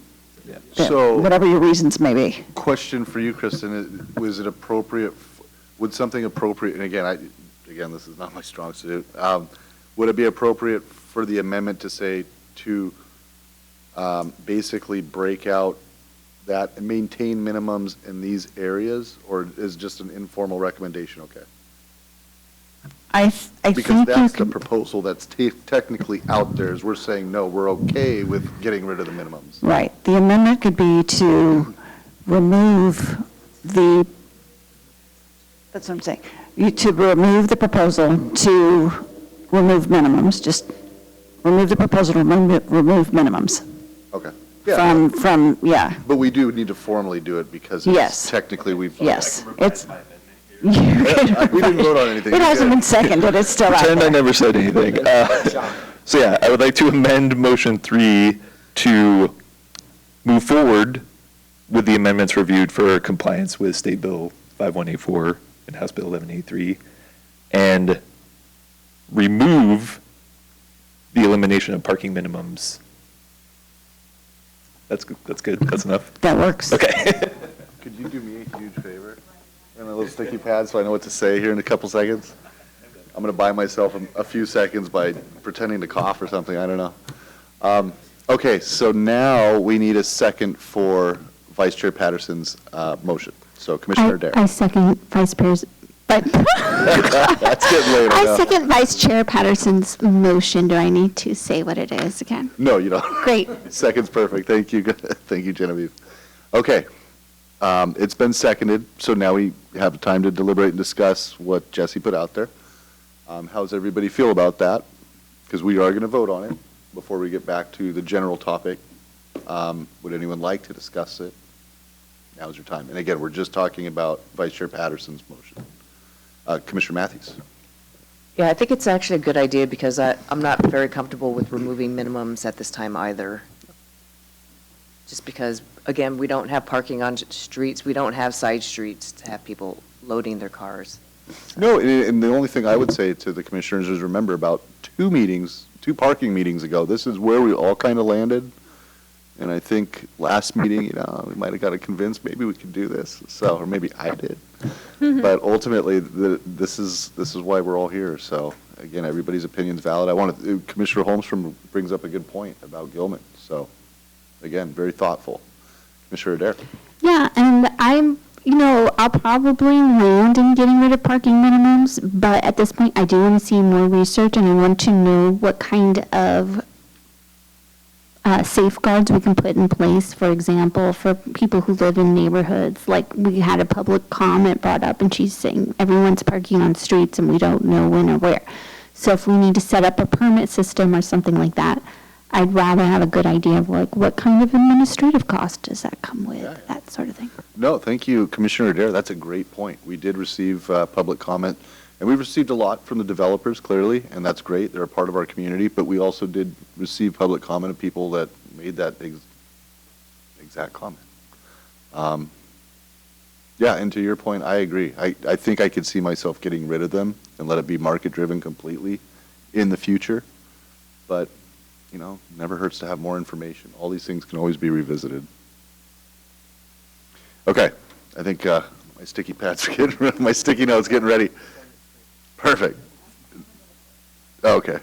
So- whatever your reasons may be. Question for you, Kristen, was it appropriate, would something appropriate, and again, this is not my strong suit, would it be appropriate for the amendment to say to basically break out that and maintain minimums in these areas, or is just an informal recommendation okay? I Because think you that's the can, proposal that's technically out there, is we're saying, no, we're okay with getting rid of the minimums. right, the amendment could be to remove the, that's what I'm saying, to remove the proposal to remove minimums, just remove the proposal to remove minimums Okay. Yeah, yeah, but we do need to formally do it because Yes. it's technically we've. yes, it's. We didn't vote on anything. It hasn't Good. been seconded, it's still out Pretend I there. never said anything. So yeah, I would like to amend motion 3 to move forward with the amendments reviewed for compliance with State Bill 5184 and House Bill 1183, and remove the elimination of parking minimums. That's good, that's enough? That works. Okay. Could you do me a huge favor? And a little sticky pad so I know what to say here in a couple seconds. I'm going to buy myself a few seconds by pretending to cough or something, I don't know. Okay, so now we need a second for Vice Chair Patterson's motion. So Commissioner Dare. I second Vice Chair's, but That's getting late, I I know. second Vice Chair Patterson's motion. Do I need to say what it is again? No, you don't. Great. Second's perfect. Thank you. Thank you, Genevieve. Okay. It's been seconded, so now we have time to deliberate and discuss what Jesse put out there. How's everybody feel about that? Because we are going to vote on it before we get back to the general topic. Would anyone like to discuss it? Now's your time. And again, we're just talking about Vice Chair Patterson's motion. Commissioner Matthews. Yeah, I think it's actually a good idea because I'm not very comfortable with removing minimums at this time either. Just because, again, we don't have parking on streets, we don't have side streets to have people loading their cars. No, and the only thing I would say to the commissioners is remember about two parking meetings ago, this is where we all kind of landed. And I think last meeting, we might have got convinced maybe we could do this. So, or maybe I did. But ultimately, this is why we're all here. So again, everybody's opinion's valid. Commissioner Holmstrom brings up a good point about Gilman. So again, very thoughtful. Commissioner Adair. Yeah, and I'll probably land in getting rid of parking minimums, but at this point, I do want to see more research, and I want to know what kind of safeguards we can put in place, for example, for people who live in neighborhoods. Like, we had a public comment brought up, and she's saying everyone's parking on streets, and we don't know when or where. So if we need to set up a permit system or something like that, I'd rather have a good idea of what kind of administrative cost does that come with, that sort of thing. No, thank you, Commissioner Adair. That's a great point. We did receive public comment, and we've received a lot from the developers, clearly, and that's great. They're a part of our community, but we also did receive public comment of people that made that exact comment. Yeah, and to your point, I agree. I think I could see myself getting rid of them and let it be market-driven completely in the future, but never hurts to have more information. All these things can always be revisited. Okay, I think my sticky pads are getting ready, my sticky notes getting ready. Perfect. Okay.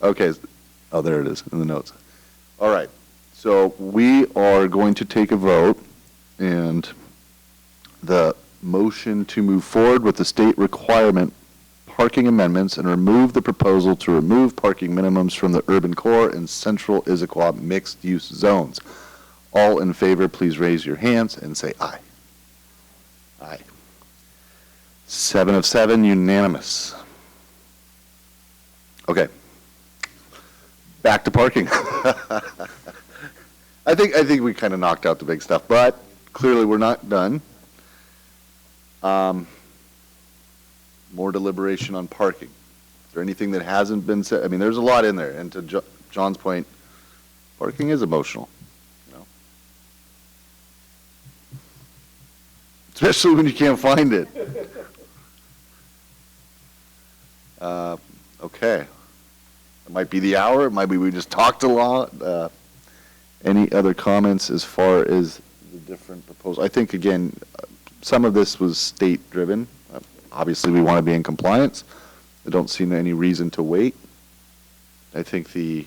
Okay. Oh, there it is in the notes. All right. So we are going to take a vote, and the motion to move forward with the state requirement parking amendments and remove the proposal to remove parking minimums from the urban core and central Issaquah mixed-use zones. All in favor, please raise your hands and say aye. Aye. 7 of 7, unanimous. Okay. Back to parking. I think we kind of knocked out the big stuff, but clearly we're not done. More deliberation on parking. Is there anything that hasn't been said? I mean, there's a lot in there, and to John's point, parking is emotional, especially when you can't find it. Okay. It might be the hour, it might be we just talked a lot. Any other comments as far as the different proposals? I think, again, some of this was state-driven. Obviously, we want to be in compliance. I don't see any reason to wait. I think the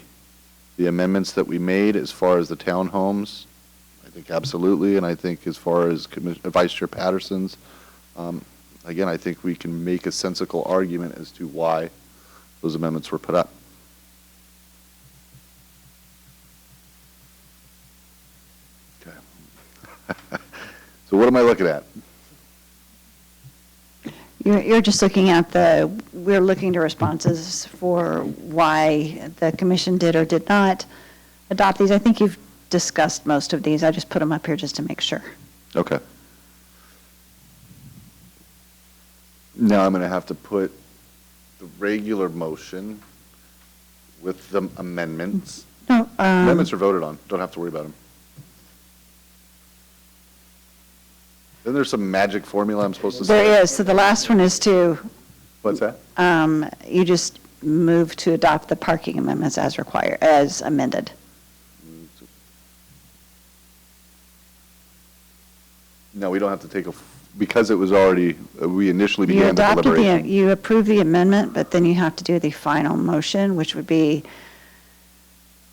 amendments that we made as far as the townhomes, I think absolutely, and I think as far as Vice Chair Patterson's, again, I think we can make a sensible argument as to why those amendments were put up. Okay. So what am I looking at? You're just looking at we're looking to responses for why the commission did or did not adopt these. I think you've discussed most of these. I just put them up here just to make sure. Okay. Now I'm going to have to put the regular motion with the amendments. No. Amendments are voted on. Don't have to worry about them. Then there's some magic formula I'm supposed to say. There is. So the last one is to, What's that? you just move to adopt the parking amendments as required, as amended. No, we don't have to take because it was already, we initially You began the adopted deliberation. you approve the amendment, but then you have to do the final motion, which would be,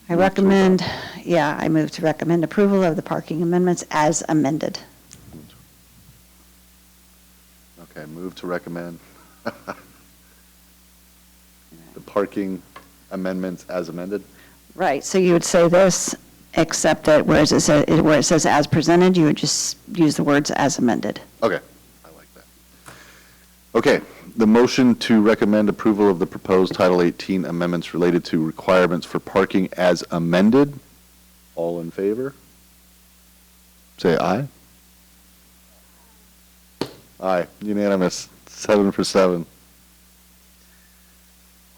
I recommend, I move to recommend approval of the parking amendments as amended. Okay, move to recommend the parking amendments as amended. Right, so you would say this, except that where it says as presented, you would just use the words as amended. Okay, I like that. Okay, the motion to recommend approval of the proposed Title 18 amendments related to requirements for parking as amended. All in favor? Say aye. Aye, unanimous, 7 for 7.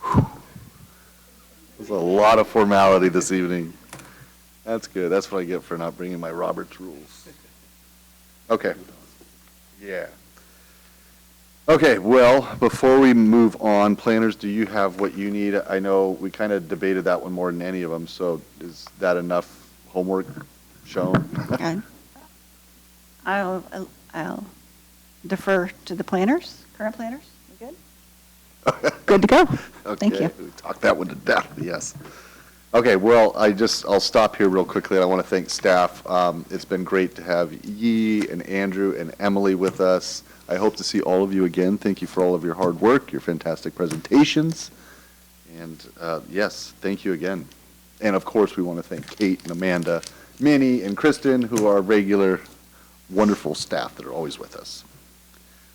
Whew. There's a lot of formality this evening. That's good. That's what I get for not bringing my Roberts rules. Okay. Yeah. Okay, well, before we move on, planners, do you have what you need? I know we kind of debated that one more than any of them, so is that enough homework shown? Okay. I'll defer to the planners, current planners. You good? Good to go. Thank you. Okay, we talked that one to death, yes. Okay, well, I'll stop here real quickly, and I want to thank staff. It's been great to have Yi and Andrew and Emily with us. I hope to see all of you again. Thank you for all of your hard work, your fantastic presentations, and yes, thank you again. And of course, we want to thank Kate and Amanda, Minnie and Kristen, who are regular, wonderful staff that are always with us.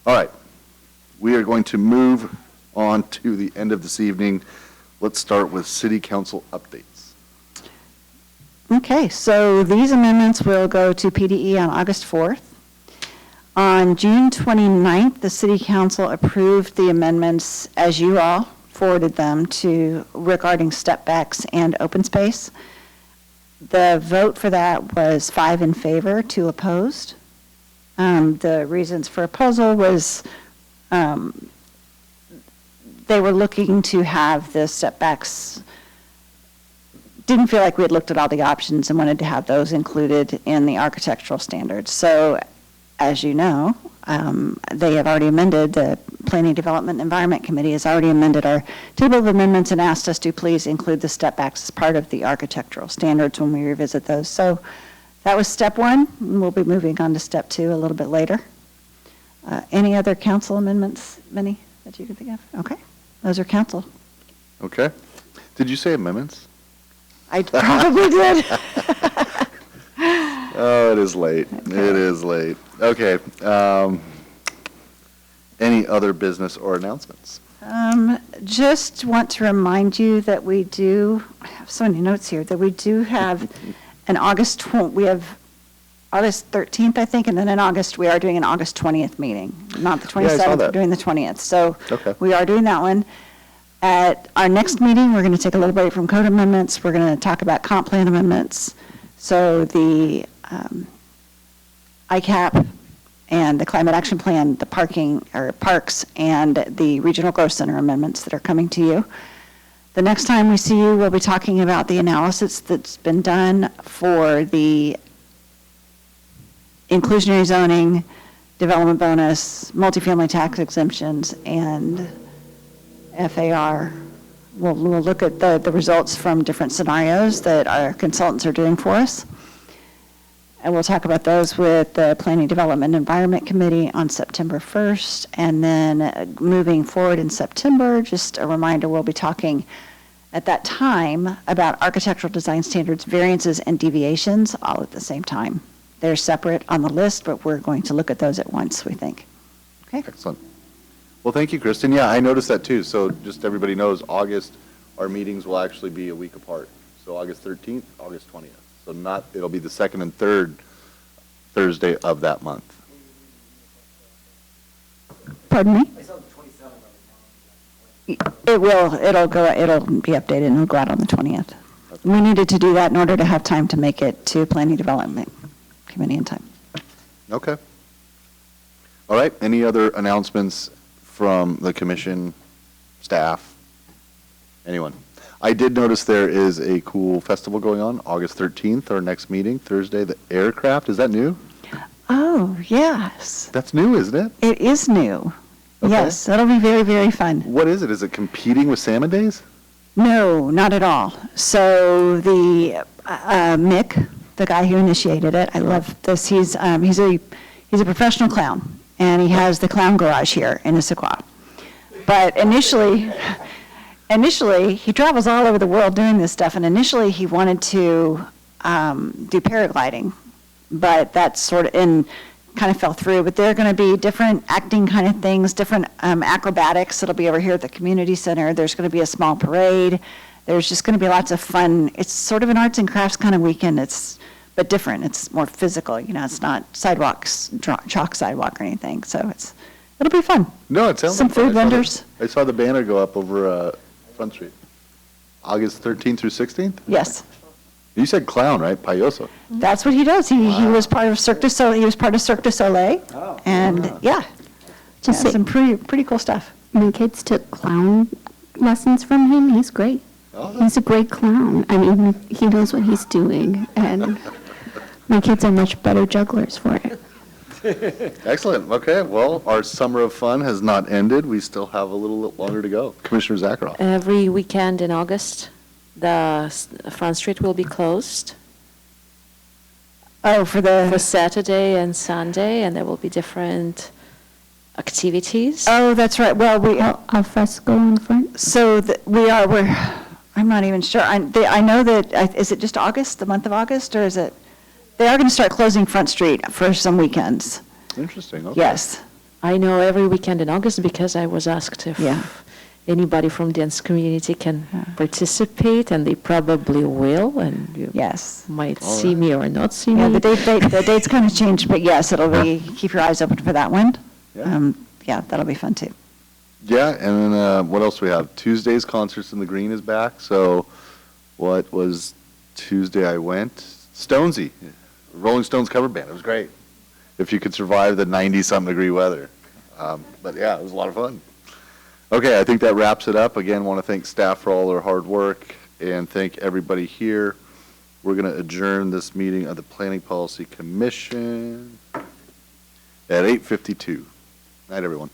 All right, we are going to move on to the end of this evening. Let's start with city council updates. Okay, so these amendments will go to PDE on August 4th. On June 29th, the city council approved the amendments as you all forwarded them to regarding step backs and open space. The vote for that was 5 in favor, 2 opposed. The reasons for opposal was they were looking to have the step backs, didn't feel like we had looked at all the options and wanted to have those included in the architectural standards. So, as you know, they have already amended, the Planning Development Environment Committee has already amended our table of amendments and asked us to please include the step backs as part of the architectural standards when we revisit those. So that was step 1, and we'll be moving on to step 2 a little bit later. Any other council amendments, Minnie, that you can think of? Okay, those are council. Okay. Did you say amendments? I probably did. Oh, it is late. It is late. Okay. Any other business or announcements? Just want to remind you that we do, I have so many notes here, that we do have an we have August 13th, I think, and then in August, we are doing an August 20th meeting, not the 27th, we're doing the 20th. So we are doing that one. At our next meeting, we're going to take a little break from code amendments. We're going to talk about comp plan amendments. So the ICAP and the climate action plan, the parks, and the regional growth center amendments that are coming to you. The next time we see you, we'll be talking about the analysis that's been done for the inclusionary zoning, development bonus, multifamily tax exemptions, and FAR. We'll look at the results from different scenarios that our consultants are doing for us. And we'll talk about those with the Planning Development Environment Committee on September 1st. And then moving forward in September, just a reminder, we'll be talking at that time about architectural design standards, variances, and deviations all at the same time. They're separate on the list, but we're going to look at those at once, we think. Okay? Excellent. Well, thank you, Kristen. Yeah, I noticed that too. So just everybody knows, August, our meetings will actually be a week apart. So August 13th, August 20th. So it'll be the second and third Thursday of that month. Pardon me? It'll be updated and it'll go out on the 20th. We needed to do that in order to have time to make it to Planning Development Committee in time. Okay. All right. Any other announcements from the commission, staff, anyone? I did notice there is a cool festival going on, August 13th, our next meeting, Thursday, the Aircraft. Is that new? Oh, yes. That's new, isn't it? It is new. Okay. Yes, that'll be very, very fun. What is it? Is it competing with Salmon Days? No, not at all. So the Mick, the guy who initiated it, I love this. He's a professional clown, and he has the clown garage here in Issaquah. But initially, he travels all over the world doing this stuff, and initially he wanted to do paragliding, but that sort of kind of fell through. But there are going to be different acting kind of things, different acrobatics that'll be over here at the community center. There's going to be a small parade. There's just going to be lots of fun. It's sort of an arts and crafts kind of weekend. But different. It's more physical. You know, it's not sidewalks, chalk sidewalk or anything. So it'll be fun. No, it sounds Some like fun. food vendors. I saw the banner go up over Front Street. August 13th through 16th? Yes. You said clown, right? Payaso. That's what he does. He was part of Cirque du Soleil. He was part of Cirque du Soleil. And yeah, Just some pretty cool stuff. My kids took clown lessons from him. He's great. He's a great clown. I mean, he knows what he's doing, and my kids are much better jugglers for it. Excellent. Okay, well, our summer of fun has not ended. We still have a little longer to go. Commissioner Issaquah. Every weekend in August, the Front Street will be closed Oh, for Saturday and Sunday, and there will be different activities. Oh, that's right. Well, Al fresco in front. so I'm not even sure. I know that, is it just August, the month of August, or is it? They are going to start closing Front Street for some weekends. Interesting. Okay. Yes. I know every weekend in August because I was asked if Yeah. anybody from the dance community can participate, and they probably will, and you Yes. might see me or not see Yeah, me. the date's kind of changed, but yes, it'll be, keep your eyes open for that one. Yeah. Yeah, that'll be fun too. Yeah, and then what else we have? Tuesday's Concerts in the Green is back. So what was Tuesday I went? Stonesy, Rolling Stones cover band. It was great. If you could survive the 90-something degree weather. But yeah, it was a lot of fun. Okay, I think that wraps it up. Again, want to thank staff for all their hard work and thank everybody here. We're going to adjourn this meeting of the Planning Policy Commission at 8:52. Night, everyone.